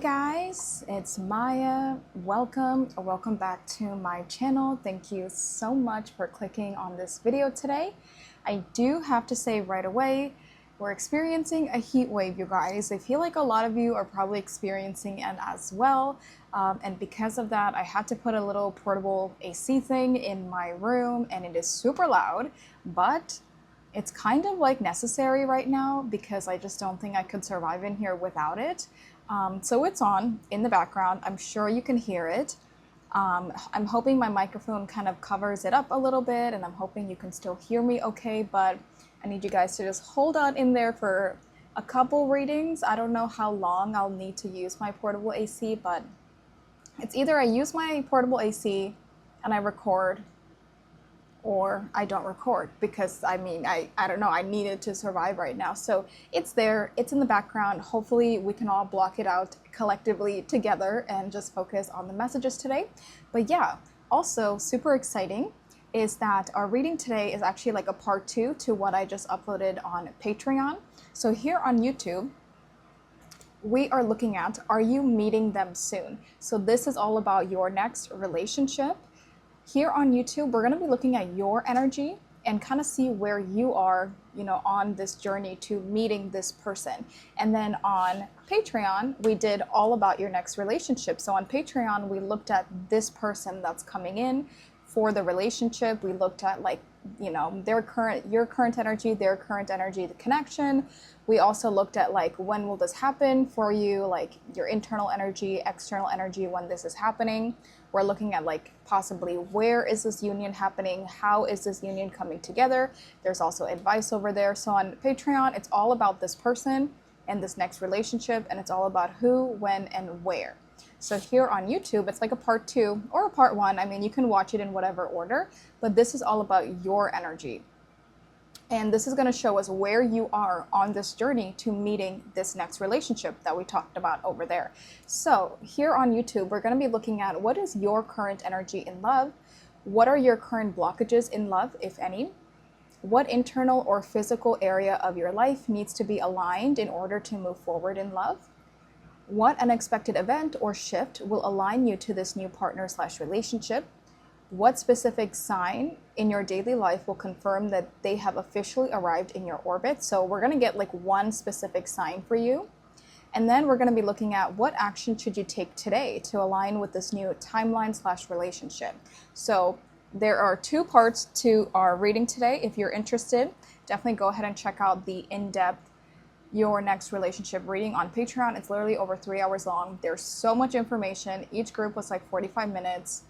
guys, it's Maya. Welcome back to my channel. Thank you so much for clicking on this video today. I do have to say right away, we're experiencing a heat wave, you guys. I feel like a lot of you are probably experiencing it as well. And because of that, I had to put a little portable AC thing in my room, and it is super loud, but it's kind of like necessary right now because I just don't think I could survive in here without it. So it's on in the background. I'm sure you can hear it. I'm hoping my microphone kind of covers it up a little bit, and I'm hoping you can still hear me okay, but I need you guys to just hold on in there for a couple readings. I don't know how long I'll need to use my portable AC, but it's either I use my portable AC and I record, or I don't record, because I don't know, I need it to survive right now. So it's there, it's in the background. Hopefully we can all block it out collectively together and just focus on the messages today. But yeah, also super exciting is that our reading today is actually like a part 2 to what I just uploaded on Patreon. So here on YouTube, we are looking at, are you meeting them soon? So this is all about your next relationship. Here on YouTube, we're going to be looking at your energy and kind of see where you are, on this journey to meeting this person. And then on Patreon, we did all about your next relationship. So on Patreon, we looked at this person that's coming in for the relationship. We looked at your current energy, their current energy, the connection. We also looked at when will this happen for you, like your internal energy, external energy, when this is happening. We're looking at possibly where is this union happening? How is this union coming together? There's also advice over there. So on Patreon, it's all about this person and this next relationship, and it's all about who, when, and where. So here on YouTube, it's like a part 2 or a part 1. I mean, you can watch it in whatever order, but this is all about your energy. And this is going to show us where you are on this journey to meeting this next relationship that we talked about over there. So here on YouTube, we're going to be looking at what is your current energy in love? What are your current blockages in love, if any? What internal or physical area of your life needs to be aligned in order to move forward in love? What unexpected event or shift will align you to this new partner/relationship? What specific sign in your daily life will confirm that they have officially arrived in your orbit? So we're going to get one specific sign for you. And then we're going to be looking at what action should you take today to align with this new timeline/relationship. So there are 2 parts to our reading today. If you're interested, definitely go ahead and check out the in-depth Your Next Relationship reading on Patreon. It's literally over 3 hours long. There's so much information. Each group was 45 minutes.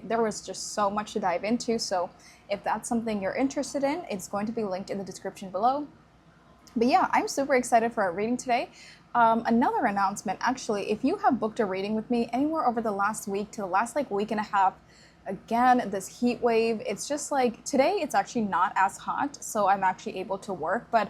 There was just so much to dive into. So if that's something you're interested in, it's going to be linked in the description below. But yeah, I'm super excited for our reading today. Another announcement, actually, if you have booked a reading with me anywhere over the last week to the last week and a half, again, this heat wave, it's just today it's actually not as hot, so I'm actually able to work. But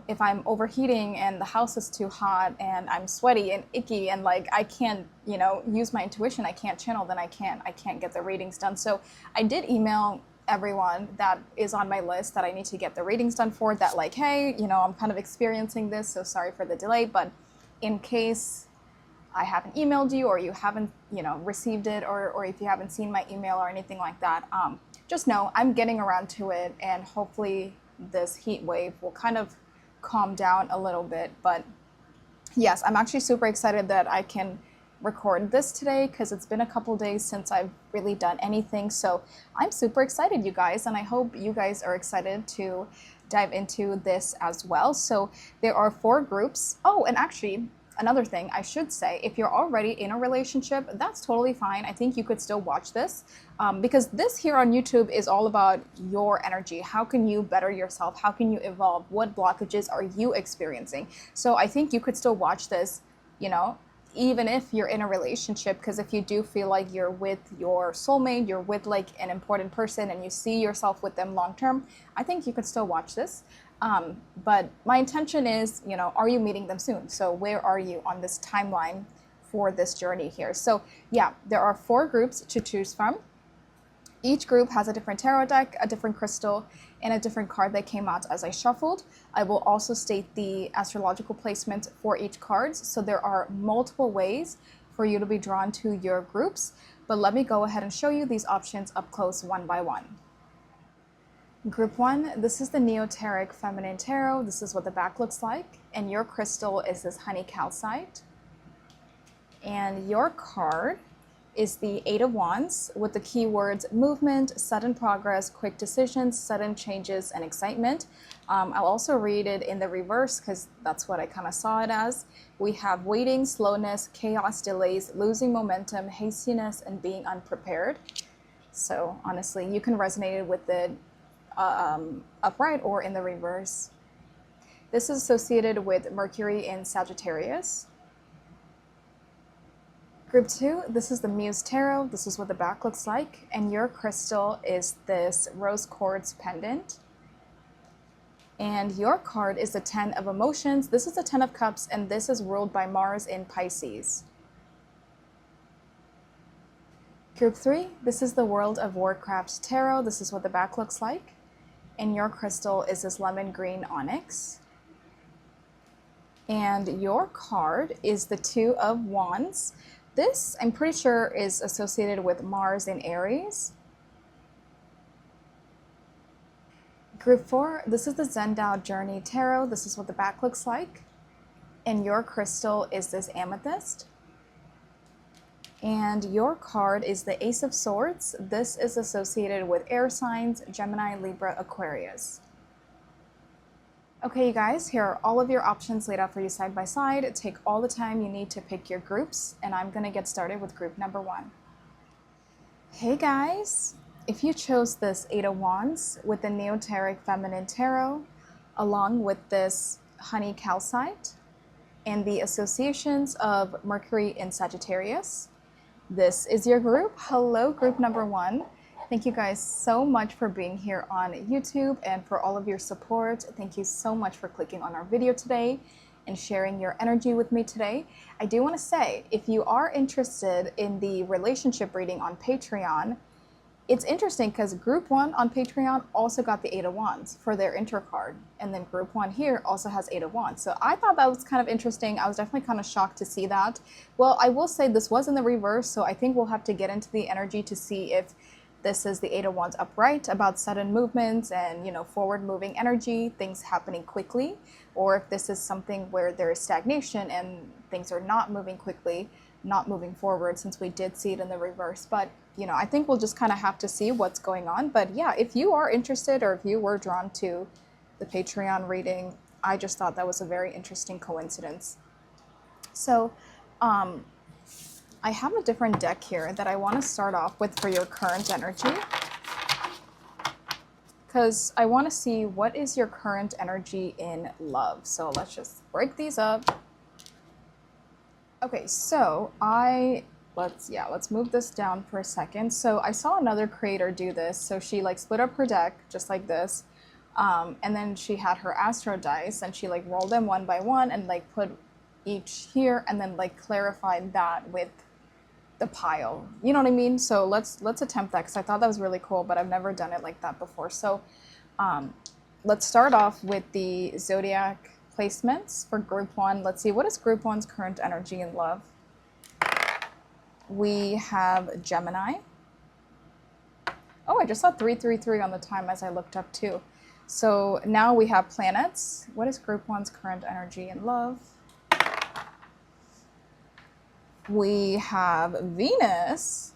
if I'm overheating and the house is too hot and I'm sweaty and icky and I can't, use my intuition, I can't channel, then I can't get the readings done. So I did email everyone that is on my list that I need to get the readings done for, that hey, I'm kind of experiencing this, so sorry for the delay. But in case I haven't emailed you, or you haven't, received it, or if you haven't seen my email or anything like that, just know I'm getting around to it, and hopefully this heat wave will kind of calm down a little bit. But yes, I'm actually super excited that I can record this today, because it's been a couple days since I've really done anything. So I'm super excited, you guys, and I hope you guys are excited to dive into this as well. So there are 4 groups. Oh, and actually, another thing I should say, if you're already in a relationship, that's totally fine. I think you could still watch this, because this here on YouTube is all about your energy. How can you better yourself? How can you evolve? What blockages are you experiencing? So I think you could still watch this, even if you're in a relationship, because if you do feel like you're with your soulmate, you're with an important person, and you see yourself with them long term, I think you could still watch this. But my intention is, are you meeting them soon? So where are you on this timeline for this journey here? So yeah, there are 4 groups to choose from. Each group has a different tarot deck, a different crystal, and a different card that came out as I shuffled. I will also state the astrological placement for each card, so there are multiple ways for you to be drawn to your groups, but let me go ahead and show you these options up close one by one. Group 1, this is the Neoteric Feminine Tarot. This is what the back looks like, and your crystal is this honey calcite. And your card is the Eight of Wands with the keywords movement, sudden progress, quick decisions, sudden changes, and excitement. I'll also read it in the reverse because that's what I kind of saw it as. We have waiting, slowness, chaos, delays, losing momentum, hastiness, and being unprepared. So honestly, you can resonate with it upright or in the reverse. This is associated with Mercury in Sagittarius. Group 2, this is the Muse Tarot. This is what the back looks like. And your crystal is this rose quartz pendant. And your card is the 10 of Emotions. This is the 10 of Cups, and this is ruled by Mars in Pisces. Group 3, this is the World of WarCraft Tarot. This is what the back looks like. And your crystal is this lemon green onyx. And your card is the Two of Wands. This, I'm pretty sure, is associated with Mars in Aries. Group 4, this is the Zenned Journey Tarot. This is what the back looks like. And your crystal is this amethyst. And your card is the Ace of Swords. This is associated with air signs, Gemini, Libra, Aquarius. Okay, you guys, here are all of your options laid out for you side by side. Take all the time you need to pick your groups, and I'm gonna get started with group number 1. Hey guys, if you chose this Eight of Wands with the Neoteric Feminine Tarot, along with this honey calcite, and the associations of Mercury in Sagittarius, this is your group. Hello, group number 1. Thank you guys so much for being here on YouTube and for all of your support. Thank you so much for clicking on our video today and sharing your energy with me today. I do want to say, if you are interested in the relationship reading on Patreon, it's interesting because group 1 on Patreon also got the Eight of Wands for their intro card. And then group 1 here also has Eight of Wands. So I thought that was kind of interesting. I was definitely kind of shocked to see that. Well, I will say this was in the reverse, so I think we'll have to get into the energy to see if this is the Eight of Wands upright, about sudden movements and, you know, forward moving energy, things happening quickly, or if this is something where there is stagnation and things are not moving quickly, not moving forward, since we did see it in the reverse. But, you know, I think we'll just kind of have to see what's going on. But yeah, if you are interested or if you were drawn to the Patreon reading, I just thought that was a very interesting coincidence. So, I have a different deck here that I want to start off with for your current energy, because I want to see what is your current energy in love. So let's just break these up. Okay, so let's move this down for a second. So I saw another creator do this. So she like split up her deck just like this, and then she had her Astro Dice and she like rolled them one by one and like put each here and then like clarified that with the pile, you know what I mean? So let's attempt that, because I thought that was really cool, but I've never done it like that before. So let's start off with the zodiac placements for group 1. Let's see, what is group 1's current energy in love? We have Gemini. Oh, I just saw 333 on the time as I looked up too. So now we have planets. What is group 1's current energy in love? We have Venus.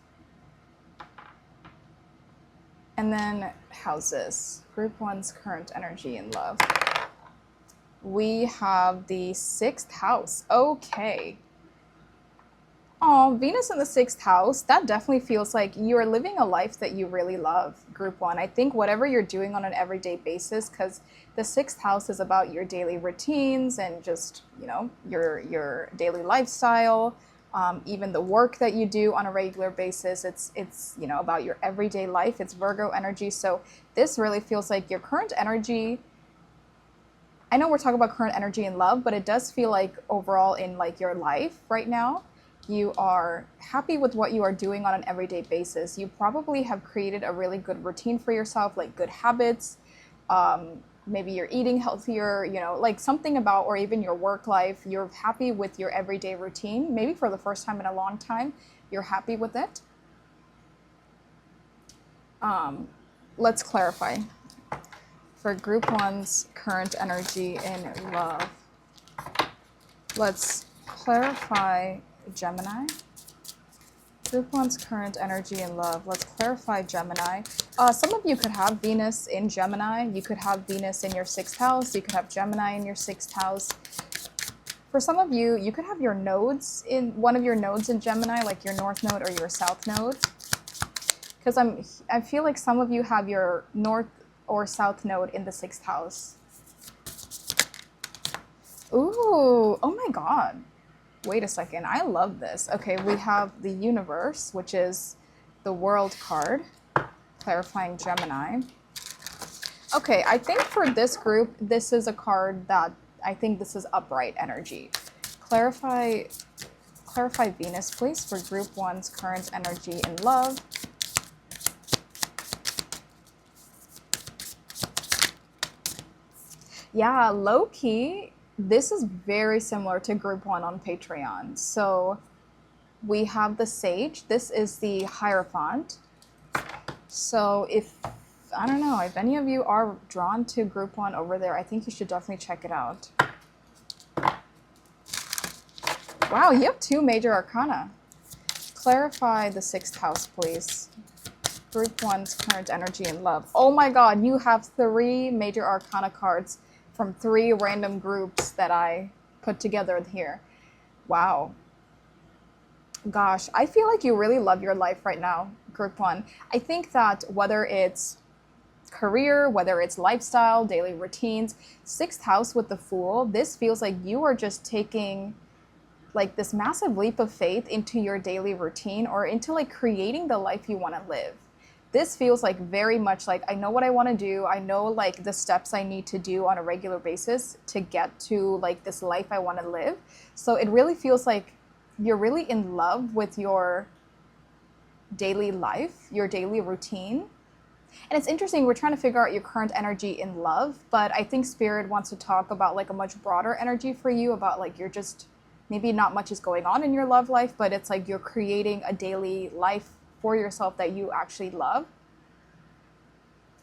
And then houses. Group 1's current energy in love. We have the 6th house. Okay. Oh, Venus in the 6th house, that definitely feels like you're living a life that you really love, group 1. I think whatever you're doing on an everyday basis, because the 6th house is about your daily routines and just, you know, your daily lifestyle. Even the work that you do on a regular basis, it's you know, about your everyday life. It's Virgo energy. So this really feels like your current energy. I know we're talking about current energy in love, but it does feel like overall in like your life right now, You are happy with what you are doing on an everyday basis. You probably have created a really good routine for yourself, like good habits. Maybe you're eating healthier, you know, like something about, or even your work life. You're happy with your everyday routine. Maybe for the first time in a long time, you're happy with it. Let's clarify. For group one's current energy in love, let's clarify Gemini. Group one's current energy in love. Let's clarify Gemini. Some of you could have Venus in Gemini. You could have Venus in your 6th house. You could have Gemini in your 6th house. For some of you, you could have your nodes in one of your nodes in Gemini, like your north node or your south node. Because I feel like some of you have your north or south node in the 6th house. Ooh, oh my God. Wait a second, I love this. Okay, we have the universe, which is the world card, clarifying Gemini. Okay, I think for this group, this is a card that, I think this is upright energy. Clarify Venus, please, for group one's current energy in love. Yeah, low key, this is very similar to group one on Patreon. So we have the Sage. This is the Hierophant. So if, I don't know, if any of you are drawn to group one over there, I think you should definitely check it out. Wow, you have 2 major arcana. Clarify the 6th house, please. Group one's current energy in love. Oh my God, you have 3 major arcana cards from 3 random groups that I put together here. Wow. Gosh, I feel like you really love your life right now, group one. I think that whether it's career, whether it's lifestyle, daily routines, 6th house with the Fool, this feels like you are just taking like this massive leap of faith into your daily routine or into like creating the life you want to live. This feels like very much like, I know what I want to do. I know like the steps I need to do on a regular basis to get to like this life I want to live. So it really feels like you're really in love with your daily life, your daily routine. And it's interesting, we're trying to figure out your current energy in love, but I think Spirit wants to talk about like a much broader energy for you, about like you're just, maybe not much is going on in your love life, but it's like you're creating a daily life for yourself that you actually love.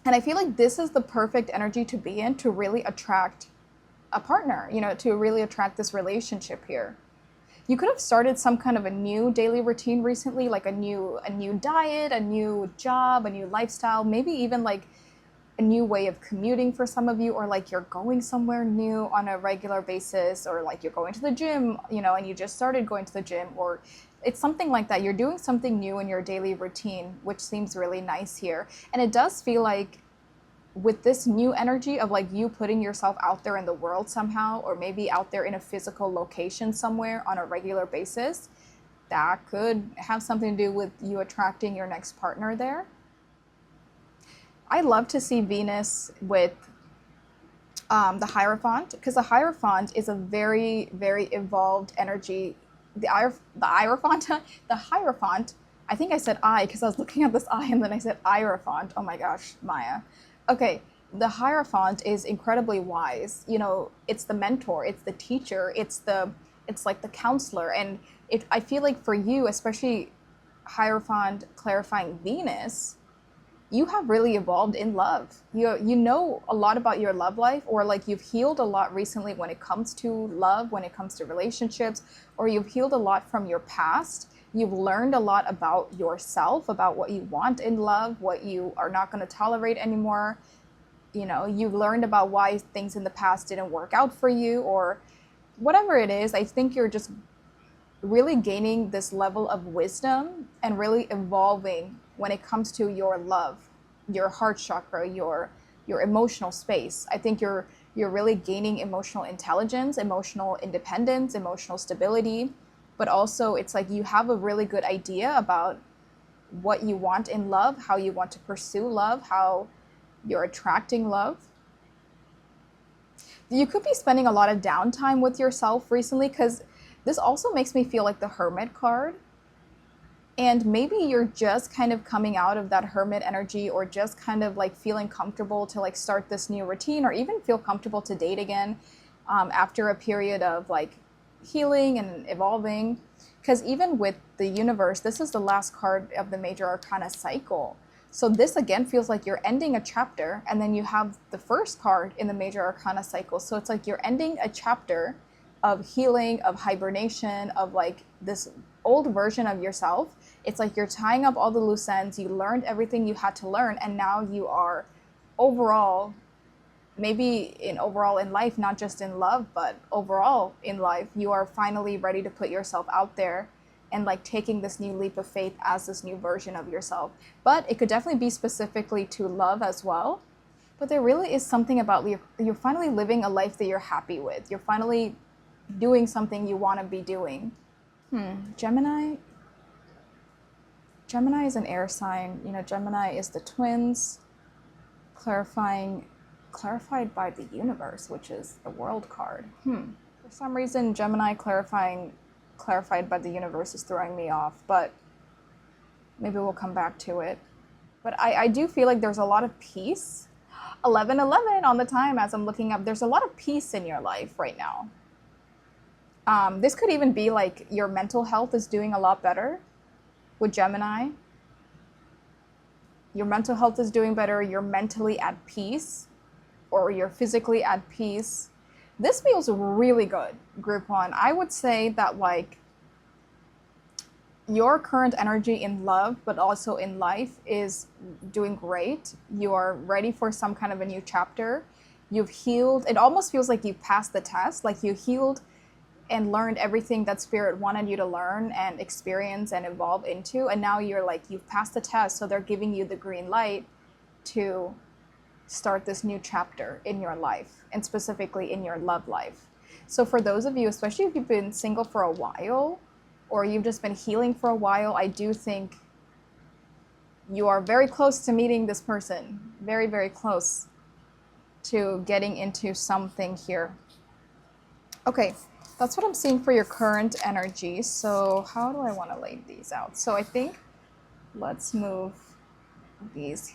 And I feel like this is the perfect energy to be in to really attract a partner, you know, to really attract this relationship here. You could have started some kind of a new daily routine recently, like a new diet, a new job, a new lifestyle, maybe even like a new way of commuting for some of you, or like you're going somewhere new on a regular basis, or like you're going to the gym, you know, and you just started going to the gym, or it's something like that. You're doing something new in your daily routine, which seems really nice here. And it does feel like with this new energy of like you putting yourself out there in the world somehow, or maybe out there in a physical location somewhere on a regular basis, that could have something to do with you attracting your next partner there. I love to see Venus with the Hierophant, because the Hierophant is a very, very evolved energy. The Hierophant, I think I said I because I was looking at this I and then I said Hierophant. Oh my gosh, Maya. Okay, the Hierophant is incredibly wise. You know, it's the mentor, it's the teacher, it's like the counselor. And I feel like for you, especially Hierophant clarifying Venus, you have really evolved in love. You know a lot about your love life, or like you've healed a lot recently when it comes to love, when it comes to relationships, or you've healed a lot from your past. You've learned a lot about yourself, about what you want in love, what you are not going to tolerate anymore. You know, you've learned about why things in the past didn't work out for you, or whatever it is. I think you're just really gaining this level of wisdom and really evolving when it comes to your love, your heart chakra, your emotional space. I think you're really gaining emotional intelligence, emotional independence, emotional stability, but also it's like you have a really good idea about what you want in love, how you want to pursue love, how you're attracting love. You could be spending a lot of downtime with yourself recently, because This also makes me feel like the Hermit card. And maybe you're just kind of coming out of that Hermit energy, or just kind of like feeling comfortable to like start this new routine, or even feel comfortable to date again after a period of like healing and evolving. Because even with the universe, this is the last card of the major arcana cycle. So this again feels like you're ending a chapter, and then you have the first card in the major arcana cycle. So it's like you're ending a chapter of healing, of hibernation, of like this old version of yourself. It's like you're tying up all the loose ends. You learned everything you had to learn, and now you are overall, maybe overall in life, not just in love, but overall in life, you are finally ready to put yourself out there and like taking this new leap of faith as this new version of yourself. But it could definitely be specifically to love as well. But there really is something about you're finally living a life that you're happy with. You're finally doing something you want to be doing. Gemini is an air sign. You know, Gemini is the twins, clarified by the universe, which is the world card. For some reason, Gemini clarified by the universe is throwing me off, but maybe we'll come back to it. But I do feel like there's a lot of peace. 1111 on the time as I'm looking up. There's a lot of peace in your life right now. This could even be like your mental health is doing a lot better with Gemini. Your mental health is doing better. You're mentally at peace, or you're physically at peace. This feels really good, group one. I would say that like your current energy in love, but also in life, is doing great. You are ready for some kind of a new chapter. You've healed. It almost feels like you passed the test, like you healed and learned everything that Spirit wanted you to learn and experience and evolve into. And now you're like, you've passed the test, so they're giving you the green light to start this new chapter in your life, and specifically in your love life. So for those of you, especially if you've been single for a while, or you've just been healing for a while, I do think you are very close to meeting this person. Very, very close to getting into something here. Okay, that's what I'm seeing for your current energy. So how do I want to lay these out? So I think let's move these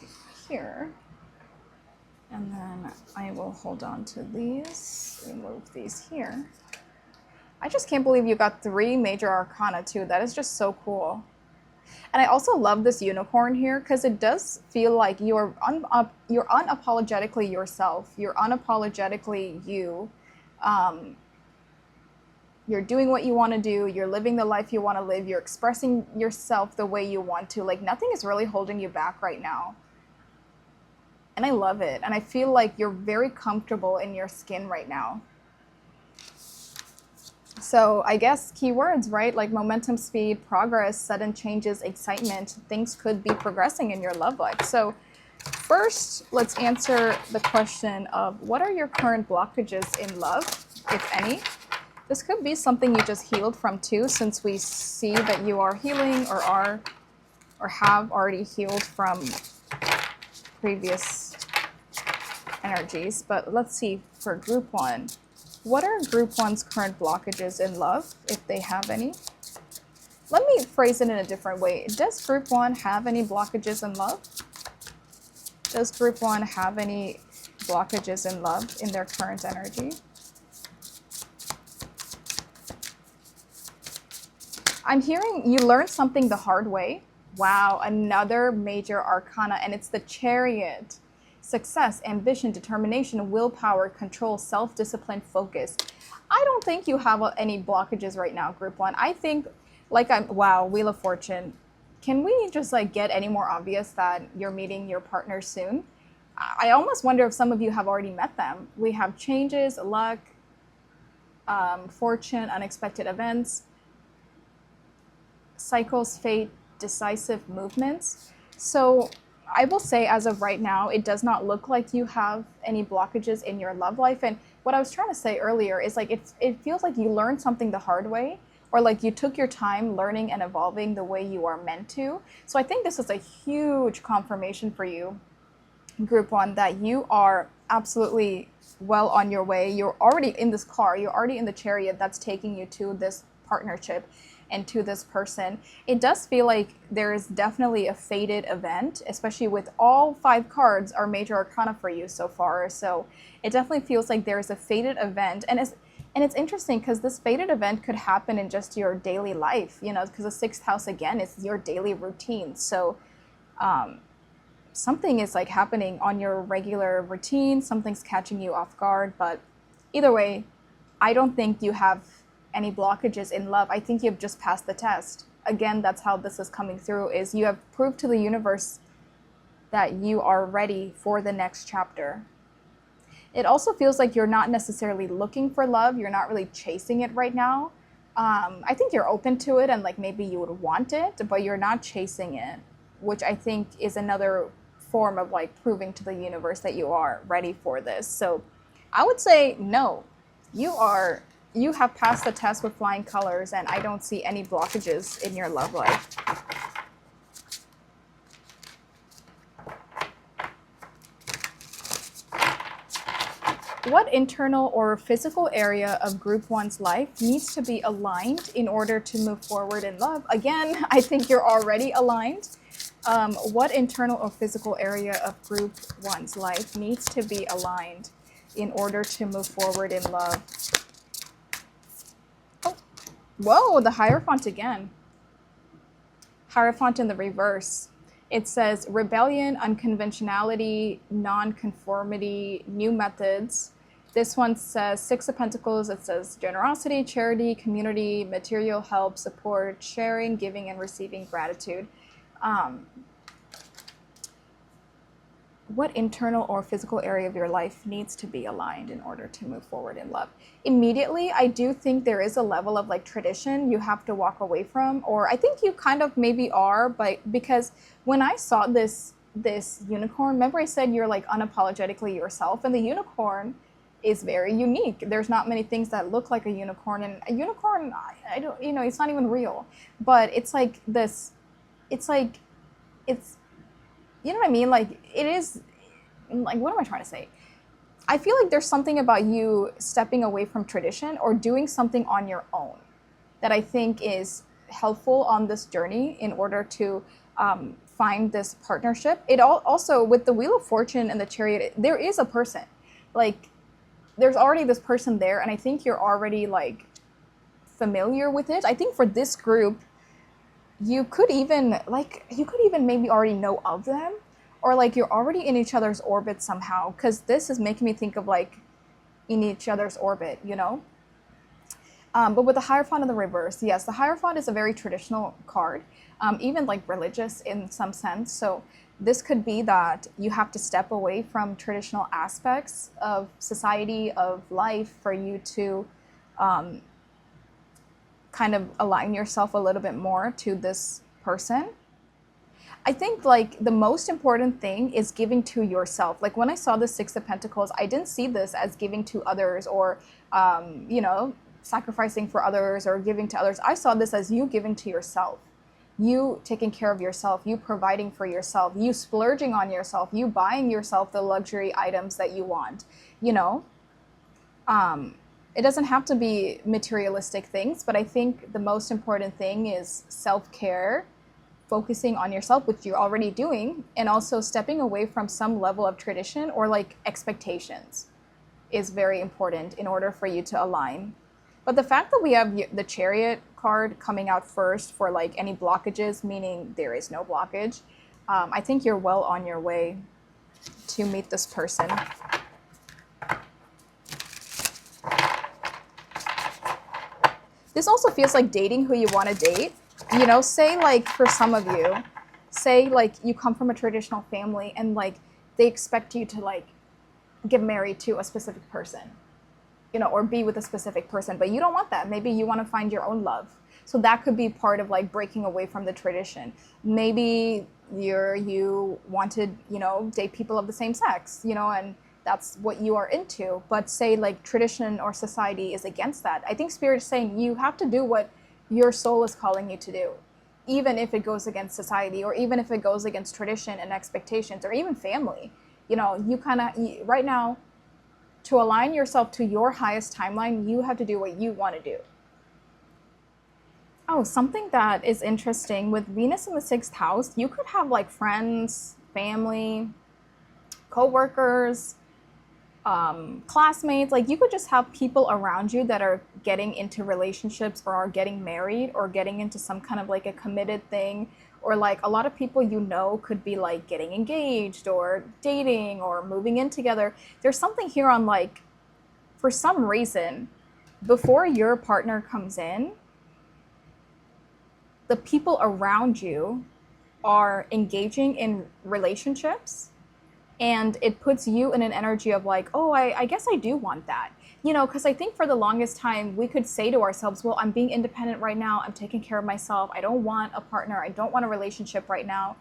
here. And then I will hold on to these, remove these here. I just can't believe you got 3 major arcana too. That is just so cool. And I also love this unicorn here, because it does feel like you're unapologetically yourself. You're unapologetically you. You're doing what you want to do. You're living the life you want to live. You're expressing yourself the way you want to. Like nothing is really holding you back right now. And I love it. And I feel like you're very comfortable in your skin right now. So I guess keywords, right? Like momentum, speed, progress, sudden changes, excitement. Things could be progressing in your love life. So first, let's answer the question of what are your current blockages in love, if any? This could be something you just healed from too, since we see that you are healing or have already healed from previous energies. But let's see for group 1. What are group 1's current blockages in love, if they have any? Let me phrase it in a different way. Does group 1 have any blockages in love? Does group 1 have any blockages in love in their current energy? I'm hearing you learned something the hard way. Wow, another major arcana, and it's the Chariot. Success, ambition, determination, willpower, control, self-discipline, focus. I don't think you have any blockages right now, group 1. I think, wow, Wheel of Fortune. Can we just like get any more obvious that you're meeting your partner soon? I almost wonder if some of you have already met them. We have changes, luck, fortune, unexpected events, cycles, fate, decisive movements. So I will say as of right now, it does not look like you have any blockages in your love life. And what I was trying to say earlier is like it feels like you learned something the hard way, or like you took your time learning and evolving the way you are meant to. So I think this is a huge confirmation for you, group 1, that you are absolutely well on your way. You're already in this car. You're already in the chariot that's taking you to this partnership and to this person. It does feel like there is definitely a fated event, especially with all 5 cards are major arcana for you so far. So it definitely feels like there is a fated event. And it's interesting because this fated event could happen in just your daily life, you know, because the 6th house, again, is your daily routine. So something is like happening on your regular routine, something's catching you off guard. But either way, I don't think you have any blockages in love. I think you've just passed the test. Again, that's how this is coming through, is you have proved to the universe that you are ready for the next chapter. It also feels like you're not necessarily looking for love. You're not really chasing it right now. I think you're open to it and like maybe you would want it, but you're not chasing it, which I think is another form of like proving to the universe that you are ready for this. So I would say no, you have passed the test with flying colors, and I don't see any blockages in your love life. What internal or physical area of group 1's life needs to be aligned in order to move forward in love? Again, I think you're already aligned. What internal or physical area of group 1's life needs to be aligned in order to move forward in love? Oh, whoa, the Hierophant again. Hierophant in the reverse. It says rebellion, unconventionality, non-conformity, new methods. This one says 6 of Pentacles. It says generosity, charity, community, material help, support, sharing, giving, and receiving gratitude. What internal or physical area of your life needs to be aligned in order to move forward in love? Immediately, I do think there is a level of like tradition you have to walk away from, or I think you kind of maybe are, but because when I saw this unicorn, remember I said you're like unapologetically yourself, and the unicorn is very unique. There's not many things that look like a unicorn, and a unicorn, I don't, you know, it's not even real, but it's like this, it's like, it's, you know what I mean? Like, it is, like, what am I trying to say? I feel like there's something about you stepping away from tradition or doing something on your own that I think is helpful on this journey in order to find this partnership. It also, with the Wheel of Fortune and the Chariot, there is a person. Like, there's already this person there, and I think you're already, like, familiar with it. I think for this group, you could even maybe already know of them, or like you're already in each other's orbit somehow, because this is making me think of like in each other's orbit, you know? But with the Hierophant in the reverse, yes, the Hierophant is a very traditional card, even like religious in some sense. So this could be that you have to step away from traditional aspects of society, of life, for you to kind of align yourself a little bit more to this person. I think like the most important thing is giving to yourself. Like when I saw the 6 of Pentacles, I didn't see this as giving to others or, you know, sacrificing for others or giving to others. I saw this as you giving to yourself, you taking care of yourself, you providing for yourself, you splurging on yourself, you buying yourself the luxury items that you want, you know. It doesn't have to be materialistic things, but I think the most important thing is self-care, focusing on yourself, which you're already doing, and also stepping away from some level of tradition or like expectations is very important in order for you to align. But the fact that we have the Chariot card coming out first for like any blockages, meaning there is no blockage, I think you're well on your way to meet this person. This also feels like dating who you want to date. You know, say like for some of you, say like you come from a traditional family and like they expect you to like get married to a specific person, you know, or be with a specific person, but you don't want that. Maybe you want to find your own love. So that could be part of like breaking away from the tradition. Maybe you wanted, you know, date people of the same sex, you know, and that's what you are into. But say like tradition or society is against that. I think Spirit is saying you have to do what your soul is calling you to do, even if it goes against society or even if it goes against tradition and expectations or even family. You know, you kind of, right now, to align yourself to your highest timeline, you have to do what you want to do. Oh, something that is interesting with Venus in the sixth house, you could have like friends, family, co-workers, classmates, like you could just have people around you that are getting into relationships or are getting married or getting into some kind of like a committed thing, or like a lot of people you know could be like getting engaged or dating or moving in together. There's something here on like, for some reason, before your partner comes in, the people around you are engaging in relationships, and it puts you in an energy of like, oh, I guess I do want that, you know, because I think for the longest time we could say to ourselves, well, I'm being independent right now, I'm taking care of myself, I don't want a partner, I don't want a relationship right now,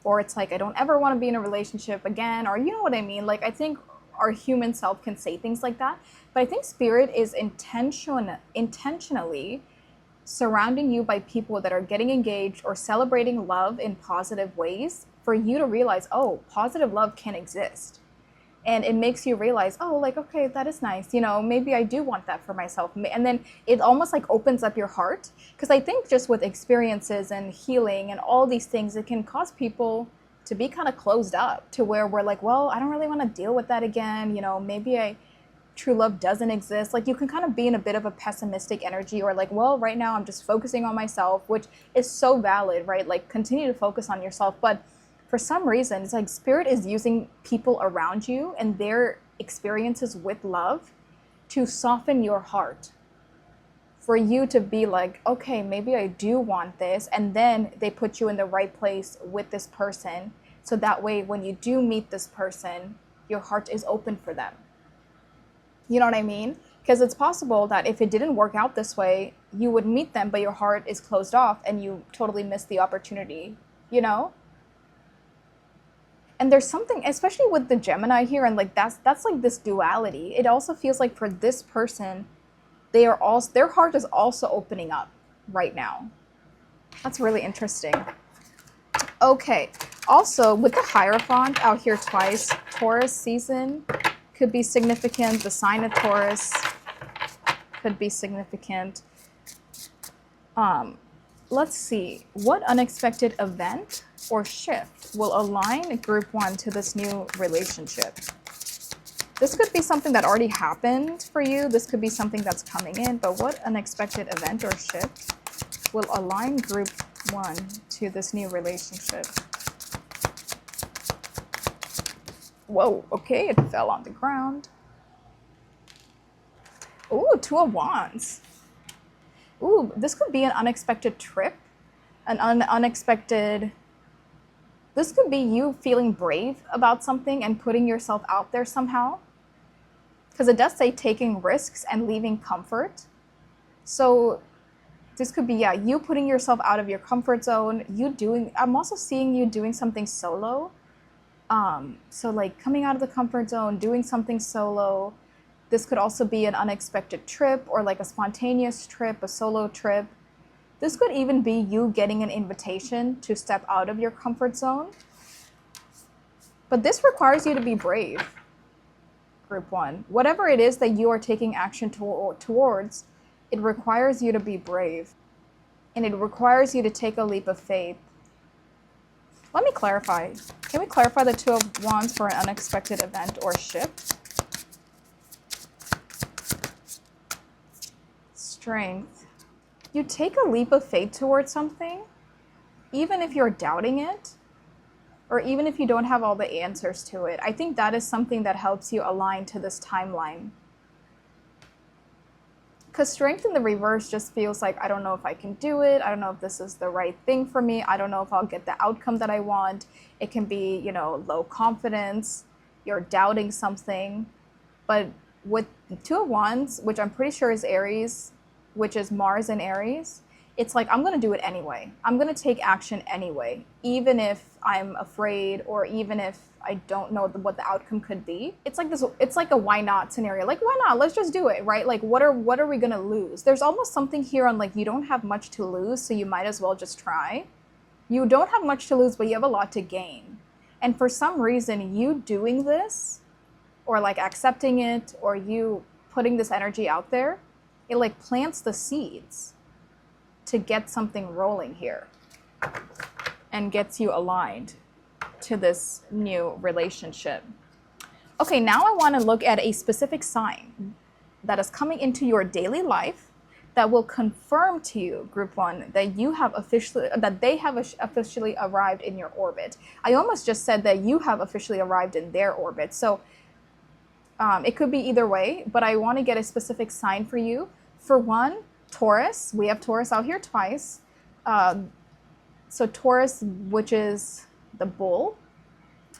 or it's like I don't ever want to be in a relationship again, or you know what I mean, like I think our human self can say things like that, but I think spirit is intentionally surrounding you by people that are getting engaged or celebrating love in positive ways for you to realize, oh, positive love can exist. And it makes you realize, oh, like, okay, that is nice. You know, maybe I do want that for myself. And then it almost like opens up your heart. Because I think just with experiences and healing and all these things, it can cause people to be kind of closed up to where we're like, well, I don't really want to deal with that again. You know, maybe true love doesn't exist. Like you can kind of be in a bit of a pessimistic energy, or like, well, right now I'm just focusing on myself, which is so valid, right? Like continue to focus on yourself. But for some reason, it's like spirit is using people around you and their experiences with love to soften your heart, for you to be like, okay, maybe I do want this. And then they put you in the right place with this person. So that way, when you do meet this person, your heart is open for them. You know what I mean? Because it's possible that if it didn't work out this way, you would meet them, but your heart is closed off and you totally missed the opportunity, you know? And there's something, especially with the Gemini here, and like that's like this duality. It also feels like for this person, they are also, their heart is also opening up right now. That's really interesting. Okay. Also, with the Hierophant out here twice, Taurus season could be significant. The sign of Taurus could be significant. Let's see. What unexpected event or shift will align group one to this new relationship? This could be something that already happened for you. This could be something that's coming in. But what unexpected event or shift will align group one to this new relationship? Whoa, okay, it fell on the ground. Ooh, Two of Wands. Ooh, this could be an unexpected trip, an unexpected... This could be you feeling brave about something and putting yourself out there somehow. Because it does say taking risks and leaving comfort. So this could be, yeah, you putting yourself out of your comfort zone, I'm also seeing you doing something solo. So like coming out of the comfort zone, doing something solo. This could also be an unexpected trip or like a spontaneous trip, a solo trip. This could even be you getting an invitation to step out of your comfort zone. But this requires you to be brave, group one. Whatever it is that you are taking action towards, it requires you to be brave. And it requires you to take a leap of faith. Let me clarify. Can we clarify the Two of Wands for an unexpected event or shift? Strength. You take a leap of faith towards something, even if you're doubting it, or even if you don't have all the answers to it. I think that is something that helps you align to this timeline. Because strength in the reverse just feels like, I don't know if I can do it. I don't know if this is the right thing for me. I don't know if I'll get the outcome that I want. It can be, you know, low confidence. You're doubting something. But with Two of Wands, which I'm pretty sure is Aries, which is Mars in Aries, it's like, I'm going to do it anyway. I'm going to take action anyway, even if I'm afraid or even if I don't know what the outcome could be. It's like this, it's like a why not scenario. Like, why not? Let's just do it, right? Like, what are we going to lose? There's almost something here on like, you don't have much to lose, so you might as well just try. You don't have much to lose, but you have a lot to gain. And for some reason, you doing this or like accepting it or you putting this energy out there, it like plants the seeds. to get something rolling here and gets you aligned to this new relationship. Okay, now I want to look at a specific sign that is coming into your daily life that will confirm to you, group one, that they have officially arrived in your orbit. I almost just said that you have officially arrived in their orbit. So it could be either way, but I want to get a specific sign for you. For one, Taurus. We have Taurus out here twice. So Taurus, which is the bull.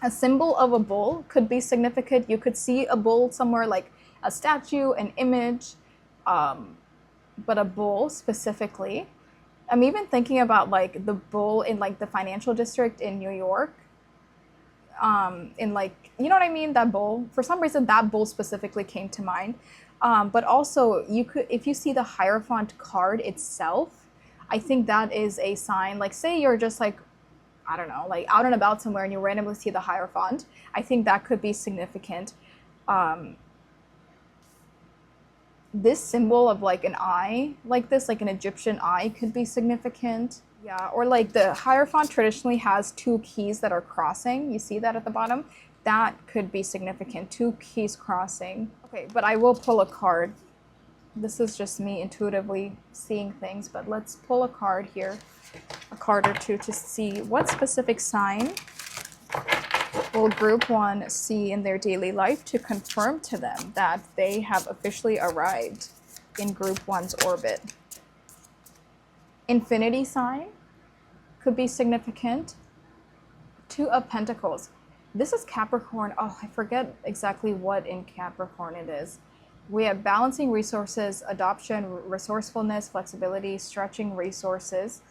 A symbol of a bull could be significant. You could see a bull somewhere, like a statue, an image, but a bull specifically. I'm even thinking about like the bull in like the financial district in New York. In like, you know what I mean? That bull. For some reason, that bull specifically came to mind. But also, you could, if you see the Hierophant card itself, I think that is a sign. Like, say you're just like, I don't know, like out and about somewhere and you randomly see the Hierophant. I think that could be significant. This symbol of like an eye, like this, like an Egyptian eye, could be significant. Yeah, or like the Hierophant traditionally has two keys that are crossing. You see that at the bottom? That could be significant, two keys crossing. Okay, but I will pull a card. This is just me intuitively seeing things, but let's pull a card here, a card or two, to see what specific sign will group one see in their daily life to confirm to them that they have officially arrived in group one's orbit. Infinity sign could be significant. Two of Pentacles. This is Capricorn. Oh, I forget exactly what in Capricorn it is. We have balancing resources, adoption, resourcefulness, flexibility, stretching resources.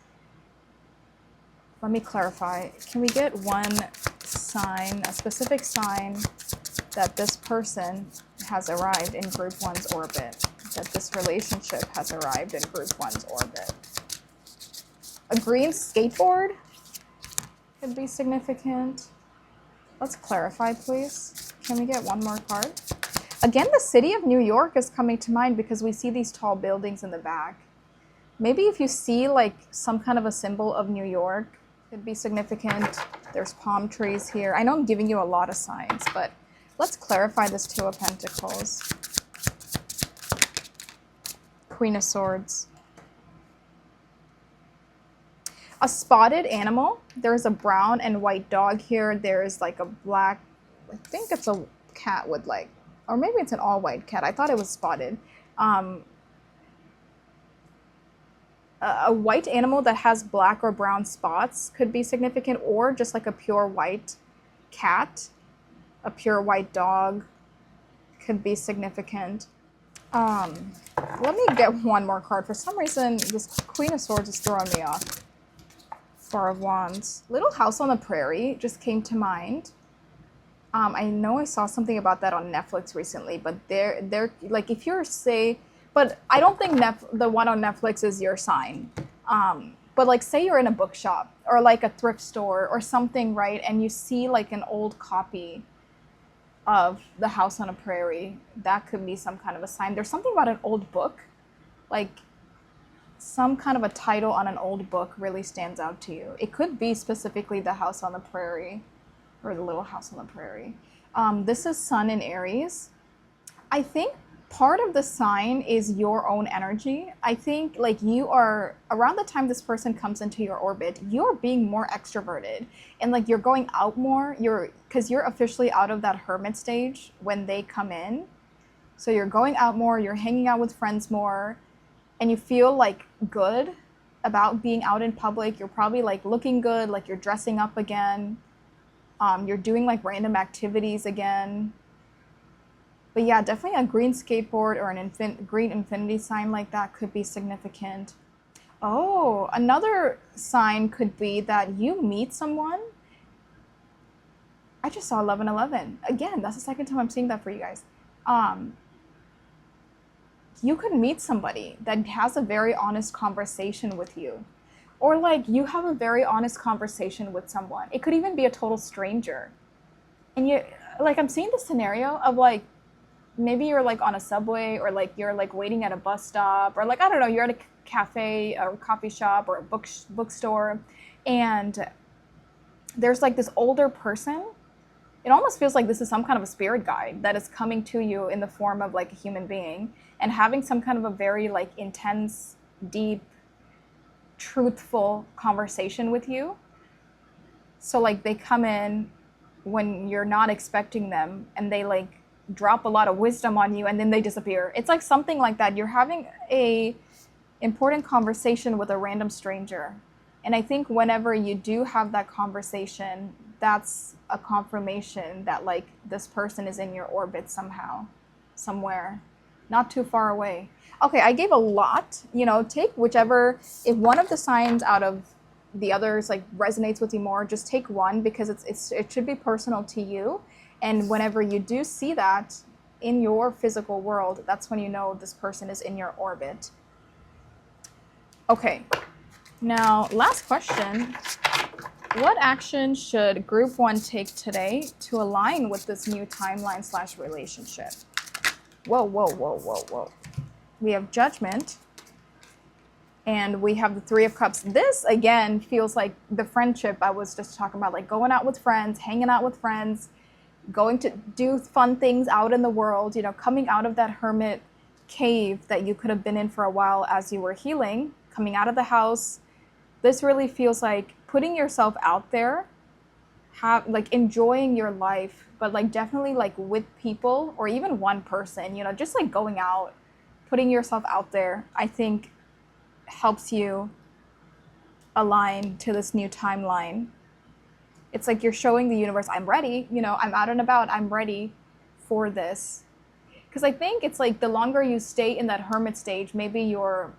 Let me clarify. Can we get one sign, a specific sign that this person has arrived in group one's orbit, that this relationship has arrived in group one's orbit? A green skateboard could be significant. Let's clarify, please. Can we get one more card? Again, the city of New York is coming to mind because we see these tall buildings in the back. Maybe if you see like some kind of a symbol of New York, could be significant. There's palm trees here. I know I'm giving you a lot of signs, but let's clarify this Two of Pentacles. Queen of Swords. A spotted animal. There's a brown and white dog here. There's like a black, I think it's a cat with like, or maybe it's an all-white cat. I thought it was spotted. A white animal that has black or brown spots could be significant, or just like a pure white cat, a pure white dog could be significant. Let me get one more card. For some reason, this Queen of Swords is throwing me off. Four of Wands. Little House on the Prairie just came to mind. I know I saw something about that on Netflix recently, but they're like, if you're, say, but I don't think the one on Netflix is your sign. But like, say you're in a bookshop or like a thrift store or something, right? And you see like an old copy of The House on a Prairie. That could be some kind of a sign. There's something about an old book, like some kind of a title on an old book really stands out to you. It could be specifically The House on the Prairie or The Little House on the Prairie. This is Sun in Aries. I think part of the sign is your own energy. I think like you are, around the time this person comes into your orbit, you're being more extroverted and like you're going out more. Because you're officially out of that hermit stage when they come in. So you're going out more, you're hanging out with friends more, and you feel like good about being out in public. You're probably like looking good, like you're dressing up again. You're doing like random activities again. But yeah, definitely a green skateboard or an green infinity sign like that could be significant. Oh, another sign could be that you meet someone. I just saw 1111. Again, that's the second time I'm seeing that for you guys. You could meet somebody that has a very honest conversation with you. Or like you have a very honest conversation with someone. It could even be a total stranger. And you, like, I'm seeing the scenario of like, maybe you're like on a subway or like you're like waiting at a bus stop or like, I don't know, you're at a cafe or coffee shop or a bookstore, and there's like this older person. It almost feels like this is some kind of a spirit guide that is coming to you in the form of like a human being and having some kind of a very like intense, deep, truthful conversation with you. So like they come in when you're not expecting them and they like drop a lot of wisdom on you and then they disappear. It's like something like that. You're having a important conversation with a random stranger. And I think whenever you do have that conversation, that's a confirmation that like this person is in your orbit somehow, somewhere, not too far away. Okay, I gave a lot, you know, take whichever, if one of the signs out of the others like resonates with you more, just take one because it should be personal to you. And whenever you do see that in your physical world, that's when you know this person is in your orbit. Okay, now last question. What action should group 1 take today to align with this new timeline / relationship? Whoa, whoa, whoa, whoa, whoa. We have Judgment and we have the 3 of Cups. This again feels like the friendship I was just talking about, like going out with friends, hanging out with friends, going to do fun things out in the world, you know, coming out of that hermit cave that you could have been in for a while as you were healing, coming out of the house. This really feels like putting yourself out there, like enjoying your life, but like definitely like with people or even one person, you know, just like going out, putting yourself out there, I think helps you align to this new timeline. It's like you're showing the universe, I'm ready, you know, I'm out and about, I'm ready for this. Because I think it's like the longer you stay in that hermit stage, maybe you're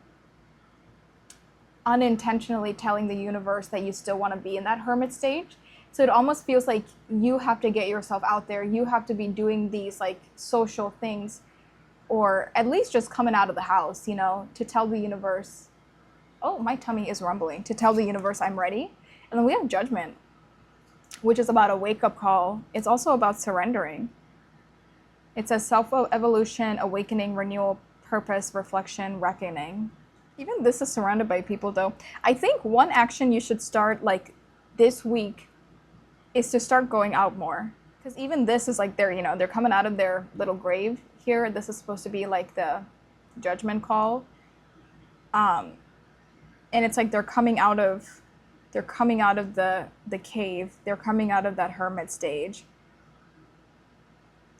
unintentionally telling the universe that you still want to be in that hermit stage. So it almost feels like you have to get yourself out there. You have to be doing these like social things, or at least just coming out of the house, you know, to tell the universe, oh, my tummy is rumbling, to tell the universe I'm ready. And then we have Judgment, which is about a wake-up call. It's also about surrendering. It says self-evolution, awakening, renewal, purpose, reflection, reckoning. Even this is surrounded by people though. I think one action you should start like this week is to start going out more. Because even this is like they're, you know, they're coming out of their little grave here. This is supposed to be like the judgment call. And it's like they're coming out of the cave. They're coming out of that hermit stage.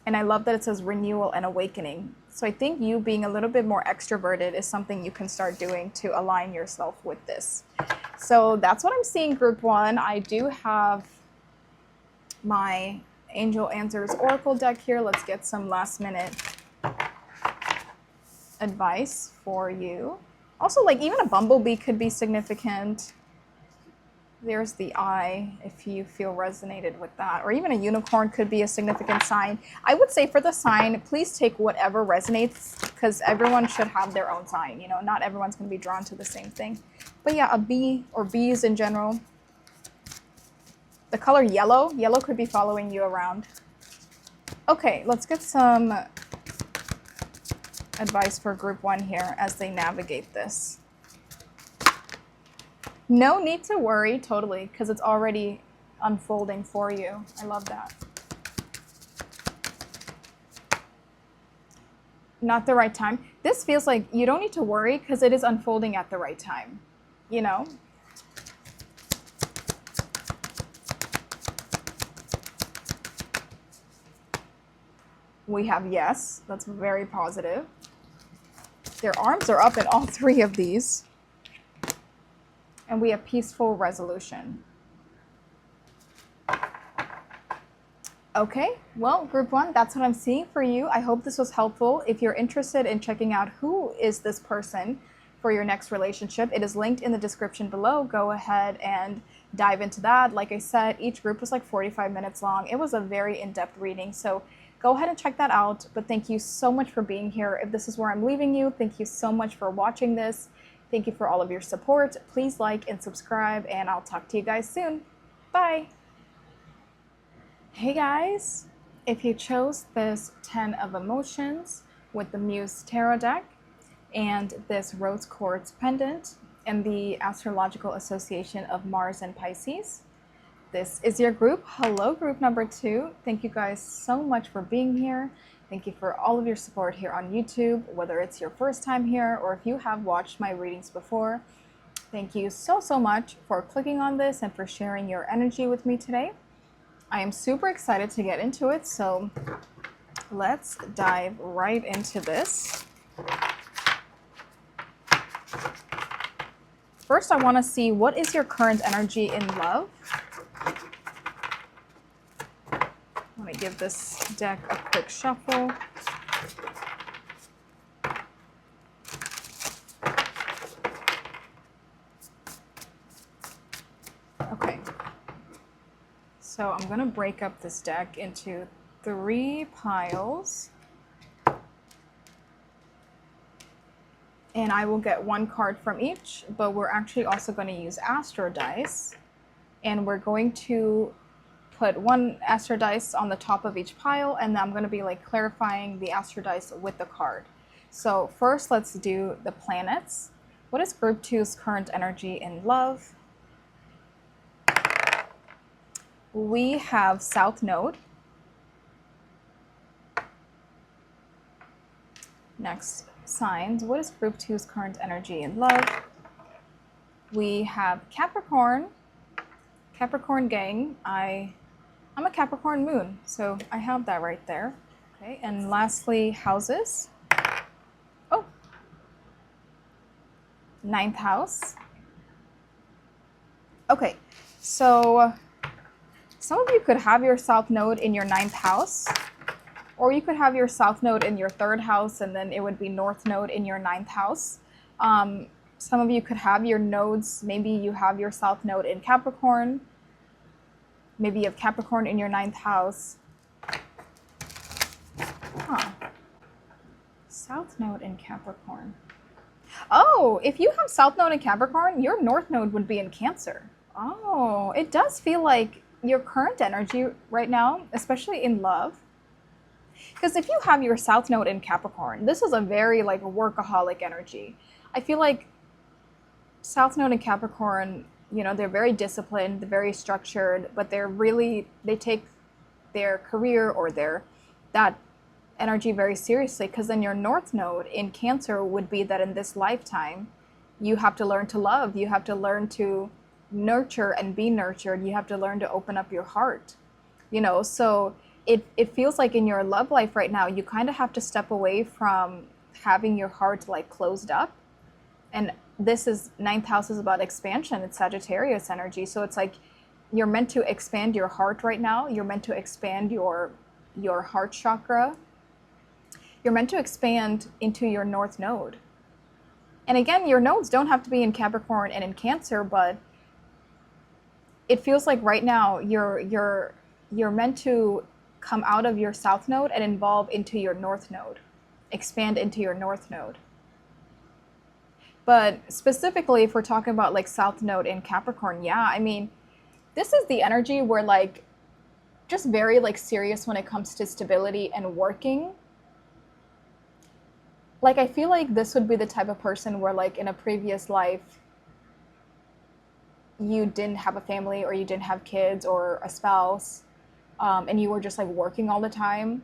And I love that it says renewal and awakening. So I think you being a little bit more extroverted is something you can start doing to align yourself with this. So that's what I'm seeing, group 1. I do have my Angel Answers Oracle deck here. Let's get some last minute advice for you. Also, like even a bumblebee could be significant. There's the eye, if you feel resonated with that. Or even a unicorn could be a significant sign. I would say for the sign, please take whatever resonates, because everyone should have their own sign. You know, not everyone's going to be drawn to the same thing. But yeah, a bee or bees in general. The color yellow. Yellow could be following you around. Okay, let's get some advice for group 1 here as they navigate this. No need to worry, totally, because it's already unfolding for you. I love that. Not the right time. This feels like you don't need to worry because it is unfolding at the right time, you know? We have yes, that's very positive. Their arms are up in all 3 of these. And we have peaceful resolution. Okay, well, group 1, that's what I'm seeing for you. I hope this was helpful. If you're interested in checking out who is this person for your next relationship, it is linked in the description below. Go ahead and dive into that. Like I said, each group was like 45 minutes long. It was a very in-depth reading, so go ahead and check that out. But thank you so much for being here. If this is where I'm leaving you, thank you so much for watching this. Thank you for all of your support. Please like and subscribe, and I'll talk to you guys soon. Bye. Hey guys, if you chose this 10 of Emotions with the Muse Tarot deck, and this rose quartz pendant and the astrological association of Mars and Pisces. This is your group. Hello, group number 2. Thank you guys so much for being here. Thank you for all of your support here on YouTube, whether it's your first time here or if you have watched my readings before. Thank you so much for clicking on this and for sharing your energy with me today. I am super excited to get into it, so let's dive right into this. First, I want to see, what is your current energy in love? Let me give this deck a quick shuffle. Okay, so I'm going to break up this deck into 3 piles. And I will get 1 card from each, but we're actually also going to use Astro Dice. And we're going to put 1 Astro Dice on the top of each pile, and I'm going to be like clarifying the Astro Dice with the card. So first, let's do the planets. What is group 2's current energy in love? We have South Node. Next, signs. What is group 2's current energy in love? We have Capricorn. Capricorn gang. I'm a Capricorn moon, so I have that right there. Okay, and lastly, houses. Oh, 9th house. Okay, so some of you could have your South Node in your 9th house, or you could have your South Node in your 3rd house, and then it would be North Node in your 9th house. Some of you could have your nodes, maybe you have your South Node in Capricorn. Maybe you have Capricorn in your 9th house. South Node in Capricorn. Oh, if you have South Node in Capricorn, your North Node would be in Cancer. Oh, it does feel like your current energy right now, especially in love. Because if you have your South Node in Capricorn, this is a very like workaholic energy. I feel like South Node in Capricorn, you know, they're very disciplined, they're very structured, but they take their career or that energy very seriously, because then your North Node in Cancer would be that in this lifetime, you have to learn to love, you have to learn to nurture and be nurtured, you have to learn to open up your heart, you know, so it feels like in your love life right now, you kind of have to step away from having your heart like closed up. And this is 9th house is about expansion. It's Sagittarius energy. So it's like you're meant to expand your heart right now. You're meant to expand your heart chakra. You're meant to expand into your North Node. And again, your nodes don't have to be in Capricorn and in Cancer, but it feels like right now you're meant to come out of your South Node and evolve into your North Node. Expand into your North Node. But specifically, if we're talking about like South Node in Capricorn, yeah, I mean, this is the energy where like just very like serious when it comes to stability and working. Like I feel like this would be the type of person where like in a previous life, you didn't have a family or you didn't have kids or a spouse, and you were just like working all the time.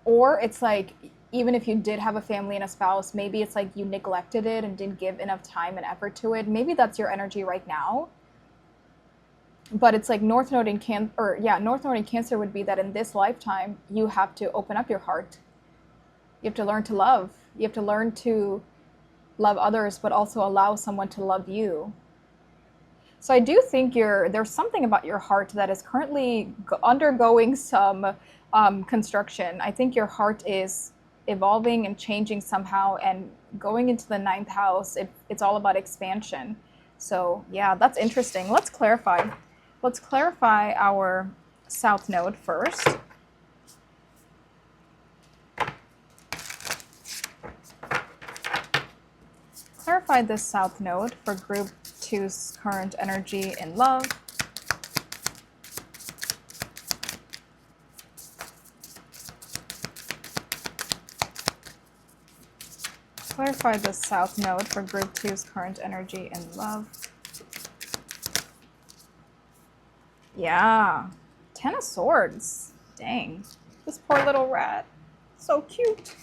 Or it's like, even if you did have a family and a spouse, maybe it's like you neglected it and didn't give enough time and effort to it. Maybe that's your energy right now. But it's like North Node in Cancer would be that in this lifetime, you have to open up your heart. You have to learn to love. You have to learn to love others, but also allow someone to love you. So I do think there's something about your heart that is currently undergoing some construction. I think your heart is evolving and changing somehow, and going into the 9th house, it's all about expansion. So yeah, that's interesting. Let's clarify our South Node first. Clarify this South Node for group 2's current energy in love. clarify the South Node for Group 2's current energy and love. Yeah. 10 of Swords. Dang. This poor little rat. So cute.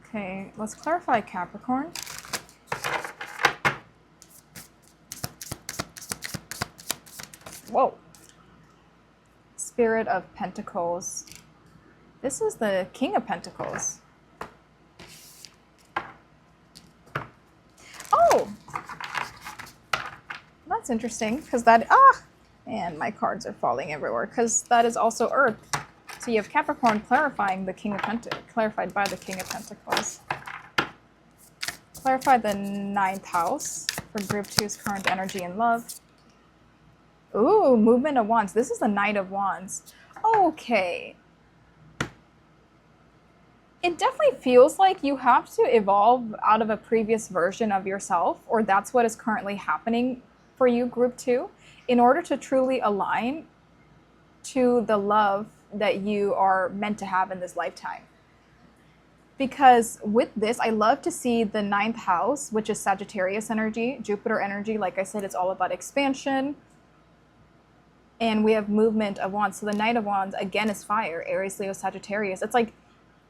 Okay, let's clarify Capricorn. Whoa. Spirit of Pentacles. This is the King of Pentacles. Oh! That's interesting, because that... And my cards are falling everywhere, because that is also Earth. So you have Capricorn clarifying the King of Pentacles, clarified by the King of Pentacles. Clarify the 9th house for Group 2's current energy and love. Ooh, Movement of Wands. This is the Knight of Wands. Okay. It definitely feels like you have to evolve out of a previous version of yourself, or that's what is currently happening for you, Group 2, in order to truly align to the love that you are meant to have in this lifetime. Because with this, I love to see the 9th house, which is Sagittarius energy, Jupiter energy. Like I said, it's all about expansion. And we have Movement of Wands. So the Knight of Wands, again, is fire. Aries, Leo, Sagittarius. It's like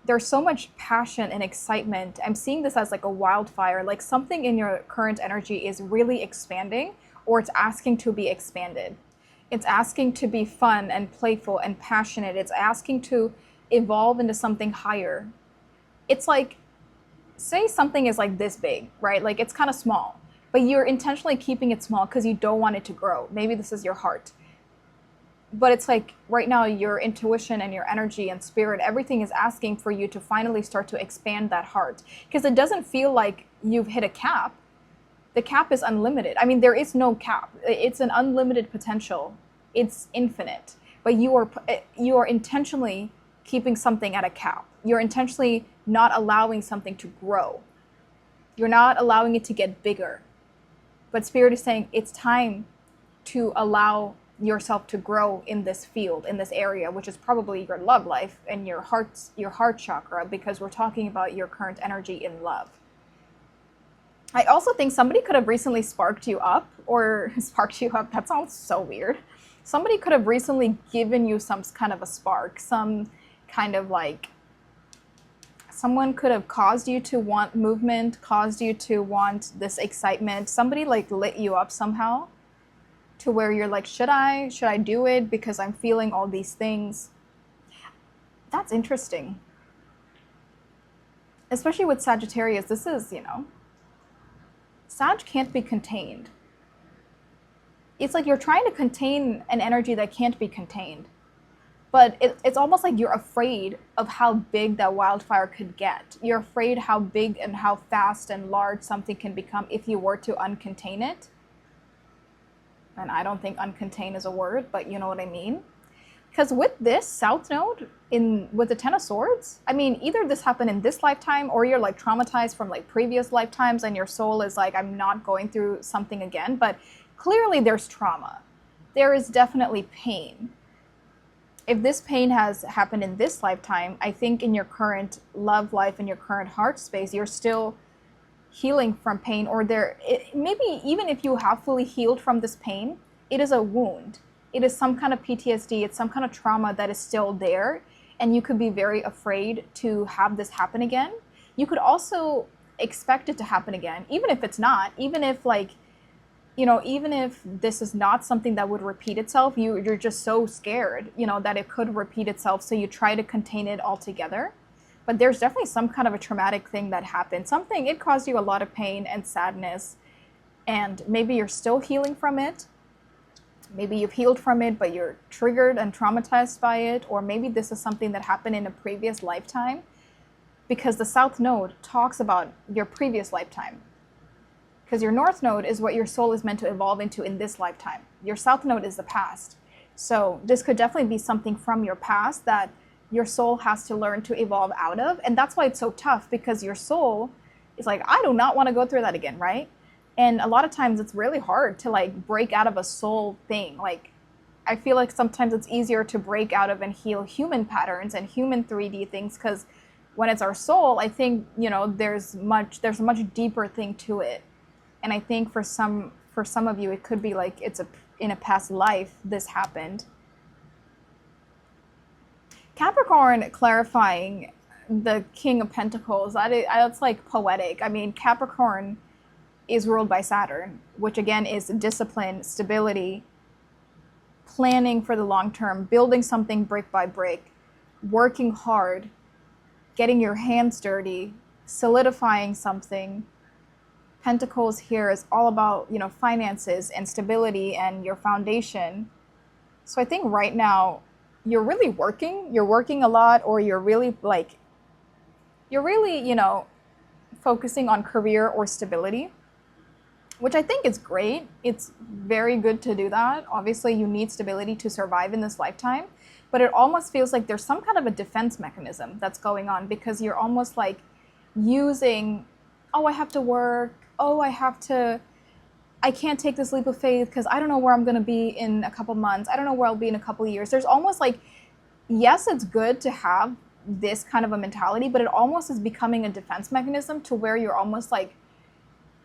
there's so much passion and excitement. I'm seeing this as like a wildfire. Like something in your current energy is really expanding, or it's asking to be expanded. It's asking to be fun and playful and passionate. It's asking to evolve into something higher. It's like, say something is like this big, right? Like it's kind of small, but you're intentionally keeping it small because you don't want it to grow. Maybe this is your heart. But it's like right now your intuition and your energy and spirit, everything is asking for you to finally start to expand that heart. Because it doesn't feel like you've hit a cap. The cap is unlimited. I mean, there is no cap. It's an unlimited potential. It's infinite. But you are intentionally keeping something at a cap. You're intentionally not allowing something to grow. You're not allowing it to get bigger. But Spirit is saying it's time to allow yourself to grow in this field, in this area, which is probably your love life and your heart chakra, because we're talking about your current energy in love. I also think somebody could have recently sparked you up, or sparked you up, that sounds so weird. Somebody could have recently given you some kind of a spark, some kind of like, someone could have caused you to want movement, caused you to want this excitement. Somebody like lit you up somehow to where you're like, should I do it because I'm feeling all these things? That's interesting. Especially with Sagittarius, this is, Sag can't be contained. It's like you're trying to contain an energy that can't be contained. But it's almost like you're afraid of how big that wildfire could get. You're afraid how big and how fast and large something can become if you were to uncontain it. And I don't think uncontain is a word, but you know what I mean. Because with this South Node, with the 10 of Swords, I mean, either this happened in this lifetime, or you're like traumatized from like previous lifetimes and your soul is like, I'm not going through something again. But clearly there's trauma. There is definitely pain. If this pain has happened in this lifetime, I think in your current love life, in your current heart space, you're still healing from pain, or maybe even if you have fully healed from this pain, it is a wound. It is some kind of PTSD. It's some kind of trauma that is still there, and you could be very afraid to have this happen again. You could also expect it to happen again, even if it's not, even if like, even if this is not something that would repeat itself, you're just so scared, that it could repeat itself. So you try to contain it altogether. But there's definitely some kind of a traumatic thing that happened. It caused you a lot of pain and sadness. And maybe you're still healing from it. Maybe you've healed from it, but you're triggered and traumatized by it. Or maybe this is something that happened in a previous lifetime. Because the South Node talks about your previous lifetime. Because your North Node is what your soul is meant to evolve into in this lifetime. Your South Node is the past. So this could definitely be something from your past that your soul has to learn to evolve out of. And that's why it's so tough, because your soul is like, I do not want to go through that again, right? And a lot of times it's really hard to like break out of a soul thing. Like, I feel like sometimes it's easier to break out of and heal human patterns and human 3D things, because When it's our soul, I think, you know, there's a much deeper thing to it. And I think for some of you, it could be like in a past life this happened. Capricorn clarifying the King of Pentacles, that's like poetic. I mean, Capricorn is ruled by Saturn, which again is discipline, stability, planning for the long term, building something brick by brick, working hard, getting your hands dirty, solidifying something. Pentacles here is all about, you know, finances and stability and your foundation. So I think right now you're really working a lot, or you're really, you know, focusing on career or stability, which I think is great. It's very good to do that. Obviously, you need stability to survive in this lifetime, but it almost feels like there's some kind of a defense mechanism that's going on, because you're almost like using, oh, I have to work, oh, I can't take this leap of faith because I don't know where I'm going to be in a couple months. I don't know where I'll be in a couple years. There's almost like, yes, it's good to have this kind of a mentality, but it almost is becoming a defense mechanism to where you're almost like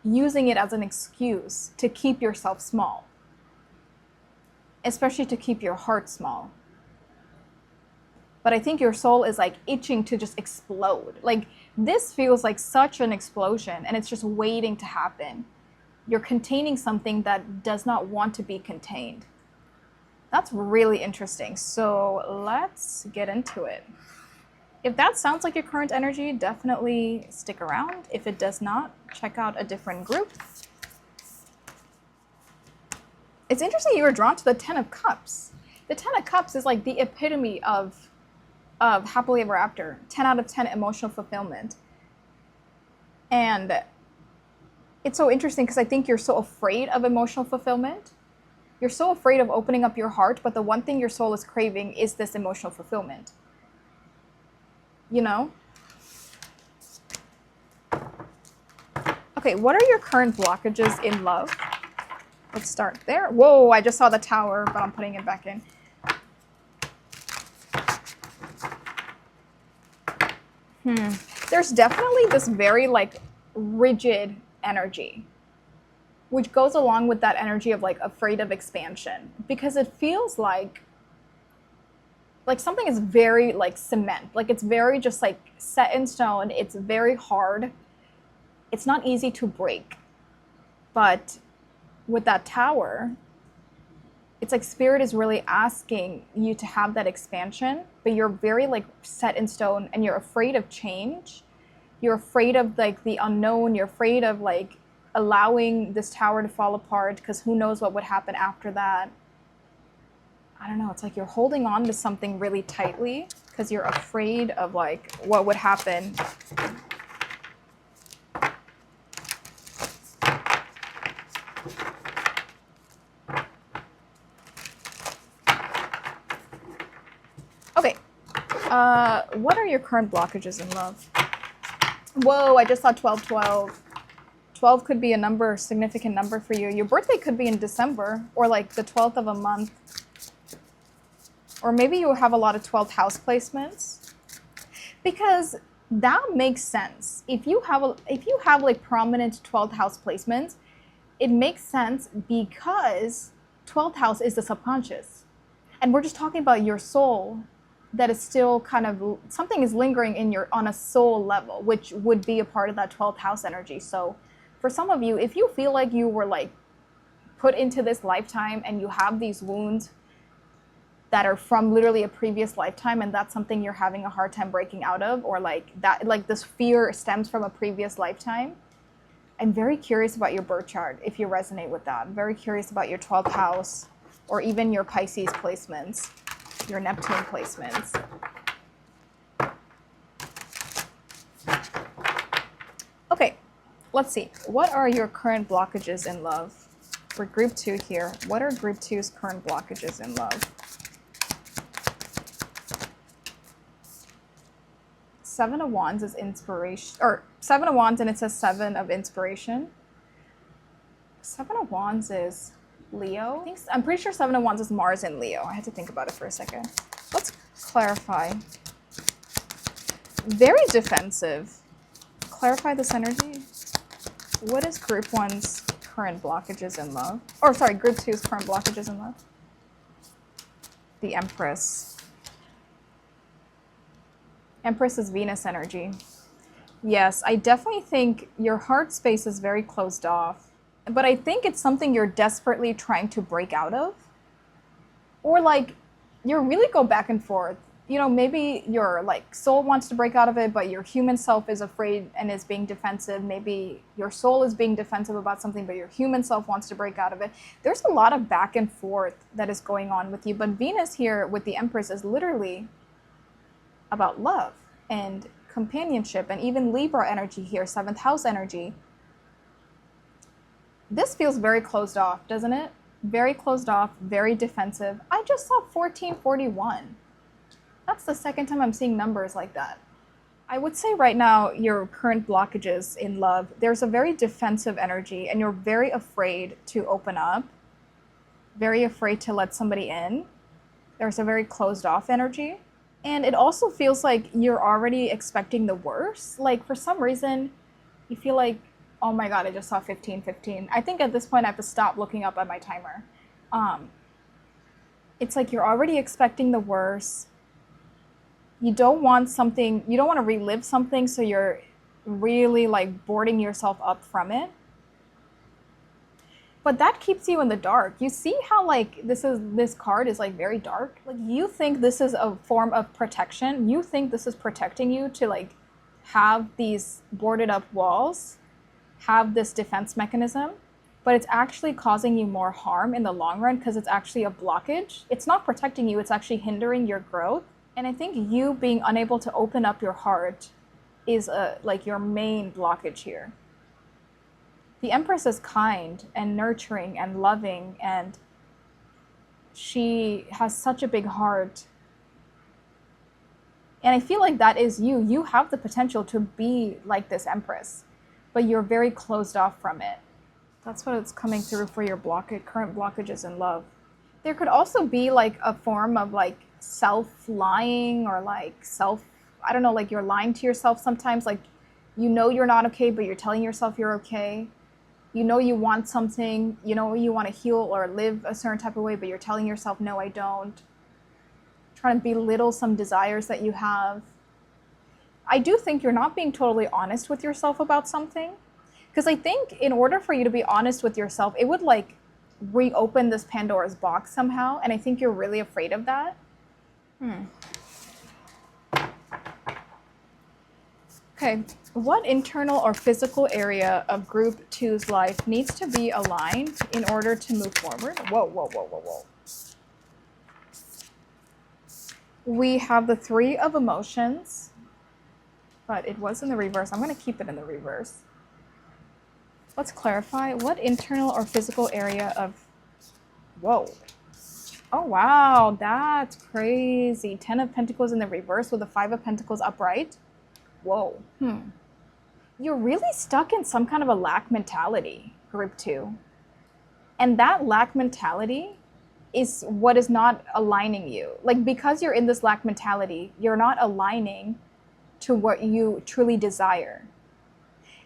using it as an excuse to keep yourself small, especially to keep your heart small. But I think your soul is like itching to just explode. Like, this feels like such an explosion, and it's just waiting to happen. You're containing something that does not want to be contained. That's really interesting. So let's get into it. If that sounds like your current energy, definitely stick around. If it does not, check out a different group. It's interesting you were drawn to the Ten of Cups. The Ten of Cups is like the epitome of happily ever after. 10 out of 10 emotional fulfillment. And it's so interesting because I think you're so afraid of emotional fulfillment. You're so afraid of opening up your heart, but the one thing your soul is craving is this emotional fulfillment. You know? Okay, what are your current blockages in love? Let's start there. Whoa, I just saw the Tower, but I'm putting it back in. There's definitely this very like rigid energy, which goes along with that energy of like afraid of expansion, because it feels like something is very like cement, like it's very just like set in stone. It's very hard. It's not easy to break. But with that Tower, it's like Spirit is really asking you to have that expansion, but you're very like set in stone, and you're afraid of change. You're afraid of like the unknown. You're afraid of like allowing this Tower to fall apart, because who knows what would happen after that. I don't know. It's like you're holding on to something really tightly because you're afraid of like what would happen. Okay. What are your current blockages in love? Whoa, I just saw 1212. 12 could be a number, significant number for you. Your birthday could be in December, or like the 12th of a month. Or maybe you have a lot of 12th house placements, because that makes sense. If you have like prominent 12th house placements, it makes sense because 12th house is the subconscious. And we're just talking about your soul that is still kind of, something is lingering in on a soul level, which would be a part of that 12th house energy. So for some of you, if you feel like you were like put into this lifetime and you have these wounds that are from literally a previous lifetime, and that's something you're having a hard time breaking out of, or like that, like this fear stems from a previous lifetime, I'm very curious about your birth chart if you resonate with that. I'm very curious about your 12th house, or even your Pisces placements, your Neptune placements. Okay, let's see. What are your current blockages in love? For group 2 here, what are group 2's current blockages in love? Seven of Wands is inspiration, or 7 of Wands, and it says 7 of inspiration. 7 of Wands is Leo. I'm pretty sure 7 of Wands is Mars in Leo. I had to think about it for a second. Let's clarify. Very defensive. Clarify this energy. What is group 1's current blockages in love? Or sorry, group 2's current blockages in love? The Empress. Empress is Venus energy. Yes, I definitely think your heart space is very closed off. But I think it's something you're desperately trying to break out of. Or like, you really go back and forth. You know, maybe your like soul wants to break out of it, but your human self is afraid and is being defensive. Maybe your soul is being defensive about something, but your human self wants to break out of it. There's a lot of back and forth that is going on with you. But Venus here with the Empress is literally about love and companionship, and even Libra energy here, 7th house energy. This feels very closed off, doesn't it? Very closed off, very defensive. I just saw 1441. That's the second time I'm seeing numbers like that. I would say right now, your current blockages in love, there's a very defensive energy and you're very afraid to open up, very afraid to let somebody in. There's a very closed off energy. And it also feels like you're already expecting the worst. Like for some reason, you feel like, oh my God, I just saw 1515. I think at this point I have to stop looking up at my timer. It's like you're already expecting the worst. You don't want something, you don't want to relive something, so you're really like boarding yourself up from it. But that keeps you in the dark. You see how like this card is like very dark? Like you think this is a form of protection. You think this is protecting you to like have these boarded up walls, have this defense mechanism, but it's actually causing you more harm in the long run because it's actually a blockage. It's not protecting you, it's actually hindering your growth. And I think you being unable to open up your heart is like your main blockage here. The Empress is kind and nurturing and loving, and she has such a big heart. And I feel like that is you. You have the potential to be like this Empress, but you're very closed off from it. That's what it's coming through for your current blockages in love. There could also be like a form of like self-lying or like I don't know, like you're lying to yourself sometimes. Like, you know you're not okay, but you're telling yourself you're okay. You know you want something, you know you want to heal or live a certain type of way, but you're telling yourself, no, I don't. Trying to belittle some desires that you have. I do think you're not being totally honest with yourself about something. Because I think in order for you to be honest with yourself, it would like reopen this Pandora's box somehow. And I think you're really afraid of that. Okay, what internal or physical area of group 2's life needs to be aligned in order to move forward? Whoa, whoa, whoa, whoa, whoa. We have the 3 of emotions, but it was in the reverse. I'm going to keep it in the reverse. Let's clarify. What internal or physical area of... Whoa. Oh, wow. That's crazy. 10 of Pentacles in the reverse with the 5 of Pentacles upright. Whoa. You're really stuck in some kind of a lack mentality, group 2. And that lack mentality is what is not aligning you. Like, because you're in this lack mentality, you're not aligning to what you truly desire.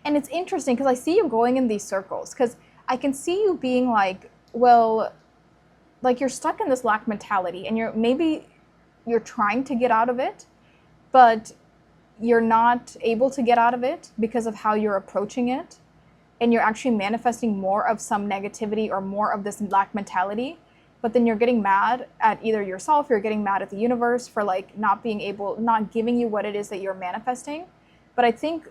And it's interesting because I see you going in these circles, because I can see you being like, well, like you're stuck in this lack mentality and you're trying to get out of it, but you're not able to get out of it because of how you're approaching it. And you're actually manifesting more of some negativity or more of this lack mentality. But then you're getting mad at either yourself or you're getting mad at the universe for like not giving you what it is that you're manifesting. But I think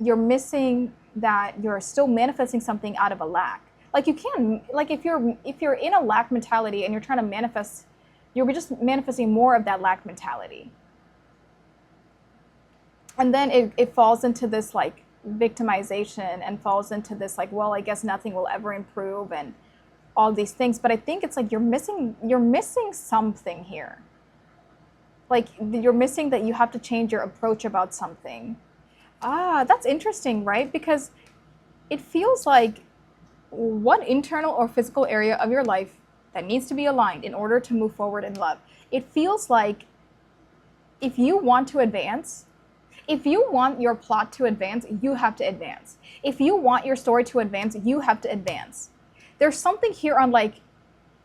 you're missing that you're still manifesting something out of a lack. Like you can, like if you're in a lack mentality and you're trying to manifest, you're just manifesting more of that lack mentality. And then it falls into this like victimization and falls into this like, well, I guess nothing will ever improve and all these things. But I think it's like you're missing something here. Like you're missing that you have to change your approach about something. That's interesting, right? Because it feels like what internal or physical area of your life that needs to be aligned in order to move forward in love. It feels like if you want to advance, If you want your plot to advance, you have to advance. If you want your story to advance, you have to advance. There's something here on like,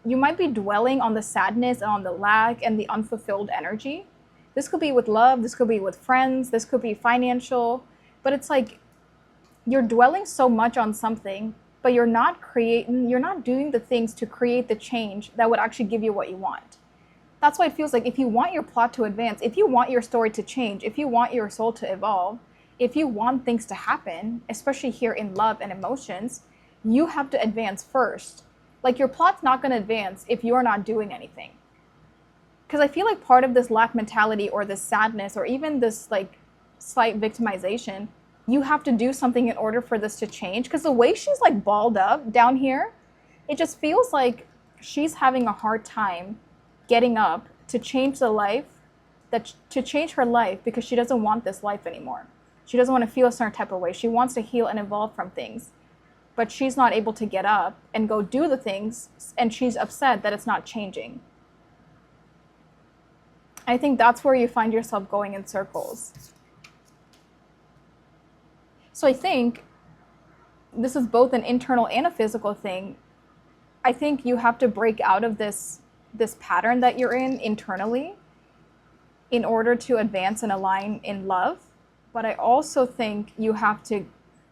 you might be dwelling on the sadness and on the lack and the unfulfilled energy. This could be with love, this could be with friends, this could be financial, but it's like you're dwelling so much on something, but you're not doing the things to create the change that would actually give you what you want. That's why it feels like if you want your plot to advance, if you want your story to change, if you want your soul to evolve, if you want things to happen, especially here in love and emotions, you have to advance first. Like your plot's not going to advance if you're not doing anything. Because I feel like part of this lack mentality or this sadness or even this like slight victimization, you have to do something in order for this to change. Because the way she's like balled up down here, it just feels like she's having a hard time getting up to change her life because she doesn't want this life anymore. She doesn't want to feel a certain type of way. She wants to heal and evolve from things. But she's not able to get up and go do the things, and she's upset that it's not changing. I think that's where you find yourself going in circles. So I think this is both an internal and a physical thing. I think you have to break out of this pattern that you're in internally in order to advance and align in love. But I also think you have to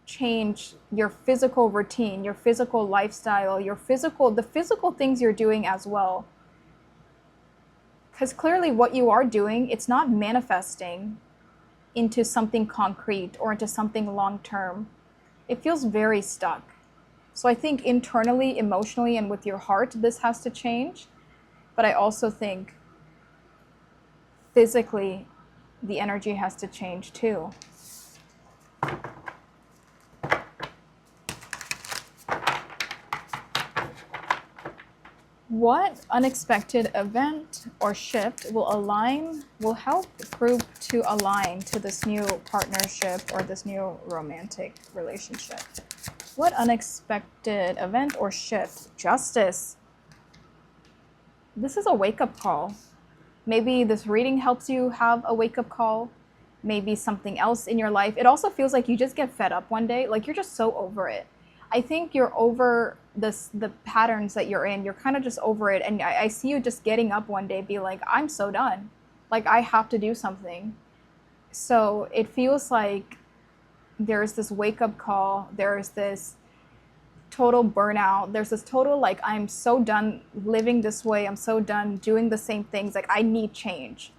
change your physical routine, your physical lifestyle, the physical things you're doing as well. Because clearly what you are doing, it's not manifesting into something concrete or into something long-term. It feels very stuck. So I think internally, emotionally, and with your heart, this has to change. But I also think physically, the energy has to change too. What unexpected event or shift will help group to align to this new partnership or this new romantic relationship? What unexpected event or shift? Justice. This is a wake-up call. Maybe this reading helps you have a wake-up call. Maybe something else in your life. It also feels like you just get fed up one day. Like you're just so over it. I think you're over the patterns that you're in. You're kind of just over it. And I see you just getting up one day, be like, I'm so done. Like I have to do something. So it feels like there's this wake-up call. There's this total burnout. There's this total like, I'm so done living this way. I'm so done doing the same things. Like I need change.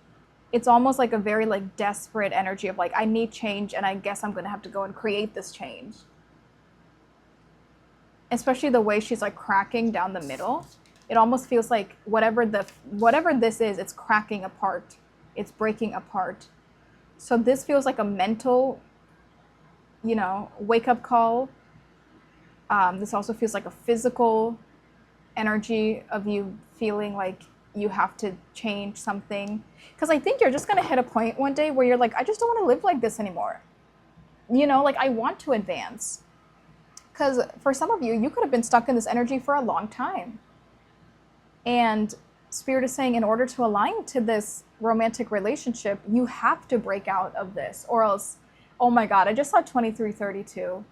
It's almost like a very like desperate energy of like, I need change and I guess I'm going to have to go and create this change. Especially the way she's like cracking down the middle. It almost feels like whatever this is, it's cracking apart. It's breaking apart. So this feels like a mental, wake-up call. This also feels like a physical energy of you feeling like you have to change something. Because I think you're just going to hit a point one day where you're like, I just don't want to live like this anymore. Like I want to advance. Because for some of you, you could have been stuck in this energy for a long time. And Spirit is saying in order to align to this romantic relationship, you have to break out of this. Or else, oh my God, I just saw 2332.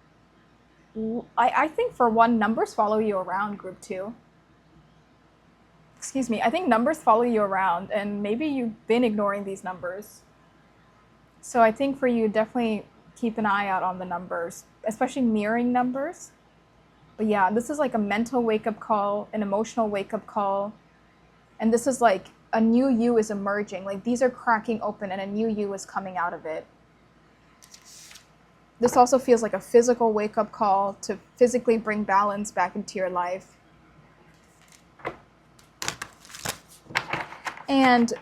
I think for one, numbers follow you around, group 2. Excuse me, I think numbers follow you around and maybe you've been ignoring these numbers. So I think for you, definitely keep an eye out on the numbers, especially mirroring numbers. But yeah, this is like a mental wake-up call, an emotional wake-up call. And this is like a new you is emerging. Like these are cracking open and a new you is coming out of it. This also feels like a physical wake-up call to physically bring balance back into your life. And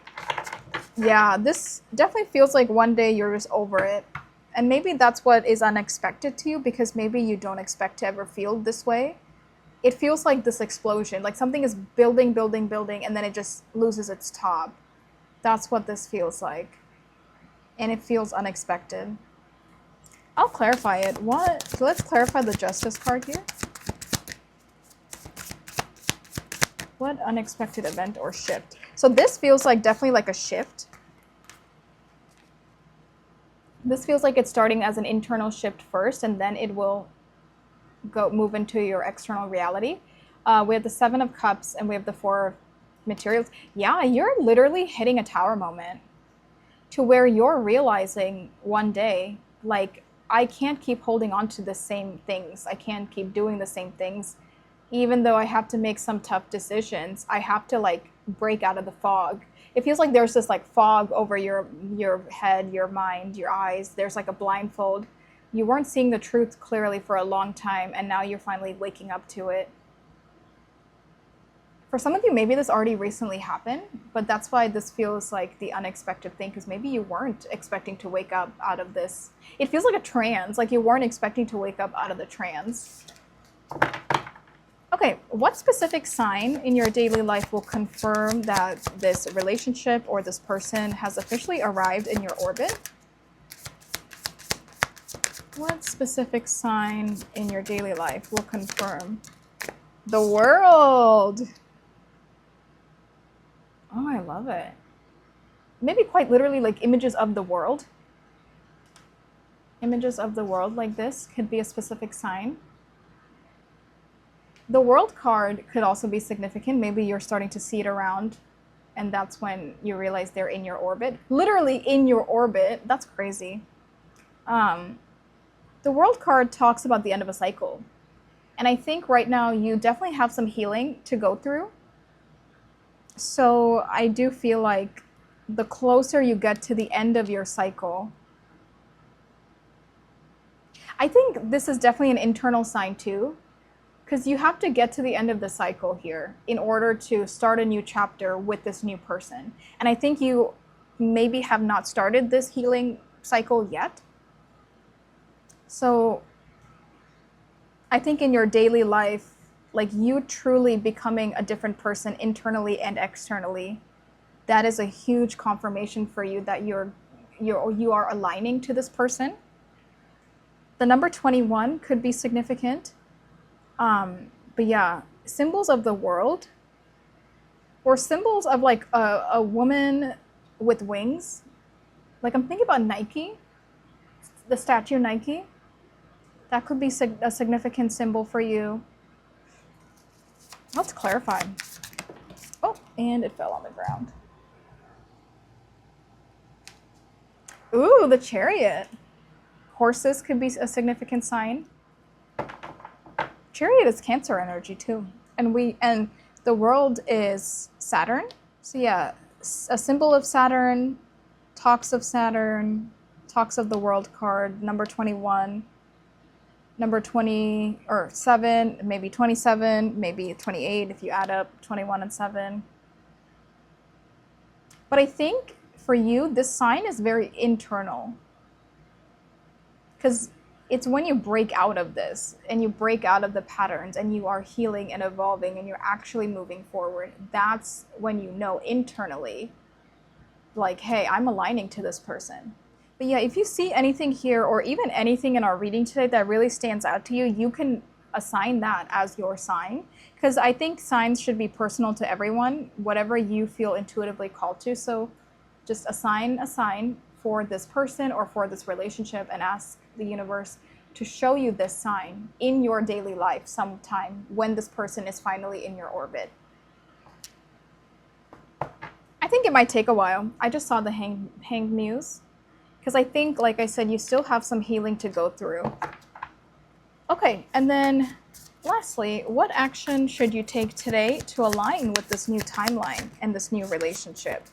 yeah, this definitely feels like one day you're just over it. And maybe that's what is unexpected to you because maybe you don't expect to ever feel this way. It feels like this explosion, like something is building, and then it just loses its top. That's what this feels like. And it feels unexpected. I'll clarify it. So let's clarify the Justice card here. What unexpected event or shift? So this feels like definitely like a shift. This feels like it's starting as an internal shift first, and then it will move into your external reality. We have the Seven of Cups and we have the Four of Materials. Yeah, you're literally hitting a tower moment to where you're realizing one day, like, I can't keep holding on to the same things. I can't keep doing the same things. Even though I have to make some tough decisions, I have to like break out of the fog. It feels like there's this like fog over your head, your mind, your eyes. There's like a blindfold. You weren't seeing the truth clearly for a long time, and now you're finally waking up to it. For some of you, maybe this already recently happened, but that's why this feels like the unexpected thing, because maybe you weren't expecting to wake up out of this. It feels like a trance, like you weren't expecting to wake up out of the trance. Okay, what specific sign in your daily life will confirm that this relationship or this person has officially arrived in your orbit? What specific sign in your daily life will confirm? The World! Oh, I love it. Maybe quite literally like images of the world. Images of the world like this could be a specific sign. The World card could also be significant. Maybe you're starting to see it around, and that's when you realize they're in your orbit. Literally in your orbit. That's crazy. The World card talks about the end of a cycle. And I think right now you definitely have some healing to go through. So I do feel like the closer you get to the end of your cycle, I think this is definitely an internal sign too, because you have to get to the end of the cycle here in order to start a new chapter with this new person. And I think you maybe have not started this healing cycle yet. So I think in your daily life, like you truly becoming a different person internally and externally, that is a huge confirmation for you that you are aligning to this person. The number 21 could be significant. But yeah, symbols of the world, or symbols of like a woman with wings. Like I'm thinking about Nike, the statue Nike. That could be a significant symbol for you. Let's clarify. Oh, and it fell on the ground. Ooh, the Chariot. Horses could be a significant sign. Chariot is Cancer energy too. And the world is Saturn. So yeah, a symbol of Saturn, talks of Saturn, talks of the World card, number 21, number 20 or 7, maybe 27, maybe 28 if you add up 21 and 7. But I think for you, this sign is very internal, because it's when you break out of this and you break out of the patterns and you are healing and evolving and you're actually moving forward. That's when you know internally, like, hey, I'm aligning to this person. But yeah, if you see anything here or even anything in our reading today that really stands out to you, you can assign that as your sign. Because I think signs should be personal to everyone, whatever you feel intuitively called to. So just assign a sign for this person or for this relationship and ask the universe to show you this sign in your daily life sometime when this person is finally in your orbit. I think it might take a while. I just saw the Hanged Muse, because I think, like I said, you still have some healing to go through. Okay, and then lastly, what action should you take today to align with this new timeline and this new relationship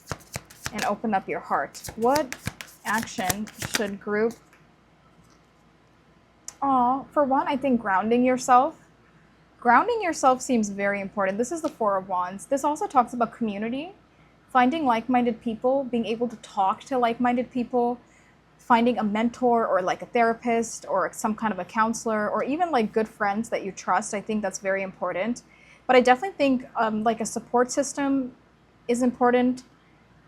and open up your heart? What action should group? For one, I think grounding yourself. Grounding yourself seems very important. This is the Four of Wands. This also talks about community, finding like-minded people, being able to talk to like-minded people, finding a mentor or like a therapist or some kind of a counselor, or even like good friends that you trust. I think that's very important. But I definitely think like a support system is important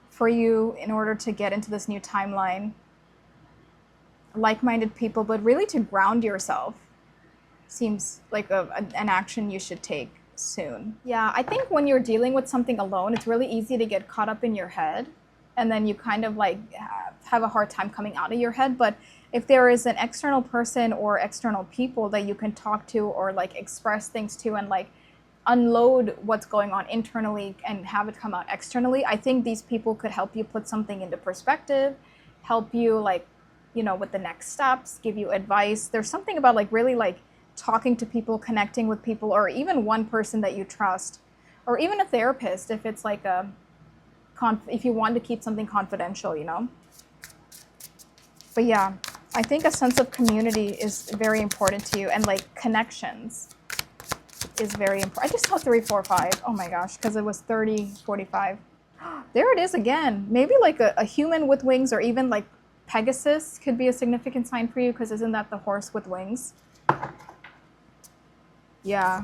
for you in order to get into this new timeline. Like-minded people, but really to ground yourself seems like an action you should take soon. Yeah, I think when you're dealing with something alone, it's really easy to get caught up in your head and then you kind of like have a hard time coming out of your head. But if there is an external person or external people that you can talk to or like express things to and like unload what's going on internally and have it come out externally, I think these people could help you put something into perspective, help you like, you know, with the next steps, give you advice. There's something about like really like talking to people, connecting with people, or even one person that you trust, or even a therapist if it's like a if you want to keep something confidential, you know. But yeah, I think a sense of community is very important to you, and like connections is very important. I just saw 3, 4, 5. Oh my gosh, because it was 30, 45. There it is again. Maybe like a human with wings, or even like Pegasus could be a significant sign for you, because isn't that the horse with wings? Yeah.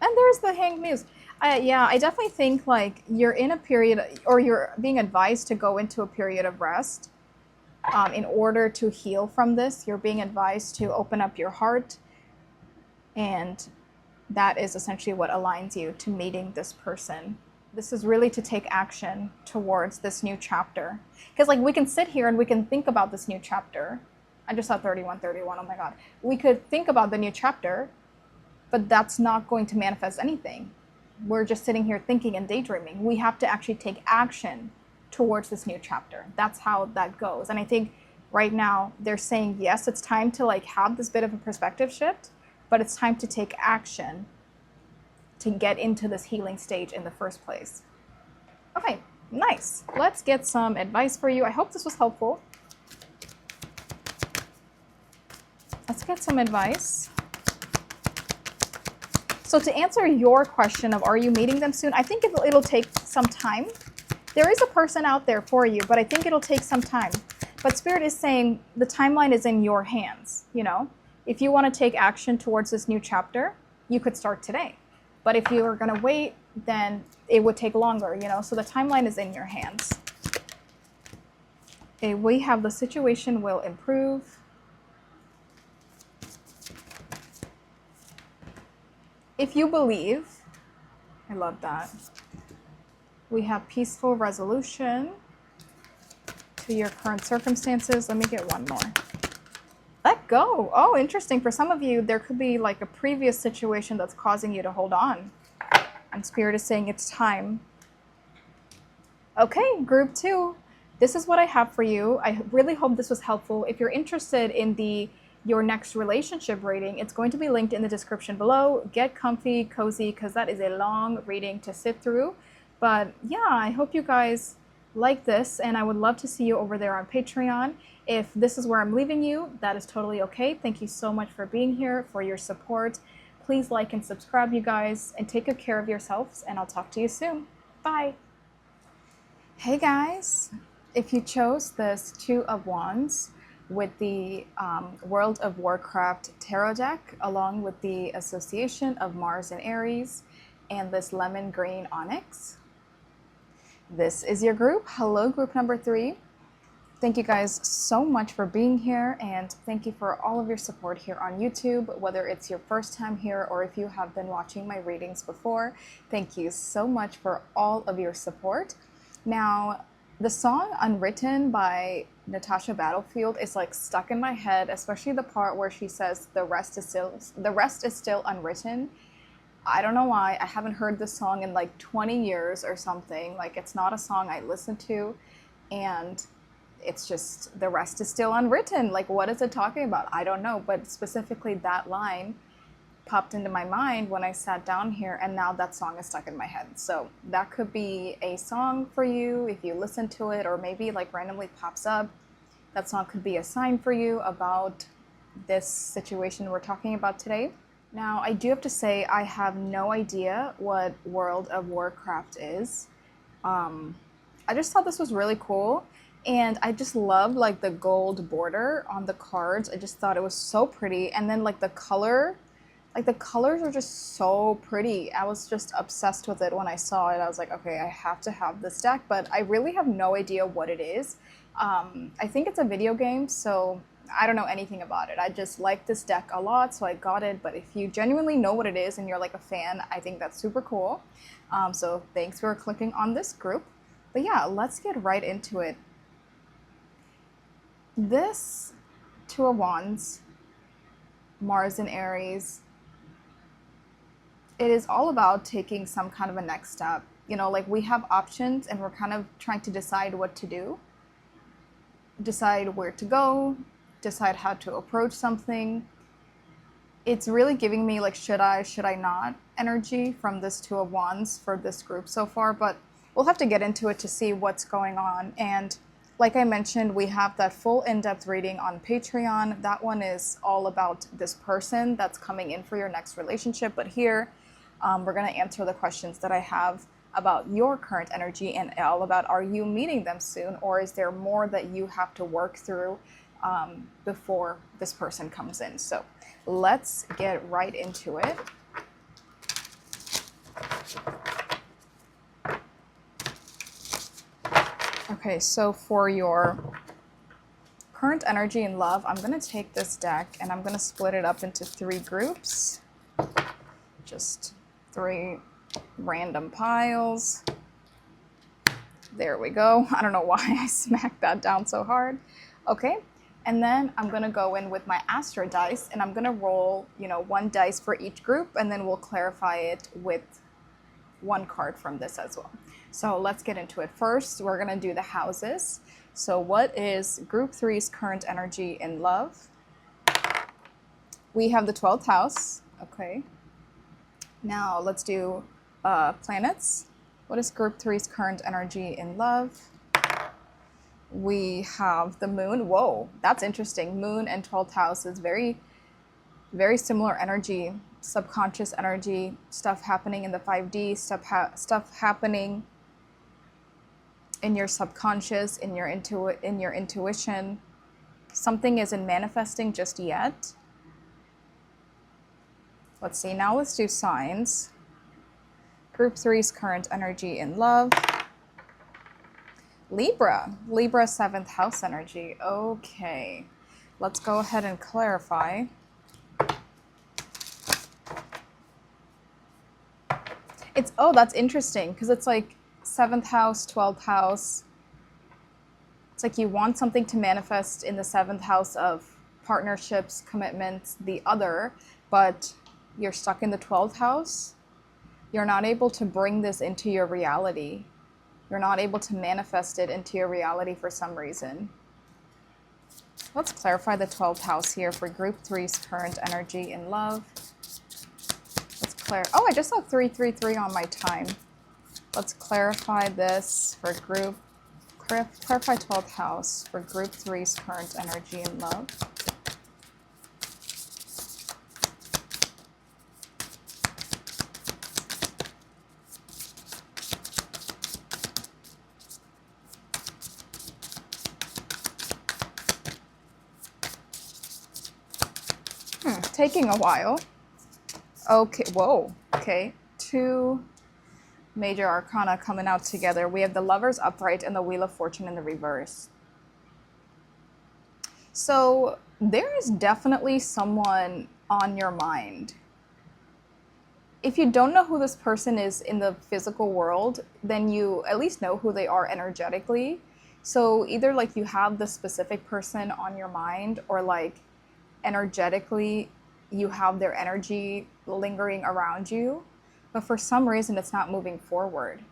And there's the Hanged Muse. Yeah, I definitely think like you're in a period, or you're being advised to go into a period of rest in order to heal from this. You're being advised to open up your heart, and that is essentially what aligns you to meeting this person. This is really to take action towards this new chapter. Because like we can sit here and we can think about this new chapter. I just saw 31, 31, oh my God. We could think about the new chapter, but that's not going to manifest anything. We're just sitting here thinking and daydreaming. We have to actually take action towards this new chapter. That's how that goes. And I think right now they're saying, yes, it's time to like have this bit of a perspective shift, but it's time to take action to get into this healing stage in the first place. Okay, nice. Let's get some advice for you. I hope this was helpful. Let's get some advice. So to answer your question of are you meeting them soon, I think it'll take some time. There is a person out there for you, but I think it'll take some time. But Spirit is saying the timeline is in your hands, you know? If you want to take action towards this new chapter, you could start today. But if you are going to wait, then it would take longer, you know? So the timeline is in your hands. Okay, we have the situation will improve. If you believe, I love that. We have peaceful resolution to your current circumstances. Let me get one more. Let go. Oh, interesting. For some of you, there could be like a previous situation that's causing you to hold on. And Spirit is saying it's time. Okay, group 2. This is what I have for you. I really hope this was helpful. If you're interested in your next relationship reading, it's going to be linked in the description below. Get comfy, cozy, because that is a long reading to sit through. But yeah, I hope you guys like this, and I would love to see you over there on Patreon. If this is where I'm leaving you, that is totally okay. Thank you so much for being here, for your support. Please like and subscribe, you guys, and take good care of yourselves, and I'll talk to you soon. Bye. Hey guys, if you chose this 2 of Wands with the World of Warcraft tarot deck, along with the association of Mars and Aries, and this lemon green onyx, this is your group. Hello, group number 3. Thank you guys so much for being here, and thank you for all of your support here on YouTube, whether it's your first time here or if you have been watching my readings before. Thank you so much for all of your support. Now, the song Unwritten by Natasha Battlefield is like stuck in my head, especially the part where she says the rest is still unwritten. I don't know why. I haven't heard this song in like 20 years or something. Like, it's not a song I listen to, and it's just the rest is still unwritten. Like, what is it talking about? I don't know, but specifically that line popped into my mind when I sat down here, and now that song is stuck in my head. So that could be a song for you if you listen to it, or maybe like randomly pops up. That song could be a sign for you about this situation we're talking about today. Now, I do have to say I have no idea what World of Warcraft is. I just thought this was really cool, and I just love like the gold border on the cards. I just thought it was so pretty, and then like the colors are just so pretty. I was just obsessed with it when I saw it. I was like, okay, I have to have this deck, but I really have no idea what it is. I think it's a video game, so I don't know anything about it. I just like this deck a lot, so I got it. But if you genuinely know what it is and you're like a fan, I think that's super cool. So thanks for clicking on this group. But yeah, let's get right into it. This Two of Wands, Mars and Aries, it is all about taking some kind of a next step. You know, like we have options and we're kind of trying to decide what to do, decide where to go, decide how to approach something. It's really giving me like should I not energy from this Two of Wands for this group so far, but we'll have to get into it to see what's going on. And like I mentioned, we have that full in-depth reading on Patreon. That one is all about this person that's coming in for your next relationship. But here, we're going to answer the questions that I have about your current energy and all about, are you meeting them soon, or is there more that you have to work through before this person comes in? So let's get right into it. Okay, so for your current energy in love, I'm going to take this deck and I'm going to split it up into 3 groups. Just 3 random piles. There we go. I don't know why I smacked that down so hard. Okay, and then I'm going to go in with my Astro Dice and I'm going to roll, 1 dice for each group, and then we'll clarify it with 1 card from this as well. So let's get into it. First, we're going to do the houses. So what is group 3's current energy in love? We have the 12th house. Okay. Now let's do planets. What is group 3's current energy in love? We have the moon. Whoa, that's interesting. Moon and 12th house is very, very similar energy, subconscious energy, stuff happening in the 5D, stuff happening in your subconscious, in your intuition. Something isn't manifesting just yet. Let's see, now let's do signs. Group 3's current energy in love. Libra 7th house energy. Okay, let's go ahead and clarify. That's interesting, because it's like 7th house, 12th house. It's like you want something to manifest in the 7th house of partnerships, commitments, the other, but you're stuck in the 12th house. You're not able to bring this into your reality. You're not able to manifest it into your reality for some reason. Let's clarify the 12th house here for group 3's current energy in love. Oh, I just saw 333 on my time. Let's clarify this for clarify 12th house for group 3's current energy in love. Taking a while. Okay, whoa, okay. 2 major arcana coming out together. We have the Lovers upright and the Wheel of Fortune in the reverse. So there is definitely someone on your mind. If you don't know who this person is in the physical world, then you at least know who they are energetically. So either like you have the specific person on your mind, or like energetically you have their energy lingering around you, but for some reason it's not moving forward.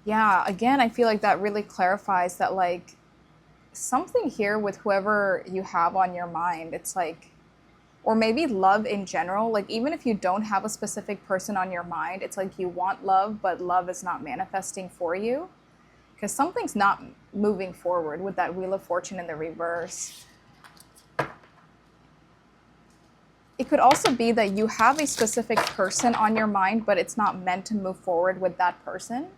Yeah, again, I feel like that really clarifies that like something here with whoever you have on your mind. It's like, or maybe love in general, like even if you don't have a specific person on your mind, it's like you want love, but love is not manifesting for you because something's not moving forward with that Wheel of Fortune in the reverse. It could also be that you have a specific person on your mind, but it's not meant to move forward with that person.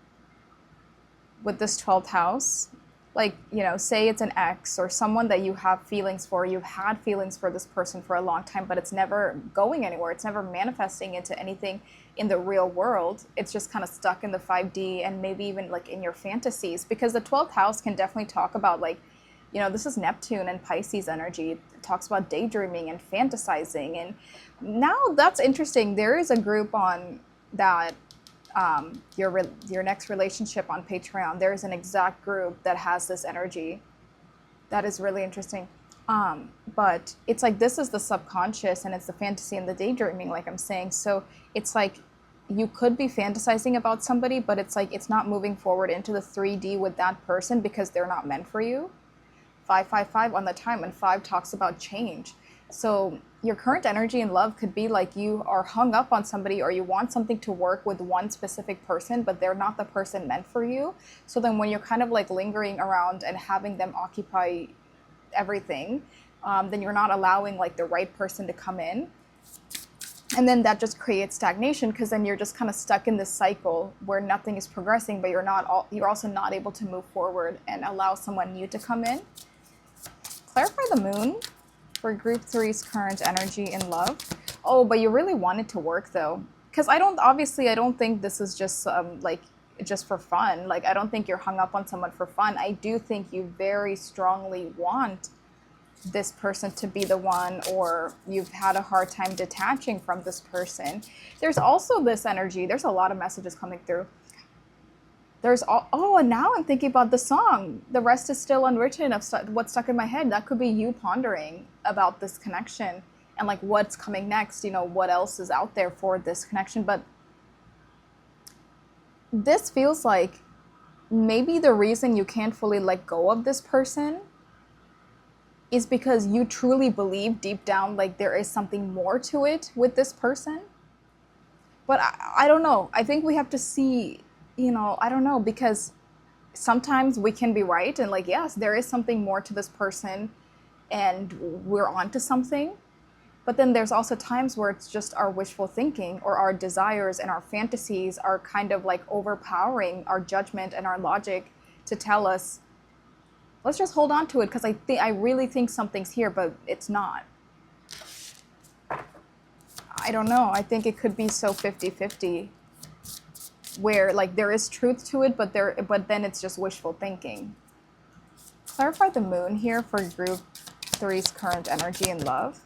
With this 12th house, like, say it's an ex or someone that you have feelings for. You've had feelings for this person for a long time, but it's never going anywhere. It's never manifesting into anything in the real world. It's just kind of stuck in the 5D and maybe even like in your fantasies, because the 12th house can definitely talk about like, this is Neptune and Pisces energy. It talks about daydreaming and fantasizing. And now that's interesting. There is a group on that your next relationship on Patreon, there's an exact group that has this energy. That is really interesting. But it's like, this is the subconscious, and it's the fantasy and the daydreaming, like I'm saying. So it's like, you could be fantasizing about somebody, but it's like, it's not moving forward into the 3D with that person because they're not meant for you. 555 on the time, and 5 talks about change. So your current energy in love could be like, you are hung up on somebody, or you want something to work with one specific person, but they're not the person meant for you. So then when you're kind of like lingering around and having them occupy everything, then you're not allowing like the right person to come in. And then that just creates stagnation, because then you're just kind of stuck in this cycle where nothing is progressing, but you're also not able to move forward and allow someone new to come in. Clarify the moon for group 3's current energy in love. Oh, but you really want it to work though. Because I don't think this is just like just for fun. Like, I don't think you're hung up on someone for fun. I do think you very strongly want this person to be the one, or you've had a hard time detaching from this person. There's also this energy. There's a lot of messages coming through. And now I'm thinking about the song. The rest is still unwritten of what's stuck in my head. That could be you pondering about this connection and like what's coming next, you know, what else is out there for this connection. But this feels like maybe the reason you can't fully let go of this person is because you truly believe deep down like there is something more to it with this person. But I don't know. I think we have to see, you know, I don't know, because sometimes we can be right and like, yes, there is something more to this person and we're onto something. But then there's also times where it's just our wishful thinking, or our desires and our fantasies are kind of like overpowering our judgment and our logic to tell us, let's just hold on to it because I really think something's here, but it's not. I don't know. I think it could be so 50-50, where like there is truth to it, but then it's just wishful thinking. Clarify the moon here for group 3's current energy in love.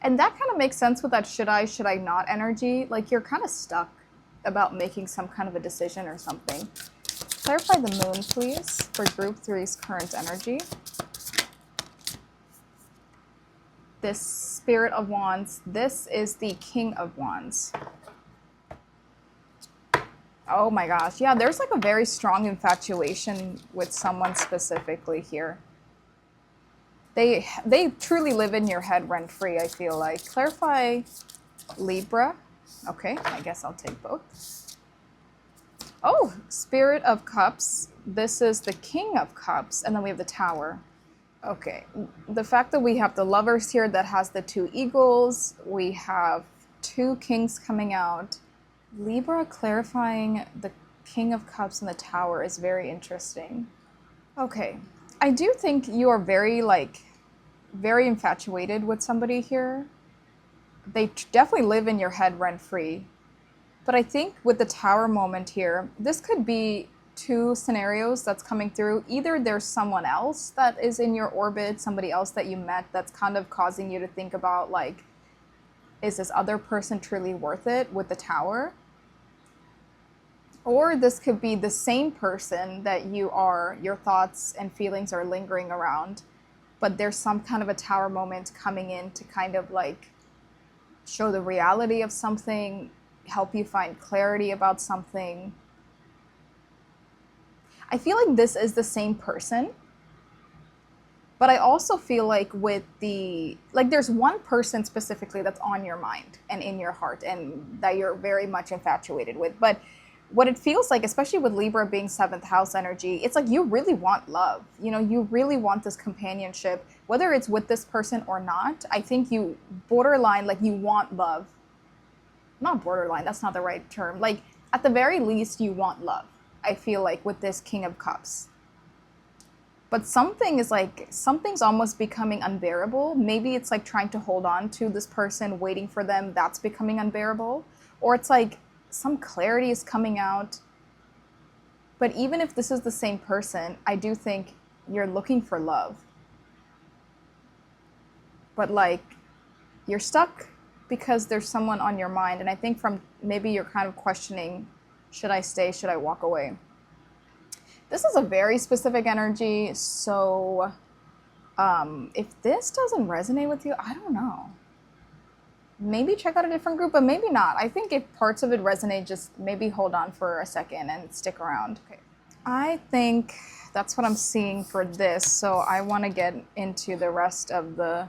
And that kind of makes sense with that should I not energy. Like, you're kind of stuck about making some kind of a decision or something. Clarify the moon, please, for group 3's current energy. This Spirit of Wands, this is the King of Wands. Oh my gosh, yeah, there's like a very strong infatuation with someone specifically here. They truly live in your head rent-free, I feel like. Clarify Libra. Okay, I guess I'll take both. Oh, Spirit of Cups. This is the King of Cups, and then we have the Tower. Okay, the fact that we have the Lovers here that has the 2 eagles, we have 2 kings coming out. Libra clarifying the King of Cups and the Tower is very interesting. Okay, I do think you are very infatuated with somebody here. They definitely live in your head rent-free. But I think with the Tower moment here, this could be 2 scenarios that's coming through. Either there's someone else that is in your orbit, somebody else that you met that's kind of causing you to think about, like, is this other person truly worth it with the Tower? Or this could be the same person that your thoughts and feelings are lingering around, but there's some kind of a Tower moment coming in to kind of like show the reality of something, help you find clarity about something. I feel like this is the same person, but I also feel like there's one person specifically that's on your mind and in your heart and that you're very much infatuated with. But what it feels like, especially with Libra being 7th house energy, it's like you really want love. You know, you really want this companionship, whether it's with this person or not. I think you borderline, like, you want love. Not borderline, that's not the right term. Like, at the very least, you want love, I feel like, with this King of Cups. But something's almost becoming unbearable. Maybe it's like trying to hold on to this person, waiting for them, that's becoming unbearable. Or it's like some clarity is coming out. But even if this is the same person, I do think you're looking for love. But like, you're stuck because there's someone on your mind. And I think from maybe you're kind of questioning, should I stay? Should I walk away? This is a very specific energy. So if this doesn't resonate with you, I don't know. Maybe check out a different group, but maybe not. I think if parts of it resonate, just maybe hold on for a second and stick around. Okay. I think that's what I'm seeing for this. So I want to get into the rest of the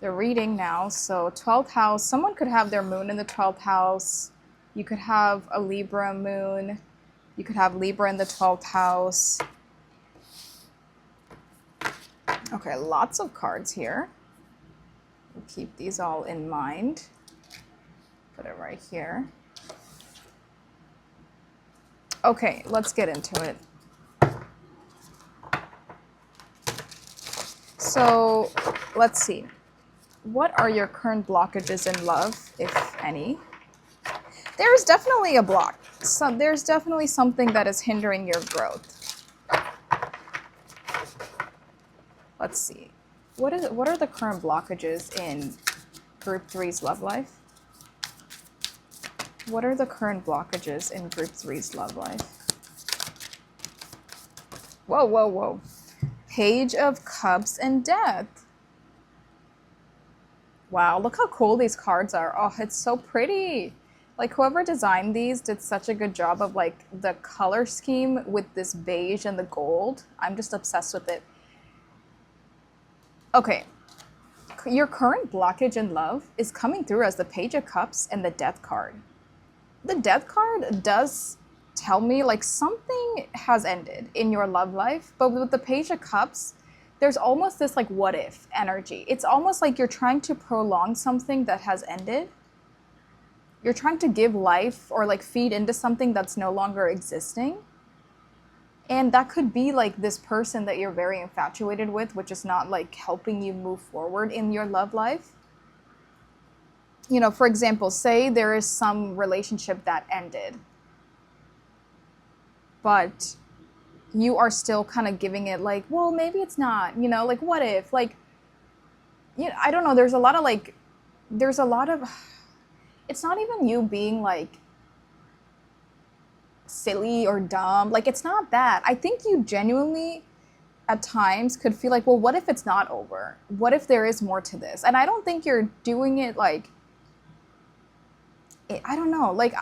reading now. So 12th house, someone could have their moon in the 12th house. You could have a Libra moon. You could have Libra in the 12th house. Okay, lots of cards here. We'll keep these all in mind. Put it right here. Okay, let's get into it. So let's see. What are your current blockages in love, if any? There's definitely a block. So there's definitely something that is hindering your growth. Let's see. What are the current blockages in Group 3's love life? What are the current blockages in Group 3's love life? Whoa, whoa, whoa. Page of Cups and Death. Wow, look how cool these cards are. Oh, it's so pretty. Like whoever designed these did such a good job of like the color scheme with this beige and the gold. I'm just obsessed with it. Okay, your current blockage in love is coming through as the Page of Cups and the Death card. The Death card does tell me like something has ended in your love life, but with the Page of Cups, there's almost this like what if energy. It's almost like you're trying to prolong something that has ended. You're trying to give life or like feed into something that's no longer existing. And that could be like this person that you're very infatuated with, which is not like helping you move forward in your love life. You know, for example, say there is some relationship that ended, but you are still kind of giving it like, well, maybe it's not, you know, like what if, like, you know, I don't know. There's a lot of, it's not even you being like silly or dumb. Like, it's not that. I think you genuinely at times could feel like, well, what if it's not over? What if there is more to this? And I don't think you're doing it like, I don't know, like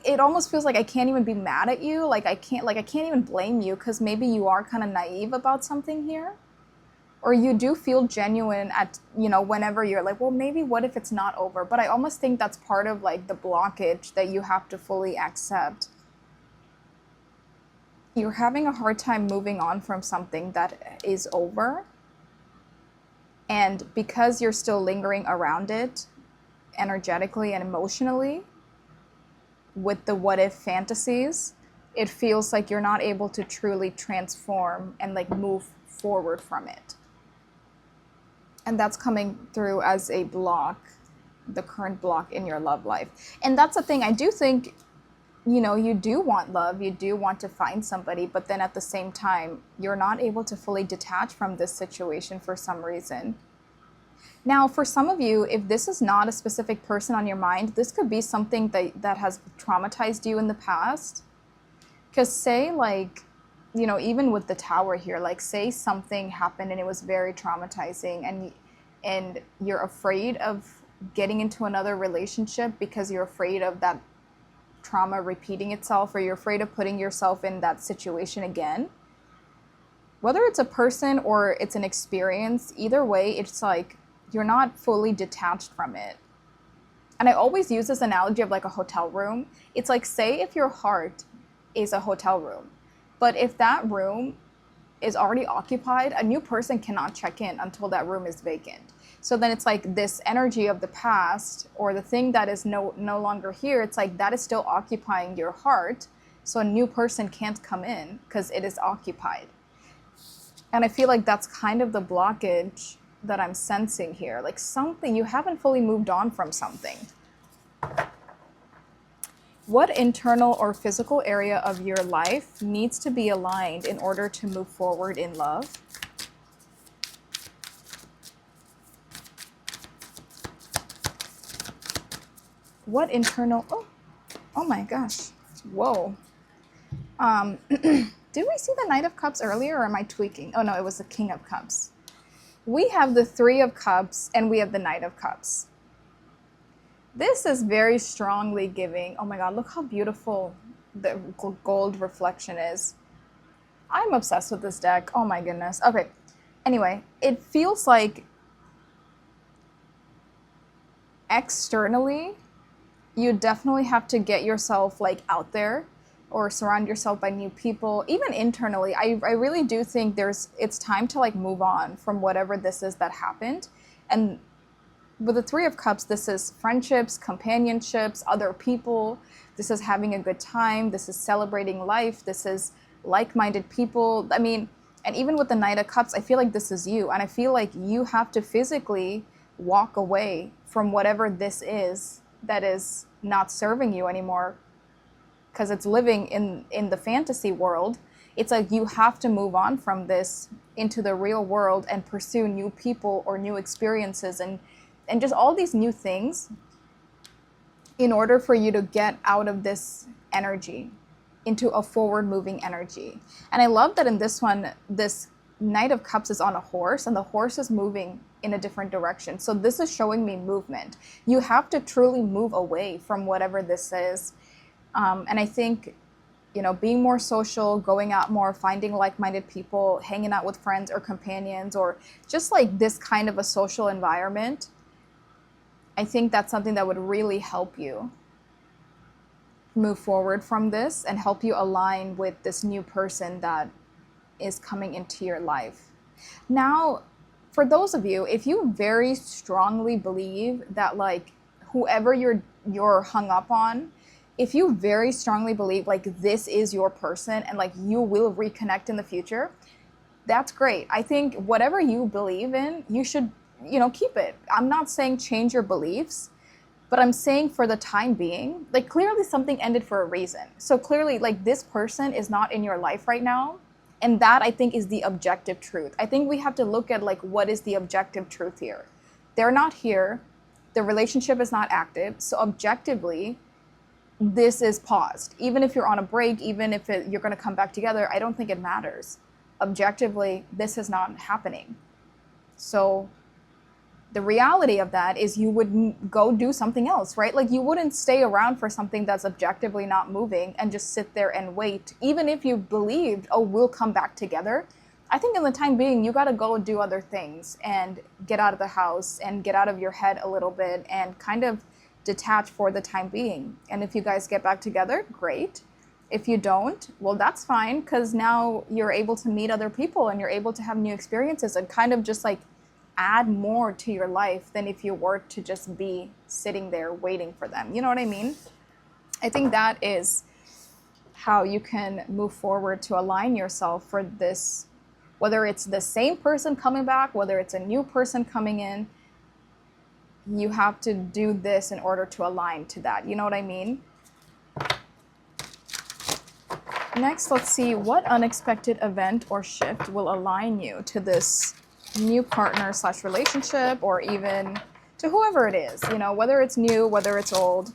it almost feels like I can't even be mad at you. Like I can't even blame you because maybe you are kind of naive about something here. Or you do feel genuine at, you know, whenever you're like, well, maybe what if it's not over? But I almost think that's part of like the blockage that you have to fully accept. You're having a hard time moving on from something that is over. And because you're still lingering around it energetically and emotionally with the what if fantasies, it feels like you're not able to truly transform and like move forward from it. And that's coming through as a block, the current block in your love life. And that's the thing, I do think, you know, you do want love, you do want to find somebody, but then at the same time, you're not able to fully detach from this situation for some reason. Now, for some of you, if this is not a specific person on your mind, this could be something that has traumatized you in the past. Because say like, you know, even with the Tower here, like say something happened and it was very traumatizing and you're afraid of getting into another relationship because you're afraid of that trauma repeating itself, or you're afraid of putting yourself in that situation again. Whether it's a person or it's an experience, either way, it's like you're not fully detached from it. And I always use this analogy of like a hotel room. It's like, say if your heart is a hotel room, but if that room is already occupied, a new person cannot check in until that room is vacant. So then it's like this energy of the past, or the thing that is no longer here, it's like that is still occupying your heart. So a new person can't come in because it is occupied. And I feel like that's kind of the blockage that I'm sensing here. Like something, you haven't fully moved on from something. What internal or physical area of your life needs to be aligned in order to move forward in love? What internal, oh my gosh, whoa. Did we see the Knight of Cups earlier, or am I tweaking? Oh no, it was the King of Cups. We have the Three of Cups and we have the Knight of Cups. This is very strongly giving, oh my god, look how beautiful the gold reflection is. I'm obsessed with this deck. Oh my goodness. Okay. Anyway, it feels like externally, you definitely have to get yourself like out there or surround yourself by new people. Even internally, I really do think it's time to like move on from whatever this is that happened. And with the Three of Cups, this is friendships, companionships, other people. This is having a good time. This is celebrating life. This is like-minded people. I mean, and even with the Knight of Cups, I feel like this is you. And I feel like you have to physically walk away from whatever this is that is not serving you anymore, because it's living in the fantasy world. It's like you have to move on from this into the real world and pursue new people or new experiences and just all these new things in order for you to get out of this energy into a forward moving energy. And I love that in this one, this Knight of Cups is on a horse and the horse is moving in a different direction. So this is showing me movement. You have to truly move away from whatever this is. And I think, you know, being more social, going out more, finding like-minded people, hanging out with friends or companions, or just like this kind of a social environment, I think that's something that would really help you move forward from this and help you align with this new person that is coming into your life. Now, for those of you, if you very strongly believe that like whoever you're hung up on, if you very strongly believe like this is your person and like you will reconnect in the future, that's great. I think whatever you believe in, you should, you know, keep it. I'm not saying change your beliefs, but I'm saying for the time being, like clearly something ended for a reason. So clearly like this person is not in your life right now. And that I think is the objective truth. I think we have to look at like what is the objective truth here. They're not here. The relationship is not active. So objectively, this is paused. Even if you're on a break, even if you're going to come back together, I don't think it matters. Objectively, this is not happening. So the reality of that is you would go do something else, right? Like you wouldn't stay around for something that's objectively not moving and just sit there and wait. Even if you believed, oh, we'll come back together. I think in the time being, you got to go do other things and get out of the house and get out of your head a little bit and kind of detach for the time being. And if you guys get back together, great. If you don't, well, that's fine, because now you're able to meet other people and you're able to have new experiences and kind of just like add more to your life than if you were to just be sitting there waiting for them. You know what I mean? I think that is how you can move forward to align yourself for this, whether it's the same person coming back, whether it's a new person coming in. You have to do this in order to align to that. You know what I mean? Next, let's see what unexpected event or shift will align you to this new partner / relationship, or even to whoever it is, you know, whether it's new, whether it's old.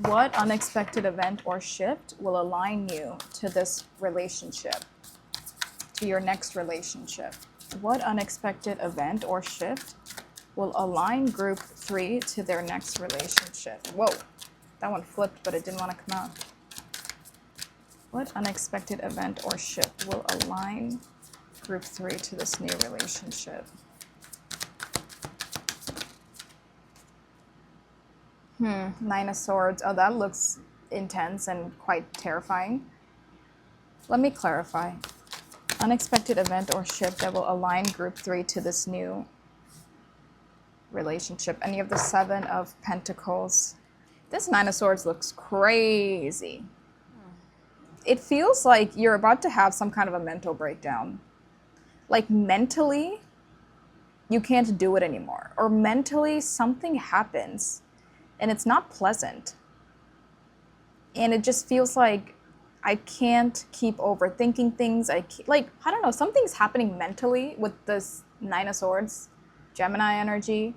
What unexpected event or shift will align you to this relationship, to your next relationship? What unexpected event or shift will align group 3 to their next relationship? Whoa, that one flipped, but it didn't want to come out. What unexpected event or shift will align group 3 to this new relationship? Nine of Swords. Oh, that looks intense and quite terrifying. Let me clarify. Unexpected event or shift that will align group 3 to this new relationship. And you have the Seven of Pentacles. This Nine of Swords looks crazy. It feels like you're about to have some kind of a mental breakdown. Like mentally, you can't do it anymore. Or mentally, something happens and it's not pleasant. And it just feels like I can't keep overthinking things. I don't know, something's happening mentally with this Nine of Swords, Gemini energy,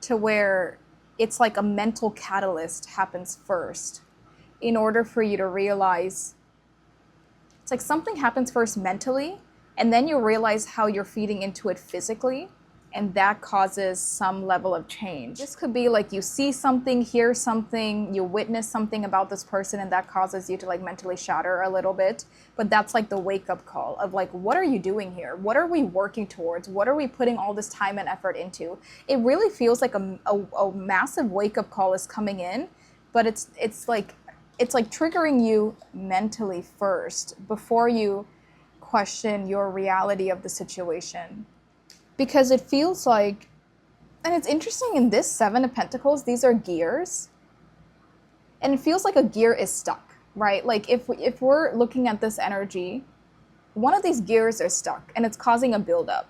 to where it's like a mental catalyst happens first in order for you to realize. It's like something happens first mentally, and then you realize how you're feeding into it physically, and that causes some level of change. This could be like you see something, hear something, you witness something about this person, and that causes you to like mentally shatter a little bit. But that's like the wake-up call of like, what are you doing here? What are we working towards? What are we putting all this time and effort into? It really feels like a massive wake-up call is coming in, but it's like triggering you mentally first before you question your reality of the situation. Because it feels like, and it's interesting, in this Seven of Pentacles, these are gears. And it feels like a gear is stuck, right? Like if we're looking at this energy, one of these gears are stuck and it's causing a buildup,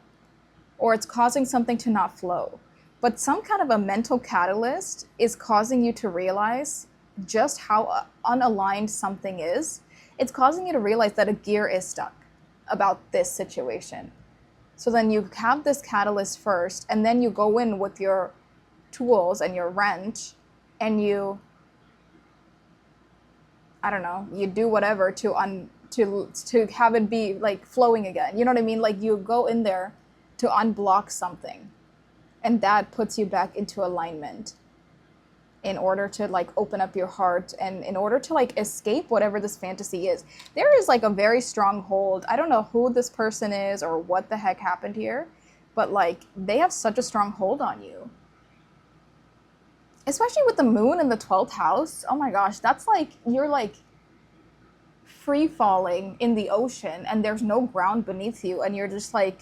or it's causing something to not flow. But some kind of a mental catalyst is causing you to realize just how unaligned something is. It's causing you to realize that a gear is stuck about this situation. So then you have this catalyst first, and then you go in with your tools and your wrench, and you, I don't know, you do whatever to have it be like flowing again. You know what I mean? Like you go in there to unblock something, and that puts you back into alignment in order to like open up your heart and in order to like escape whatever this fantasy is. There is like a very strong hold. I don't know who this person is or what the heck happened here, but like they have such a strong hold on you. Especially with the moon in the 12th house. Oh my gosh, that's like you're like free falling in the ocean and there's no ground beneath you, and you're just like,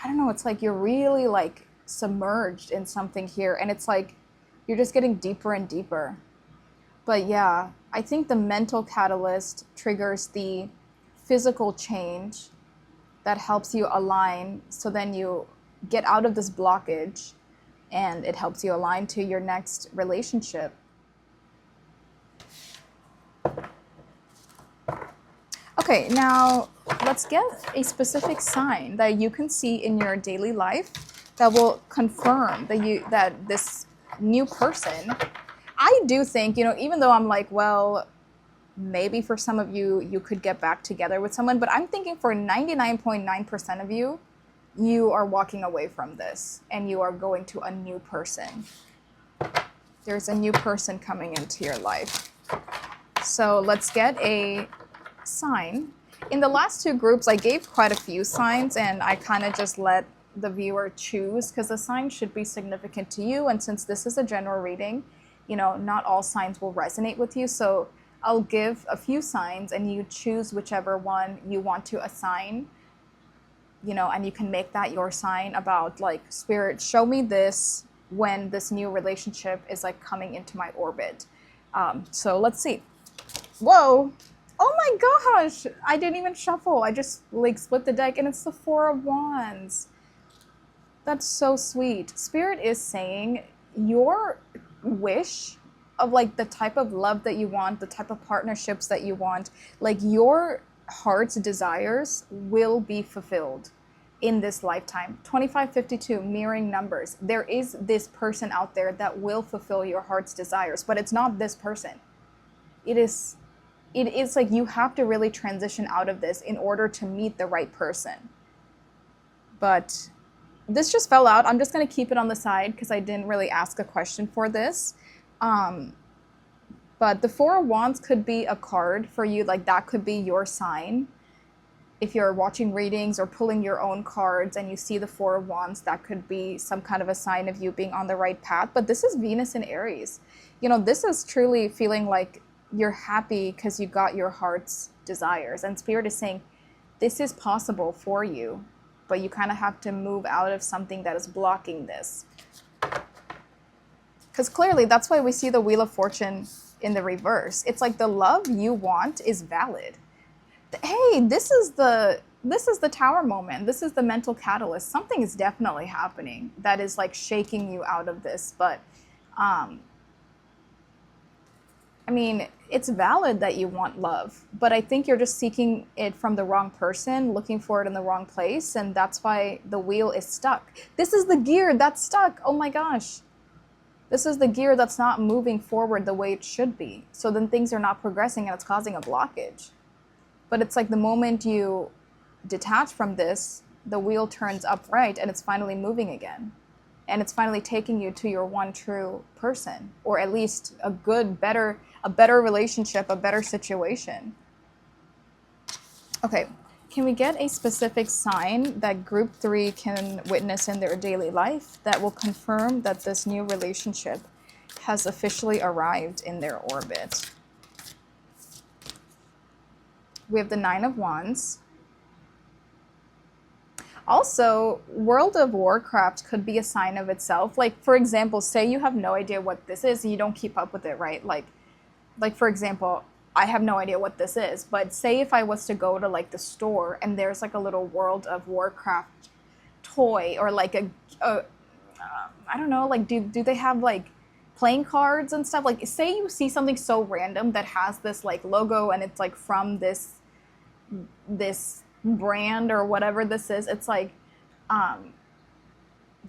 I don't know, it's like you're really like submerged in something here, and it's like you're just getting deeper and deeper. But yeah, I think the mental catalyst triggers the physical change that helps you align, so then you get out of this blockage and it helps you align to your next relationship. Okay, now let's get a specific sign that you can see in your daily life that will confirm that this new person, I do think, you know, even though I'm like, well, maybe for some of you, you could get back together with someone, but I'm thinking for 99.9% of you, you are walking away from this and you are going to a new person. There's a new person coming into your life. So let's get a sign. In the last two groups, I gave quite a few signs, and I kind of just let the viewer choose because the sign should be significant to you. And since this is a general reading, you know, not all signs will resonate with you. So I'll give a few signs and you choose whichever one you want to assign, you know, and you can make that your sign about like, Spirit, show me this when this new relationship is like coming into my orbit. So let's see. Whoa. Oh my gosh. I didn't even shuffle. I just like split the deck and it's the Four of Wands. That's so sweet. Spirit is saying your wish of like the type of love that you want, the type of partnerships that you want, like your heart's desires will be fulfilled in this lifetime. 2552, mirroring numbers. There is this person out there that will fulfill your heart's desires, but it's not this person. It is like you have to really transition out of this in order to meet the right person. But this just fell out. I'm just going to keep it on the side because I didn't really ask a question for this. But the Four of Wands could be a card for you. Like that could be your sign. If you're watching readings or pulling your own cards and you see the Four of Wands, that could be some kind of a sign of you being on the right path. But this is Venus in Aries. You know, this is truly feeling like you're happy because you got your heart's desires. And Spirit is saying this is possible for you, but you kind of have to move out of something that is blocking this. Because clearly that's why we see the Wheel of Fortune in the reverse. It's like the love you want is valid. Hey, this is the Tower moment. This is the mental catalyst. Something is definitely happening that is like shaking you out of this. But I mean, it's valid that you want love, but I think you're just seeking it from the wrong person, looking for it in the wrong place, and that's why the wheel is stuck. This is the gear that's stuck. Oh my gosh. This is the gear that's not moving forward the way it should be. So then things are not progressing and it's causing a blockage. But it's like the moment you detach from this, the wheel turns upright and it's finally moving again. And it's finally taking you to your one true person, or at least a better relationship, a better situation. Okay, can we get a specific sign that group 3 can witness in their daily life that will confirm that this new relationship has officially arrived in their orbit? We have the 9 of Wands. Also, World of Warcraft could be a sign of itself. Like, for example, say you have no idea what this is and you don't keep up with it, right? Like for example, I have no idea what this is, but say if I was to go to like the store and there's like a little World of Warcraft toy, or like I don't know, like do they have like playing cards and stuff? Like, say you see something so random that has this like logo and it's like from this brand or whatever this is, it's like,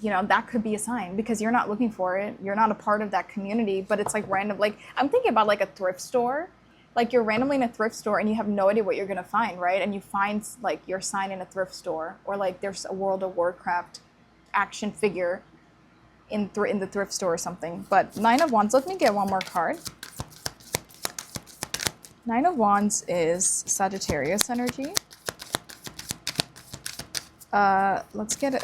you know, that could be a sign because you're not looking for it. You're not a part of that community, but it's like random. Like, I'm thinking about like a thrift store. Like, you're randomly in a thrift store and you have no idea what you're going to find, right? And you find like your sign in a thrift store, or like there's a World of Warcraft action figure in the thrift store or something. But 9 of Wands, let me get one more card. 9 of Wands is Sagittarius energy. Let's get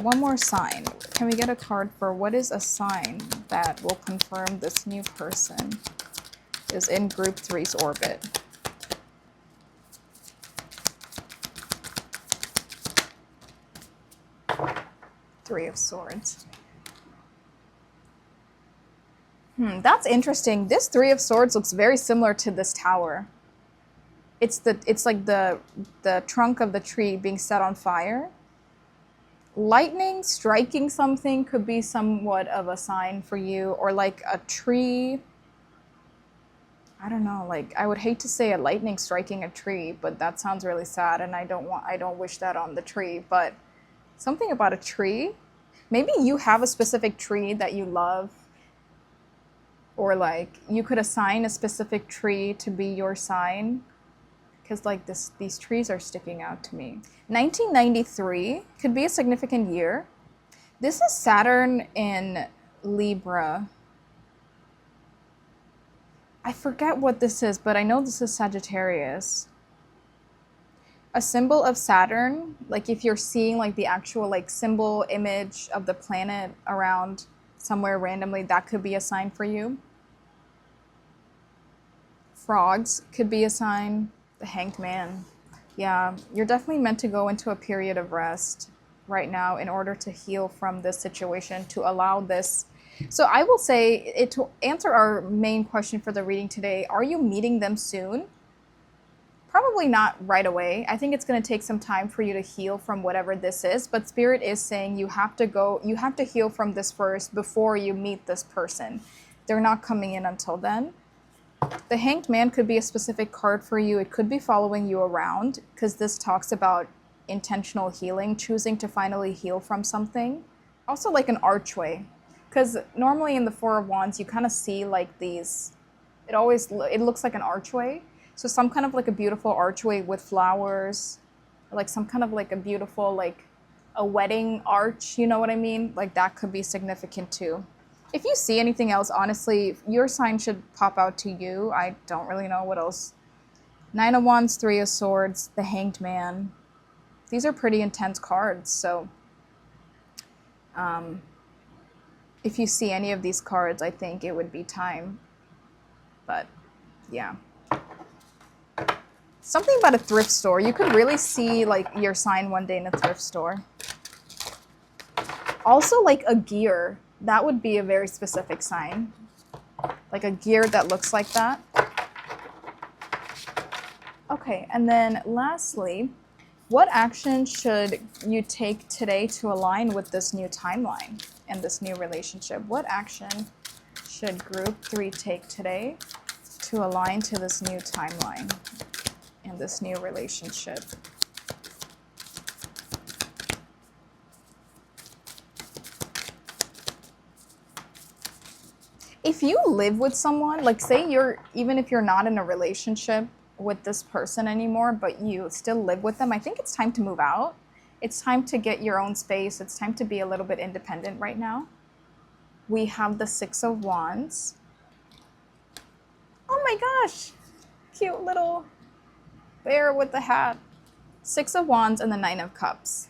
one more sign. Can we get a card for what is a sign that will confirm this new person is in group 3's orbit? Three of Swords. That's interesting. This 3 of Swords looks very similar to this Tower. It's like the trunk of the tree being set on fire. Lightning striking something could be somewhat of a sign for you, or like a tree. I don't know, like I would hate to say a lightning striking a tree, but that sounds really sad and I don't wish that on the tree, but something about a tree. Maybe you have a specific tree that you love, or like you could assign a specific tree to be your sign. Because like these trees are sticking out to me. 1993 could be a significant year. This is Saturn in Libra. I forget what this is, but I know this is Sagittarius. A symbol of Saturn, like if you're seeing like the actual like symbol image of the planet around somewhere randomly, that could be a sign for you. Frogs could be a sign. The Hanged Man. Yeah, you're definitely meant to go into a period of rest right now in order to heal from this situation, to allow this. So I will say, to answer our main question for the reading today, are you meeting them soon? Probably not right away. I think it's going to take some time for you to heal from whatever this is, but Spirit is saying you have to heal from this first before you meet this person. They're not coming in until then. The Hanged Man could be a specific card for you. It could be following you around, because this talks about intentional healing, choosing to finally heal from something. Also like an archway, because normally in the 4 of Wands, you kind of see like these, it looks like an archway. So some kind of like a beautiful archway with flowers, like some kind of like a beautiful, like a wedding arch, you know what I mean? Like that could be significant too. If you see anything else, honestly, your sign should pop out to you. I don't really know what else. 9 of Wands, 3 of Swords, the Hanged Man. These are pretty intense cards, so if you see any of these cards, I think it would be time. But yeah. Something about a thrift store. You could really see like your sign one day in a thrift store. Also like a gear. That would be a very specific sign. Like a gear that looks like that. Okay, and then lastly, what action should you take today to align with this new timeline and this new relationship? What action should group 3 take today to align to this new timeline and this new relationship. If you live with someone, like say even if you're not in a relationship with this person anymore, but you still live with them, I think it's time to move out. It's time to get your own space. It's time to be a little bit independent right now. We have the Six of Wands. Oh my gosh, cute little bear with the hat. Six of Wands and the Nine of Cups.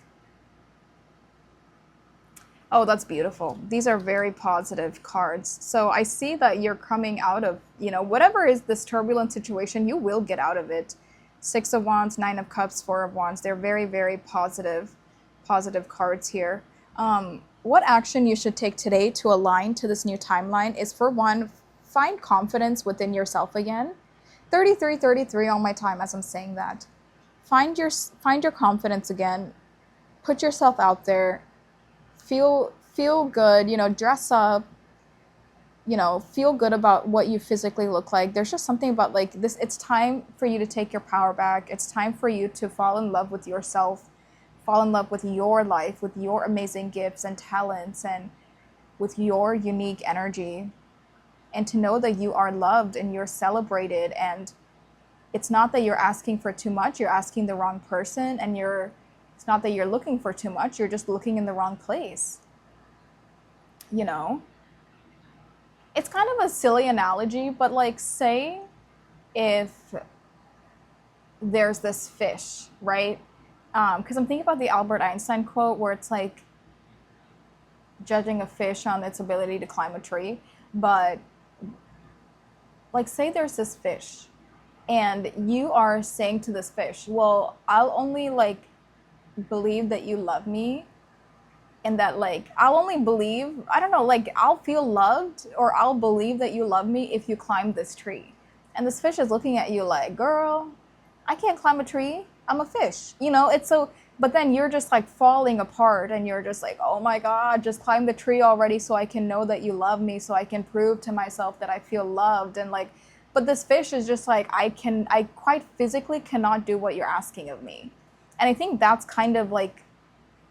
Oh, that's beautiful. These are very positive cards. So I see that you're coming out of, whatever is this turbulent situation, you will get out of it. Six of Wands, Nine of Cups, Four of Wands. They're very, very positive cards here. What action you should take today to align to this new timeline is, for one, find confidence within yourself again. 33 all my time as I'm saying that. Find your confidence again. Put yourself out there. Feel good, dress up, feel good about what you physically look like. There's just something about like this. It's time for you to take your power back. It's time for you to fall in love with yourself, fall in love with your life, with your amazing gifts and talents, and with your unique energy, and to know that you are loved and you're celebrated. And it's not that you're asking for too much. You're asking the wrong person, and it's not that you're looking for too much, you're just looking in the wrong place. It's kind of a silly analogy, but like say if there's this fish, right? Because I'm thinking about the Albert Einstein quote where it's like judging a fish on its ability to climb a tree. But like say there's this fish and you are saying to this fish, well, I'll only like believe that you love me, and that like I'll only believe, I don't know, like I'll feel loved or I'll believe that you love me if you climb this tree. And this fish is looking at you like, girl, I can't climb a tree, I'm a fish. It's so, but then you're just like falling apart and you're just like, oh my God, just climb the tree already so I can know that you love me, so I can prove to myself that I feel loved. And like, but this fish is just like, I quite physically cannot do what you're asking of me. And I think that's kind of like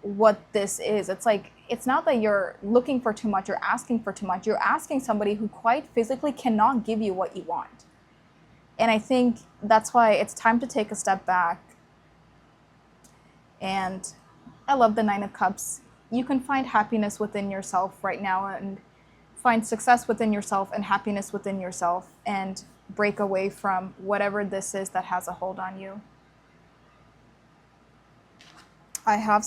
what this is. It's like, it's not that you're looking for too much, you're asking for too much. You're asking somebody who quite physically cannot give you what you want. And I think that's why it's time to take a step back. And I love the Nine of Cups. You can find happiness within yourself right now, and find success within yourself and happiness within yourself, and break away from whatever this is that has a hold on you. I have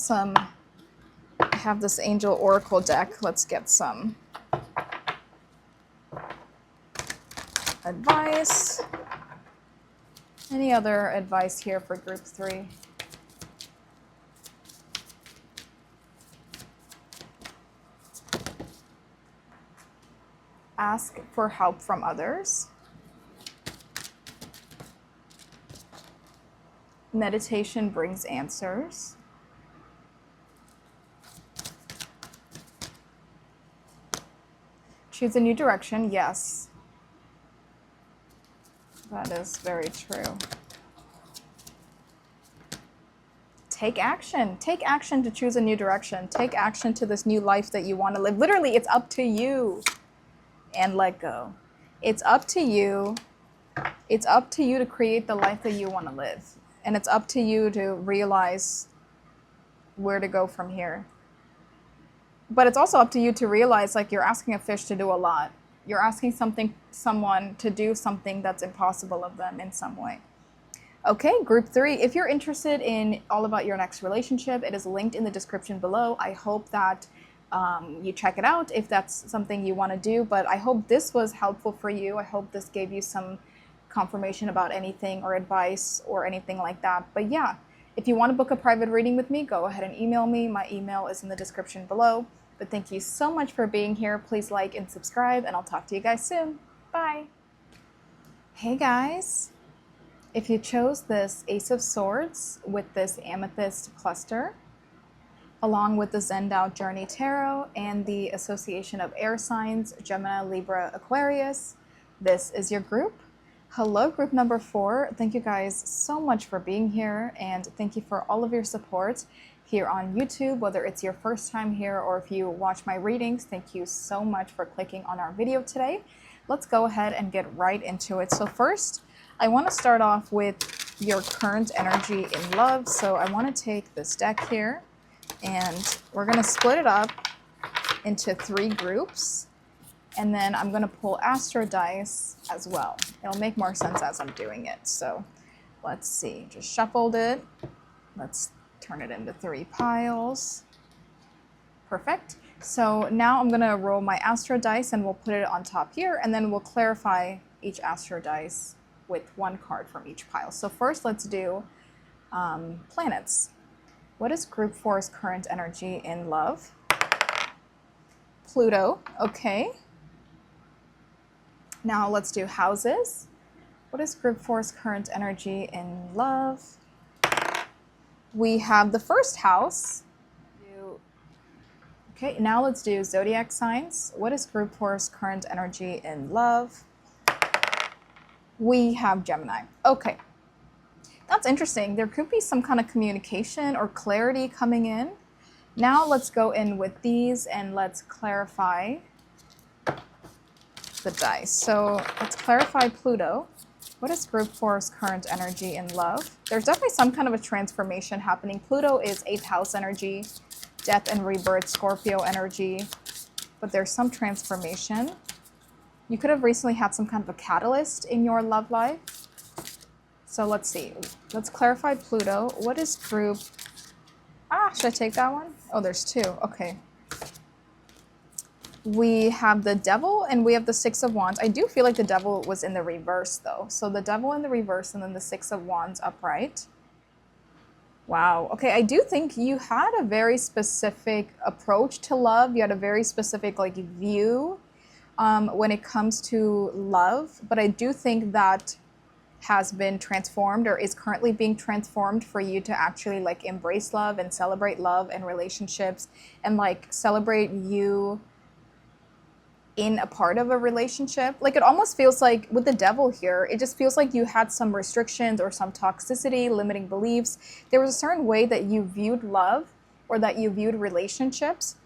this Angel Oracle deck. Let's get some advice. Any other advice here for group 3? Ask for help from others. Meditation brings answers. Choose a new direction. Yes, that is very true. Take action. Take action to choose a new direction. Take action to this new life that you want to live. Literally, it's up to you. And let go. It's up to you. It's up to you to create the life that you want to live. And it's up to you to realize where to go from here. But it's also up to you to realize, like, you're asking a fish to do a lot. You're asking someone to do something that's impossible of them in some way. Okay, group 3. If you're interested in all about your next relationship, it is linked in the description below. I hope that you check it out if that's something you want to do. But I hope this was helpful for you. I hope this gave you some confirmation about anything or advice or anything like that. But yeah, if you want to book a private reading with me, go ahead and email me. My email is in the description below. But thank you so much for being here. Please like and subscribe, and I'll talk to you guys soon. Bye. Hey guys, if you chose this Ace of Swords with this Amethyst cluster, along with the Zenned Journey Tarot and the Association of Air Signs, Gemini, Libra, Aquarius, this is your group. Hello, group number 4. Thank you guys so much for being here, and thank you for all of your support here on YouTube, whether it's your first time here or if you watch my readings. Thank you so much for clicking on our video today. Let's go ahead and get right into it. So first, I want to start off with your current energy in love. So I want to take this deck here, and we're going to split it up into 3 groups. And then I'm going to pull Astro Dice as well. It'll make more sense as I'm doing it. So let's see. Just shuffled it. Let's turn it into 3 piles. Perfect. So now I'm going to roll my Astro Dice and we'll put it on top here. And then we'll clarify each Astro Dice with 1 card from each pile. So first let's do planets. What is Group 4's current energy in love? Pluto. Okay. Now let's do houses. What is Group 4's current energy in love? We have the first house. Okay, now let's do zodiac signs. What is Group 4's current energy in love? We have Gemini. Okay, that's interesting. There could be some kind of communication or clarity coming in. Now let's go in with these and let's clarify the dice. So let's clarify Pluto. What is Group 4's current energy in love? There's definitely some kind of a transformation happening. Pluto is 8th house energy, death and rebirth, Scorpio energy, but there's some transformation. You could have recently had some kind of a catalyst in your love life. So let's see. Let's clarify Pluto. What is Group... should I take that one? Oh, there's 2. Okay. We have the Devil and we have the 6 of Wands. I do feel like the Devil was in the reverse though. So the Devil in the reverse and then the 6 of Wands upright. Wow. Okay, I do think you had a very specific approach to love. You had a very specific view when it comes to love. But I do think that has been transformed or is currently being transformed for you to actually embrace love and celebrate love and relationships and celebrate you in a part of a relationship. It almost feels like with the Devil here, it just feels like you had some restrictions or some toxicity, limiting beliefs. There was a certain way that you viewed love or that you viewed relationships,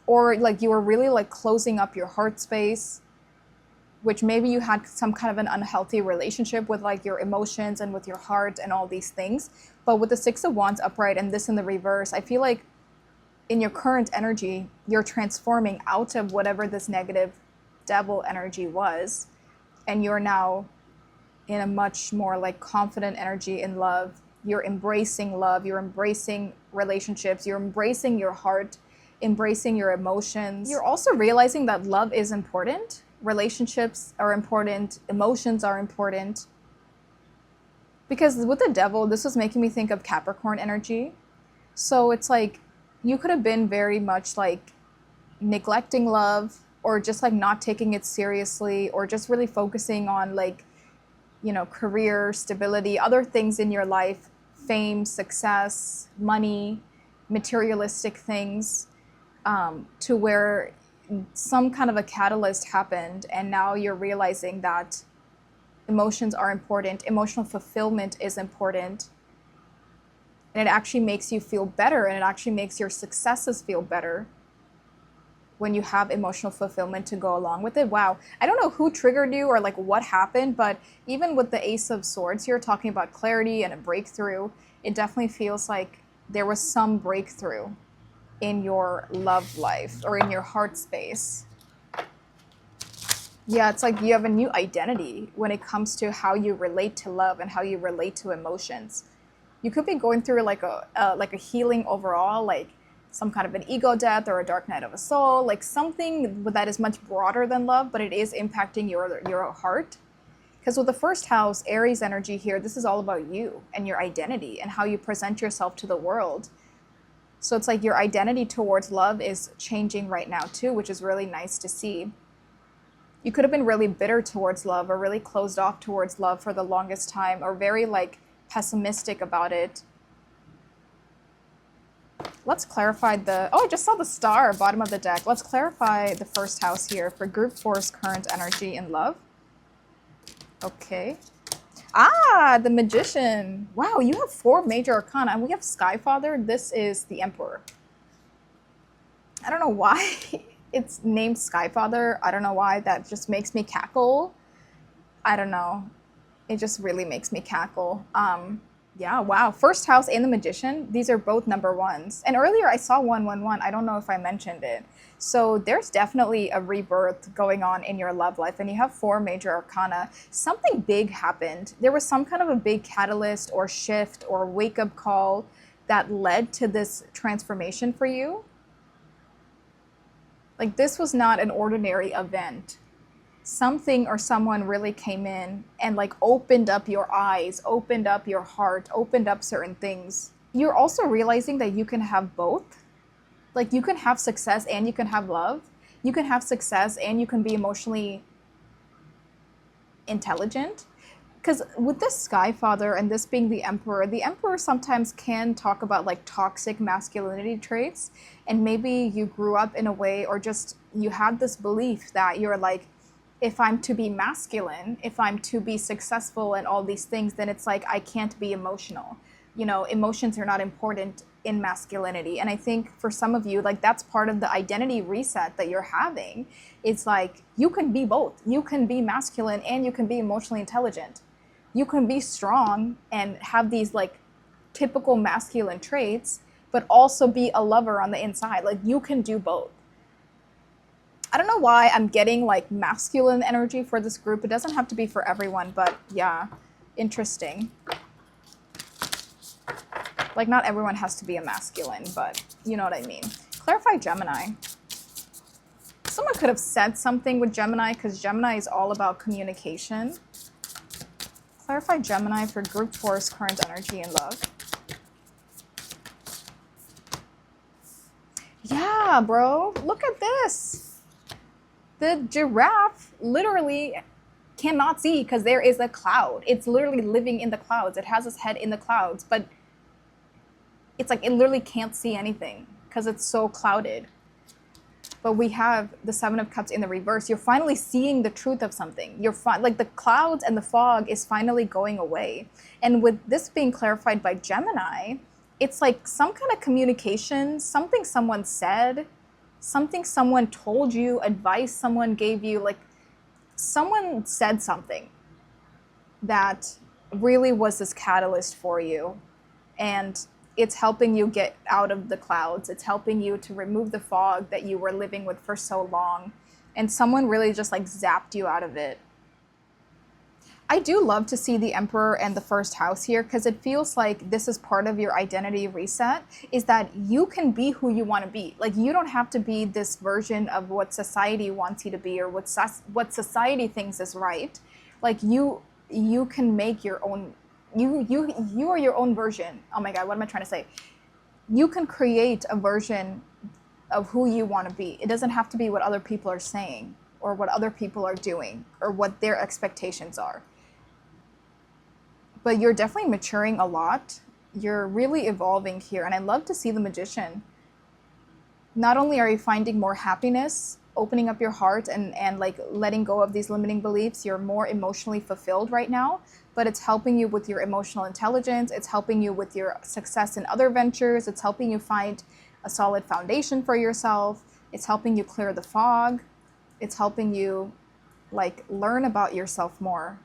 or you were really closing up your heart space, which maybe you had some kind of an unhealthy relationship with your emotions and with your heart and all these things. But with the 6 of Wands upright and this in the reverse, I feel like in your current energy, you're transforming out of whatever this negative Devil energy was, and you're now in a much more confident energy in love. You're embracing love, you're embracing relationships, you're embracing your heart, embracing your emotions. You're also realizing that love is important, relationships are important, emotions are important. Because with the Devil, this was making me think of Capricorn energy. So it's you could have been very much neglecting love, or just not taking it seriously, or just really focusing on career, stability, other things in your life, fame, success, money, materialistic things, to where some kind of a catalyst happened and now you're realizing that emotions are important, emotional fulfillment is important. And it actually makes you feel better, and it actually makes your successes feel better when you have emotional fulfillment to go along with it. Wow. I don't know who triggered you or what happened, but even with the Ace of Swords here, talking about clarity and a breakthrough, it definitely feels like there was some breakthrough in your love life or in your heart space. Yeah, it's you have a new identity when it comes to how you relate to love and how you relate to emotions. You could be going through a healing overall, some kind of an ego death or a dark night of a soul, something that is much broader than love, but it is impacting your heart. Because with the first house, Aries energy here, this is all about you and your identity and how you present yourself to the world. So it's your identity towards love is changing right now too, which is really nice to see. You could have been really bitter towards love or really closed off towards love for the longest time, or very pessimistic about it. Let's clarify I just saw the star bottom of the deck. Let's clarify the first house here for Group 4's current energy in love. Okay. Ah, the Magician. Wow, you have 4 major arcana, and we have Skyfather. This is the Emperor. I don't know why it's named Skyfather. I don't know why. That just makes me cackle. I don't know. It just really makes me cackle. Yeah, wow. First house and the Magician, these are both number ones. And earlier I saw 111. I don't know if I mentioned it. So there's definitely a rebirth going on in your love life, and you have 4 major arcana. Something big happened. There was some kind of a big catalyst or shift or wake up call that led to this transformation for you. Like, this was not an ordinary event. Something or someone really came in and like opened up your eyes, opened up your heart, opened up certain things. You're also realizing that you can have both. Like, you can have success and you can have love. You can have success and you can be emotionally intelligent. Because with this Skyfather and this being the Emperor sometimes can talk about like toxic masculinity traits. And maybe you grew up in a way, or just you had this belief that you're like, if I'm to be masculine, if I'm to be successful and all these things, then it's like I can't be emotional. You know, emotions are not important in masculinity. And I think for some of you, like, that's part of the identity reset that you're having. It's like you can be both. You can be masculine and you can be emotionally intelligent. You can be strong and have these like typical masculine traits, but also be a lover on the inside. Like, you can do both. I don't know why I'm getting like masculine energy for this group. It doesn't have to be for everyone, but yeah, interesting. Like, not everyone has to be a masculine, but you know what I mean. Clarify Gemini. Someone could have said something with Gemini, because Gemini is all about communication. Clarify Gemini for group 4's current energy and love. Yeah, bro, look at this. The giraffe literally cannot see because there is a cloud. It's literally living in the clouds. It has its head in the clouds, but it's like it literally can't see anything because it's so clouded. But we have the 7 of Cups in the reverse. You're finally seeing the truth of something. You're like, the clouds and the fog is finally going away. And with this being clarified by Gemini, it's like some kind of communication, something someone said, something someone told you, advice someone gave you, like someone said something that really was this catalyst for you. And it's helping you get out of the clouds. It's helping you to remove the fog that you were living with for so long. And someone really just like zapped you out of it. I do love to see the Emperor and the first house here, because it feels like this is part of your identity reset, is that you can be who you want to be. Like, you don't have to be this version of what society wants you to be, or what society thinks is right. Like, you can make your own. You are your own version. Oh my God, what am I trying to say? You can create a version of who you want to be. It doesn't have to be what other people are saying, or what other people are doing, or what their expectations are. But you're definitely maturing a lot. You're really evolving here, and I love to see the Magician. Not only are you finding more happiness, opening up your heart and like letting go of these limiting beliefs, you're more emotionally fulfilled right now, but it's helping you with your emotional intelligence. It's helping you with your success in other ventures. It's helping you find a solid foundation for yourself. It's helping you clear the fog. It's helping you like learn about yourself more.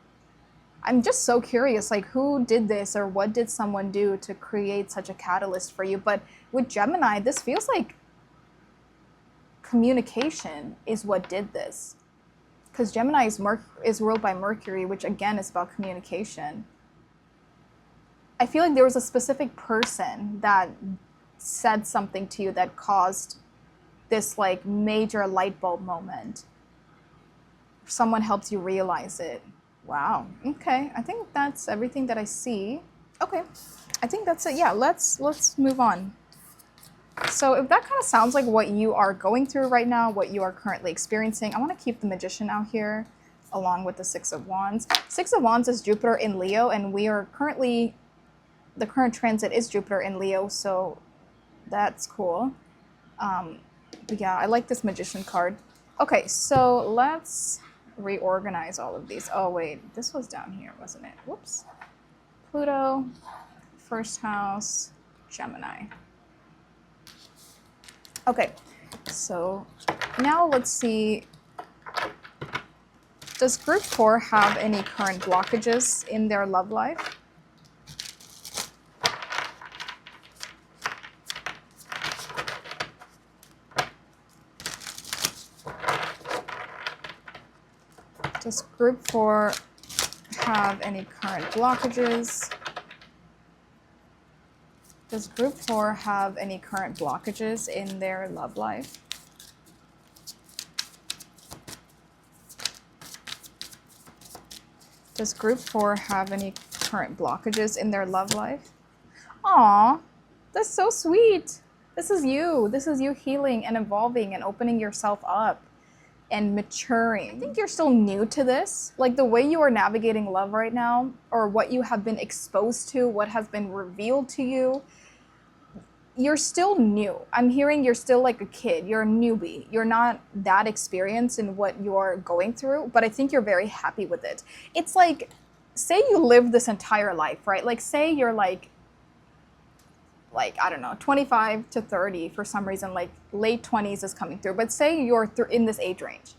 I'm just so curious, like, who did this, or what did someone do to create such a catalyst for you? But with Gemini, this feels like communication is what did this. Because Gemini is ruled by Mercury, which again is about communication. I feel like there was a specific person that said something to you that caused this like major light bulb moment. Someone helps you realize it. Wow. Okay. I think that's everything that I see. Okay. I think that's it. Yeah. Let's move on. So if that kind of sounds like what you are going through right now, what you are currently experiencing, I want to keep the Magician out here along with the 6 of Wands. 6 of Wands is Jupiter in Leo, and we are currently, the current transit is Jupiter in Leo, so that's cool. But yeah, I like this Magician card. Okay, so let's reorganize all of these. Oh wait, this was down here, wasn't it? Whoops. Pluto, first house, Gemini. Okay, so now let's see. Does group 4 have any current blockages in their love life? Does group 4 have any current blockages? Does group 4 have any current blockages in their love life? Does group 4 have any current blockages in their love life? Aw, that's so sweet. This is you. This is you healing and evolving and opening yourself up and maturing. I think you're still new to this. Like the way you are navigating love right now, or what you have been exposed to, what has been revealed to you, you're still new. I'm hearing you're still like a kid. You're a newbie. You're not that experienced in what you're going through, but I think you're very happy with it. It's like, say you lived this entire life, right? Like say you're like I don't know, 25 to 30 for some reason, like late 20s is coming through, but say you're in this age range,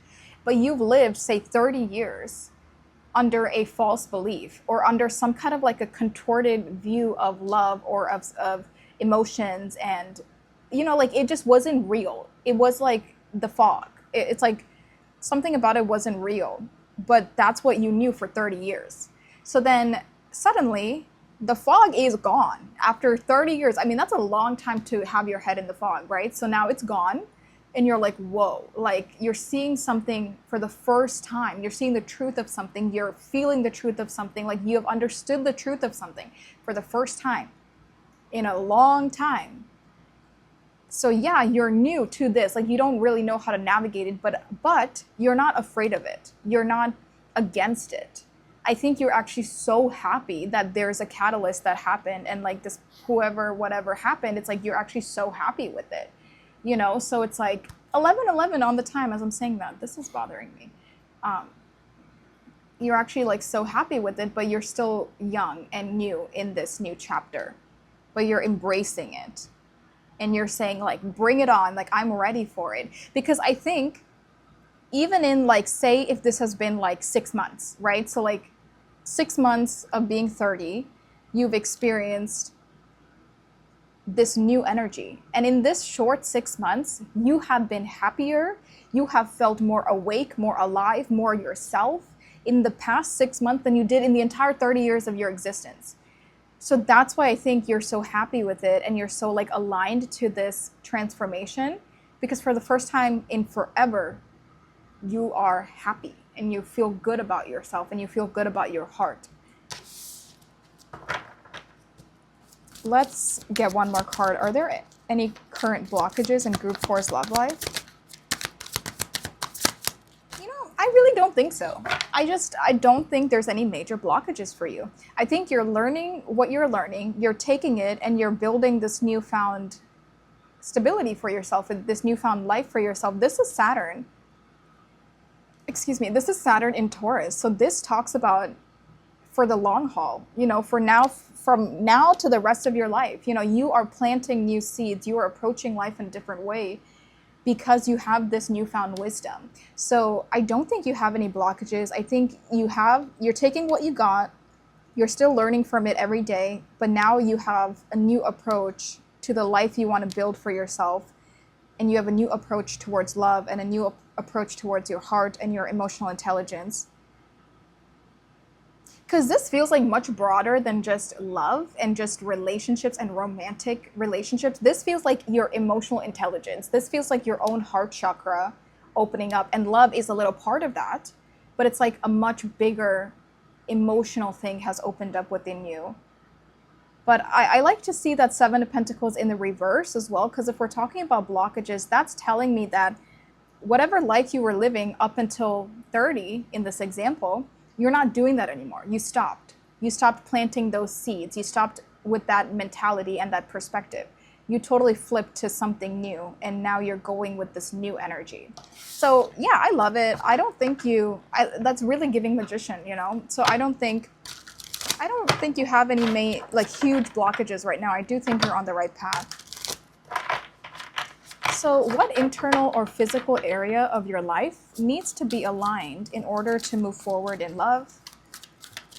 but you've lived, say 30 years under a false belief or under some kind of like a contorted view of love or of emotions, and you know, like it just wasn't real. It was like the fog. It's like something about it wasn't real, but that's what you knew for 30 years. So then suddenly the fog is gone after 30 years. I mean, that's a long time to have your head in the fog, right? So now it's gone and you're like, whoa, like you're seeing something for the first time. You're seeing the truth of something. You're feeling the truth of something. Like you have understood the truth of something for the first time in a long time. So yeah, you're new to this. Like you don't really know how to navigate it, but you're not afraid of it. You're not against it. I think you're actually so happy that there's a catalyst that happened, and like this, whoever, whatever happened, it's like you're actually so happy with it, you know? So it's like 11:11 on the time as I'm saying that. This is bothering me. You're actually like so happy with it, but you're still young and new in this new chapter, but you're embracing it. And you're saying like, bring it on, like I'm ready for it. Because I think even in like, say if this has been like 6 months, right? So like 6 months of being 30, you've experienced this new energy. And in this short 6 months, you have been happier. You have felt more awake, more alive, more yourself in the past 6 months than you did in the entire 30 years of your existence. So that's why I think you're so happy with it and you're so like aligned to this transformation, because for the first time in forever, you are happy and you feel good about yourself and you feel good about your heart. Let's get one more card. Are there any current blockages in Group 4's love life? You know, I really don't think so. I don't think there's any major blockages for you. I think you're learning what you're learning, you're taking it, and you're building this newfound stability for yourself, this newfound life for yourself. This is Saturn. Excuse me, this is Saturn in Taurus. So this talks about for the long haul, you know, for now, from now to the rest of your life. You know, you are planting new seeds, you are approaching life in a different way because you have this newfound wisdom. So I don't think you have any blockages. I think you're taking what you got, you're still learning from it every day, but now you have a new approach to the life you want to build for yourself. And you have a new approach towards love and a new approach towards your heart and your emotional intelligence. Because this feels like much broader than just love and just relationships and romantic relationships. This feels like your emotional intelligence. This feels like your own heart chakra opening up. And love is a little part of that. But it's like a much bigger emotional thing has opened up within you. But I like to see that Seven of Pentacles in the reverse as well. Because if we're talking about blockages, that's telling me that whatever life you were living up until 30 in this example, you're not doing that anymore. You stopped. You stopped planting those seeds. You stopped with that mentality and that perspective. you totally flipped to something new, and now you're going with this new energy. So yeah, I love it. I don't think that's really giving Magician, you know? So I don't think you have any like huge blockages right now. I do think you're on the right path. So what internal or physical area of your life needs to be aligned in order to move forward in love?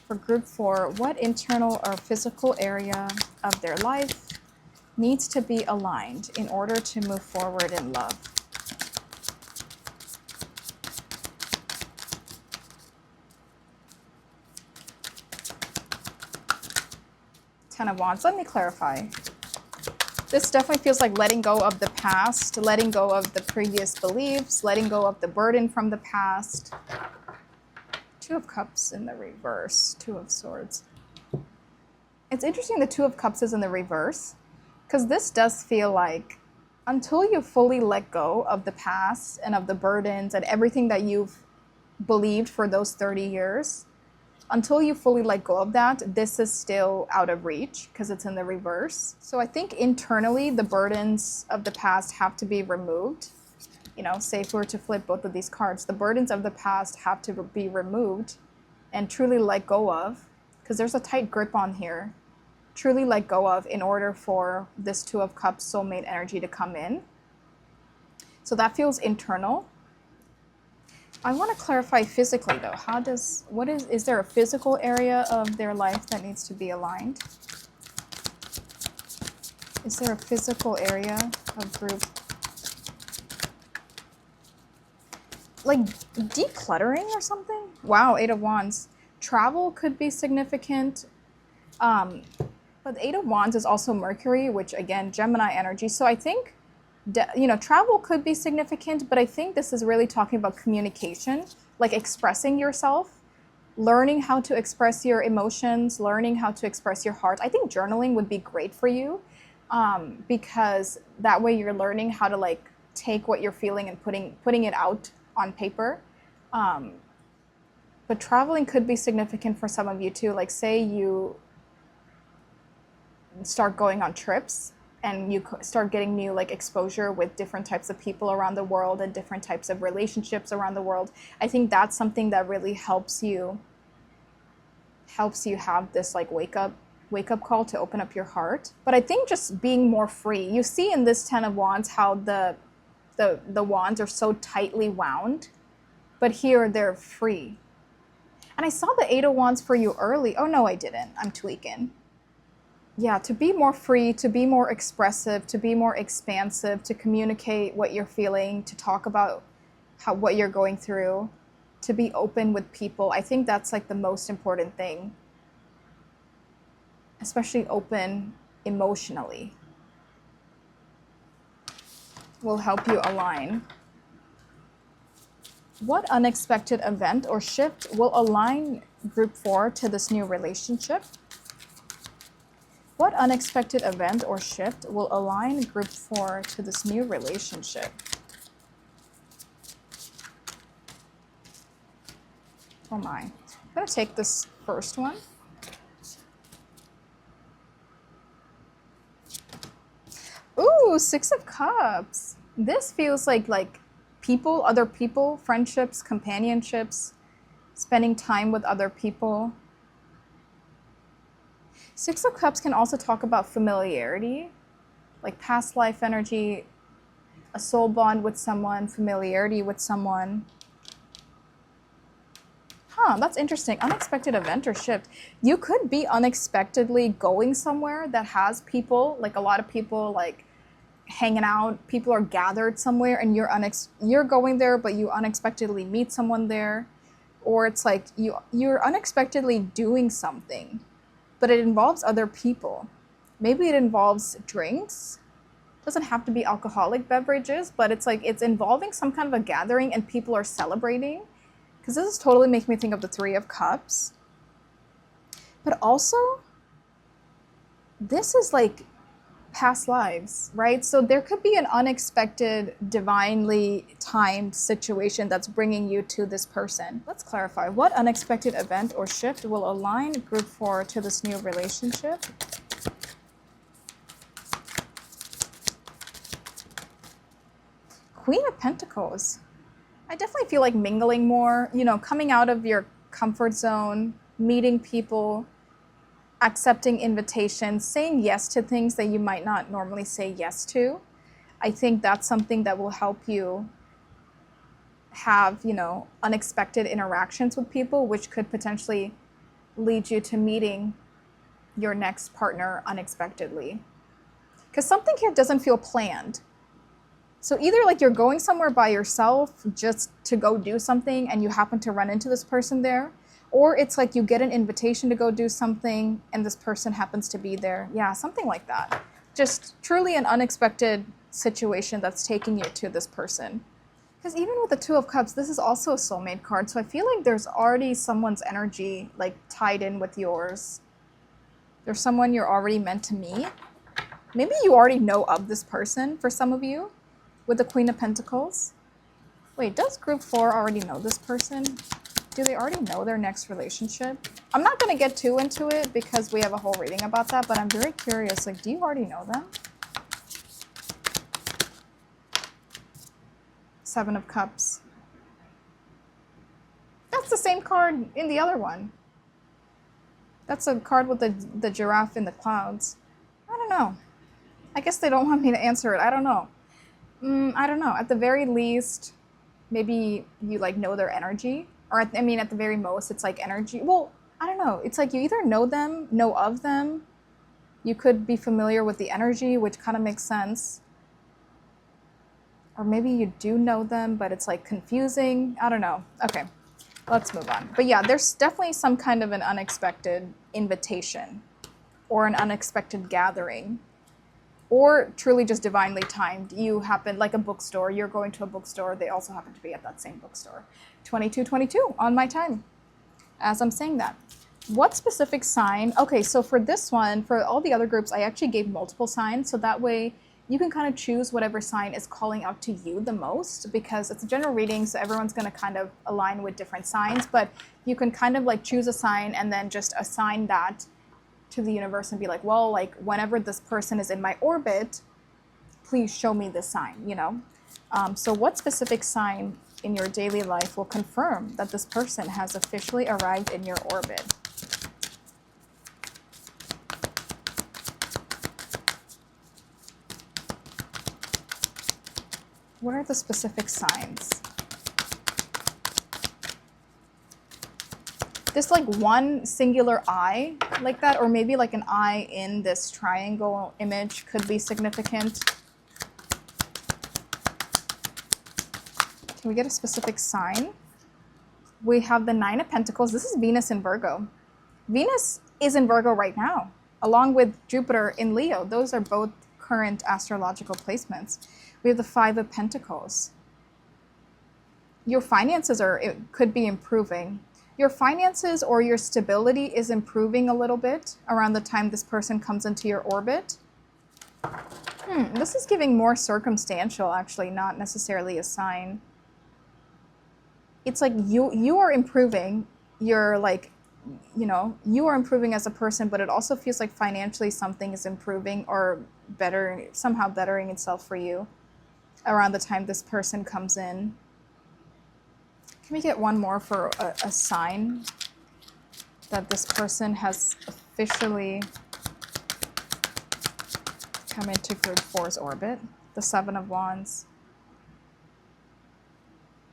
For group 4, what internal or physical area of their life needs to be aligned in order to move forward in love? Ten of Wands. Let me clarify. This definitely feels like letting go of the past, letting go of the previous beliefs, letting go of the burden from the past. Two of Cups in the reverse, Two of Swords. It's interesting the Two of Cups is in the reverse, because this does feel like until you fully let go of the past and of the burdens and everything that you've believed for those 30 years, until you fully let go of that, this is still out of reach because it's in the reverse. So I think internally the burdens of the past have to be removed. You know, say if we were to flip both of these cards, the burdens of the past have to be removed and truly let go of, because there's a tight grip on here, truly let go of in order for this Two of Cups soulmate energy to come in. So that feels internal. I want to clarify physically though. Is there a physical area of their life that needs to be aligned? Is there a physical area of group? Like decluttering or something? Wow, Eight of Wands. Travel could be significant. But the Eight of Wands is also Mercury, which again, Gemini energy. So I think travel could be significant, but I think this is really talking about communication, like expressing yourself, learning how to express your emotions, learning how to express your heart. I think journaling would be great for you, because that way you're learning how to like take what you're feeling and putting it out on paper. But traveling could be significant for some of you too. Like say you start going on trips and you start getting new like exposure with different types of people around the world and different types of relationships around the world. I think that's something that really helps you have this like wake up call to open up your heart. But I think just being more free. You see in this Ten of Wands how the wands are so tightly wound, but here they're free. And I saw the Eight of Wands for you early. Oh no, I didn't. I'm tweaking. Yeah, to be more free, to be more expressive, to be more expansive, to communicate what you're feeling, to talk about what you're going through, to be open with people. I think that's like the most important thing, especially open emotionally. Will help you align. What unexpected event or shift will align group 4 to this new relationship? What unexpected event or shift will align group 4 to this new relationship? Oh my. I'm going to take this first one. Ooh, Six of Cups. This feels like people, other people, friendships, companionships, spending time with other people. Six of Cups can also talk about familiarity, like past life energy, a soul bond with someone, familiarity with someone. That's interesting. Unexpected event or shift. You could be unexpectedly going somewhere that has people, like a lot of people like hanging out, people are gathered somewhere and you're going there, but you unexpectedly meet someone there. Or it's like you're unexpectedly doing something, but it involves other people. Maybe it involves drinks. It doesn't have to be alcoholic beverages, but it's like it's involving some kind of a gathering and people are celebrating. Because this is totally making me think of the Three of Cups. But also, this is like past lives, right? So there could be an unexpected, divinely timed situation that's bringing you to this person. Let's clarify. What unexpected event or shift will align group 4 to this new relationship? Queen of Pentacles. I definitely feel like mingling more, you know, coming out of your comfort zone, meeting people, accepting invitations, saying yes to things that you might not normally say yes to. I think that's something that will help you have, you know, unexpected interactions with people, which could potentially lead you to meeting your next partner unexpectedly. Because something here doesn't feel planned. So either like you're going somewhere by yourself just to go do something and you happen to run into this person there, or it's like you get an invitation to go do something and this person happens to be there. Yeah, something like that. Just truly an unexpected situation that's taking you to this person. Because even with the Two of Cups, this is also a soulmate card. So I feel like there's already someone's energy like tied in with yours. There's someone you're already meant to meet. Maybe you already know of this person for some of you with the Queen of Pentacles. Wait, does group 4 already know this person? Do they already know their next relationship? I'm not going to get too into it because we have a whole reading about that, but I'm very curious. Like, do you already know them? Seven of Cups. That's the same card in the other one. That's a card with the giraffe in the clouds. I don't know. I guess they don't want me to answer it. I don't know. I don't know. At the very least, maybe you like know their energy. Or at the very most, it's like energy. Well, I don't know. It's like you either know them, know of them. You could be familiar with the energy, which kind of makes sense. Or maybe you do know them, but it's like confusing. I don't know. Okay, let's move on. But yeah, there's definitely some kind of an unexpected invitation or an unexpected gathering. Or truly just divinely timed. You happen, like a bookstore, you're going to a bookstore, they also happen to be at that same bookstore. 2222 on my time, as I'm saying that. What specific sign? Okay, so for this one, for all the other groups, I actually gave multiple signs, so that way you can kind of choose whatever sign is calling out to you the most, because it's a general reading, so everyone's going to kind of align with different signs, but you can kind of like choose a sign and then just assign that to the universe and be like, well, like whenever this person is in my orbit, please show me this sign, you know? So what specific sign in your daily life will confirm that this person has officially arrived in your orbit? What are the specific signs? This like one singular eye like that, or maybe like an eye in this triangle image could be significant. Can we get a specific sign? We have the Nine of Pentacles. This is Venus in Virgo. Venus is in Virgo right now, along with Jupiter in Leo. Those are both current astrological placements. We have the Five of Pentacles. Your finances could be improving. Your finances or your stability is improving a little bit around the time this person comes into your orbit. This is giving more circumstantial, actually, not necessarily a sign. It's like you are improving. You're like, you know, you are improving as a person, but it also feels like financially something is improving or somehow bettering itself for you around the time this person comes in. Can we get one more for a sign that this person has officially come into group 4's orbit? The Seven of Wands.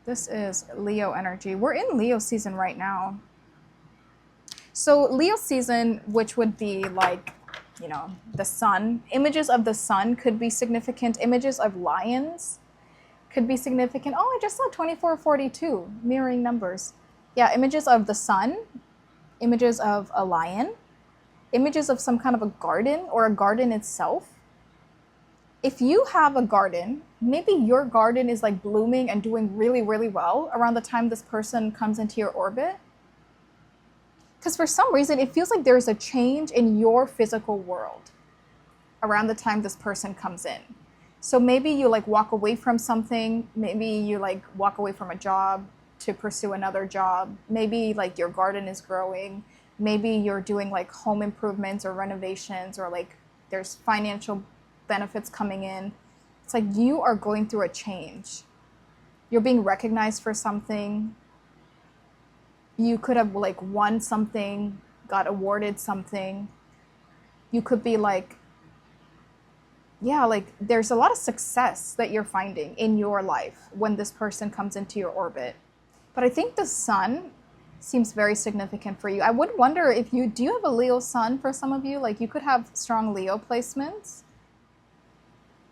This is Leo energy. We're in Leo season right now. So Leo season, which would be like, you know, the sun. Images of the sun could be significant. Images of lions could be significant. Oh, I just saw 2442, mirroring numbers. Yeah, images of the sun, images of a lion, images of some kind of a garden or a garden itself. If you have a garden, maybe your garden is like blooming and doing really, really well around the time this person comes into your orbit. Because for some reason, it feels like there's a change in your physical world around the time this person comes in. So maybe you like walk away from something, maybe you like walk away from a job to pursue another job, maybe like your garden is growing, maybe you're doing like home improvements or renovations, or like there's financial benefits coming in. It's like you are going through a change. You're being recognized for something. You could have like won something, got awarded something. You could be like, yeah, like there's a lot of success that you're finding in your life when this person comes into your orbit. But I think the sun seems very significant for you. I would wonder if do you have a Leo sun for some of you? Like you could have strong Leo placements.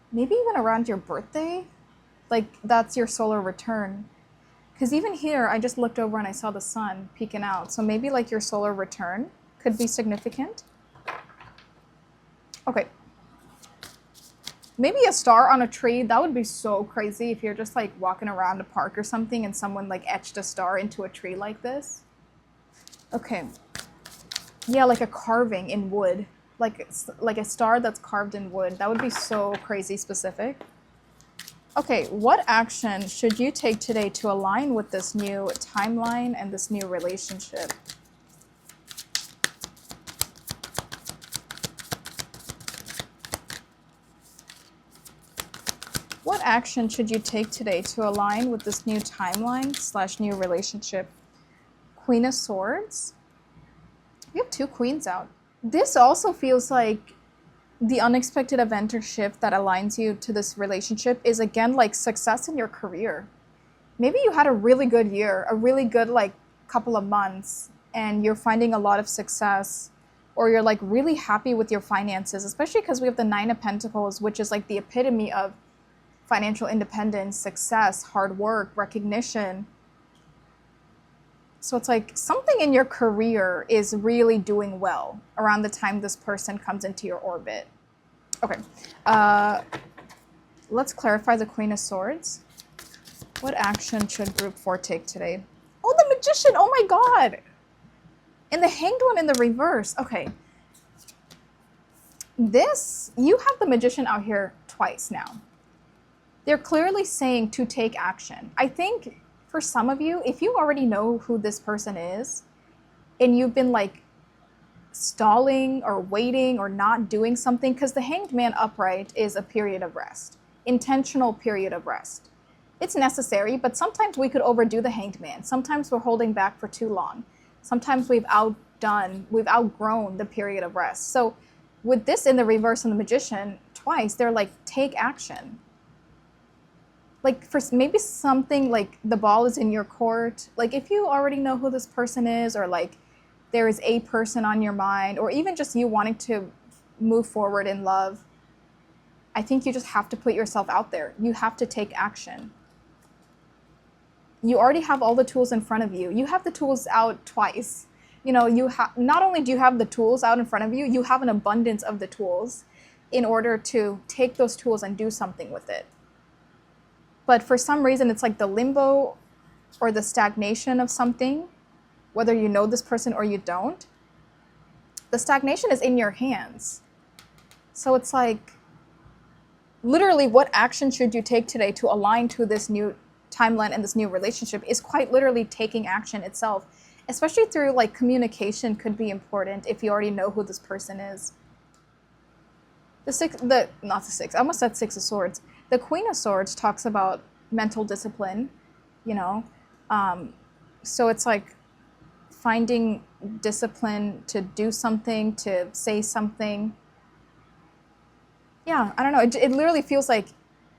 Maybe even around your birthday. Like that's your solar return. Because even here, I just looked over and I saw the sun peeking out. So maybe like your solar return could be significant. Okay. Maybe a star on a tree. That would be so crazy if you're just like walking around a park or something and someone like etched a star into a tree like this. Okay. Yeah, like a carving in wood. Like a star that's carved in wood. That would be so crazy specific. Okay, what action should you take today to align with this new timeline and this new relationship? What action should you take today to align with this new timeline / new relationship? Queen of Swords. We have 2 queens out. This also feels like the unexpected event or shift that aligns you to this relationship is again like success in your career. Maybe you had a really good year, a really good like couple of months, and you're finding a lot of success, or you're like really happy with your finances, especially because we have the 9 of Pentacles, which is like the epitome of financial independence, success, hard work, recognition. So it's like something in your career is really doing well around the time this person comes into your orbit. Okay, let's clarify the Queen of Swords. What action should group 4 take today? Oh, the Magician, oh my God. And the Hanged One in the reverse, okay. You have the Magician out here twice now. They're clearly saying to take action. I think for some of you, if you already know who this person is, and you've been like stalling or waiting or not doing something, because the Hanged Man upright is a period of rest, intentional period of rest. It's necessary, but sometimes we could overdo the Hanged Man. Sometimes we're holding back for too long. Sometimes we've outgrown the period of rest. So with this in the reverse and the Magician twice, they're like, take action. Like for maybe something like the ball is in your court. Like if you already know who this person is, or like there is a person on your mind, or even just you wanting to move forward in love, I think you just have to put yourself out there. You have to take action. You already have all the tools in front of you. You have the tools out twice. You know, not only do you have the tools out in front of you, you have an abundance of the tools in order to take those tools and do something with it. But for some reason, it's like the limbo or the stagnation of something, whether you know this person or you don't. The stagnation is in your hands. So it's like, literally, what action should you take today to align to this new timeline and this new relationship is quite literally taking action itself, especially through like communication could be important if you already know who this person is. I almost said 6 of Swords. The Queen of Swords talks about mental discipline, you know. So it's like finding discipline to do something, to say something. Yeah, I don't know. It literally feels like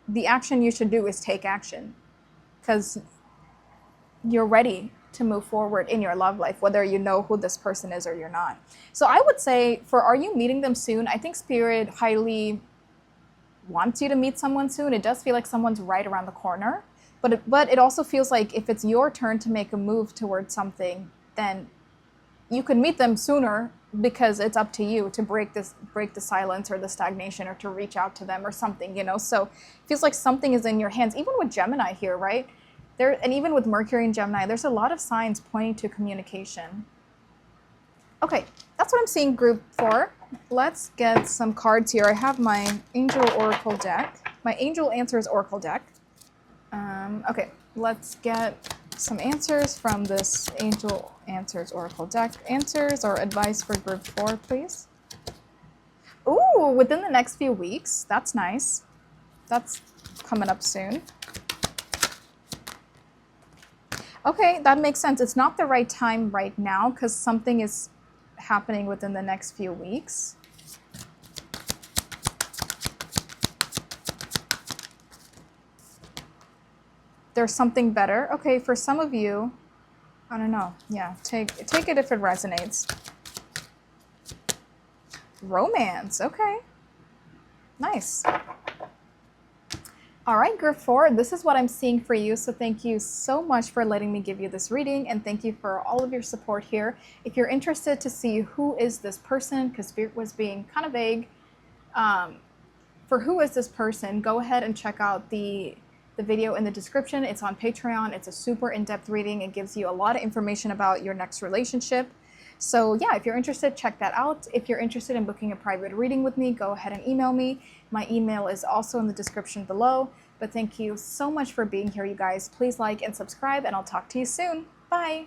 the action you should do is take action, because you're ready to move forward in your love life, whether you know who this person is or you're not. So I would say, are you meeting them soon? I think Spirit highly wants you to meet someone soon. It does feel like someone's right around the corner, but it also feels like if it's your turn to make a move towards something, then you could meet them sooner, because it's up to you to break the silence or the stagnation, or to reach out to them or something, you know. So it feels like something is in your hands, even with Gemini here, right? And even with Mercury and Gemini, there's a lot of signs pointing to communication. Okay, that's what I'm seeing group 4. Let's get some cards here. I have my Angel Oracle deck, my Angel Answers Oracle deck. Okay, let's get some answers from this Angel Answers Oracle deck. Answers or advice for group 4, please. Ooh, within the next few weeks. That's nice. that's coming up soon. Okay, that makes sense. It's not the right time right now because something is happening within the next few weeks. There's something better. Okay, for some of you, I don't know. Yeah, take it if it resonates. Romance. Okay. Nice. All right, group 4, this is what I'm seeing for you. So thank you so much for letting me give you this reading, and thank you for all of your support here. If you're interested to see who is this person, because Spirit was being kind of vague, for who is this person, go ahead and check out the video in the description. It's on Patreon. It's a super in-depth reading. It gives you a lot of information about your next relationship. So yeah, if you're interested, check that out. If you're interested in booking a private reading with me, go ahead and email me. My email is also in the description below. But thank you so much for being here, you guys. Please like and subscribe, and I'll talk to you soon. Bye.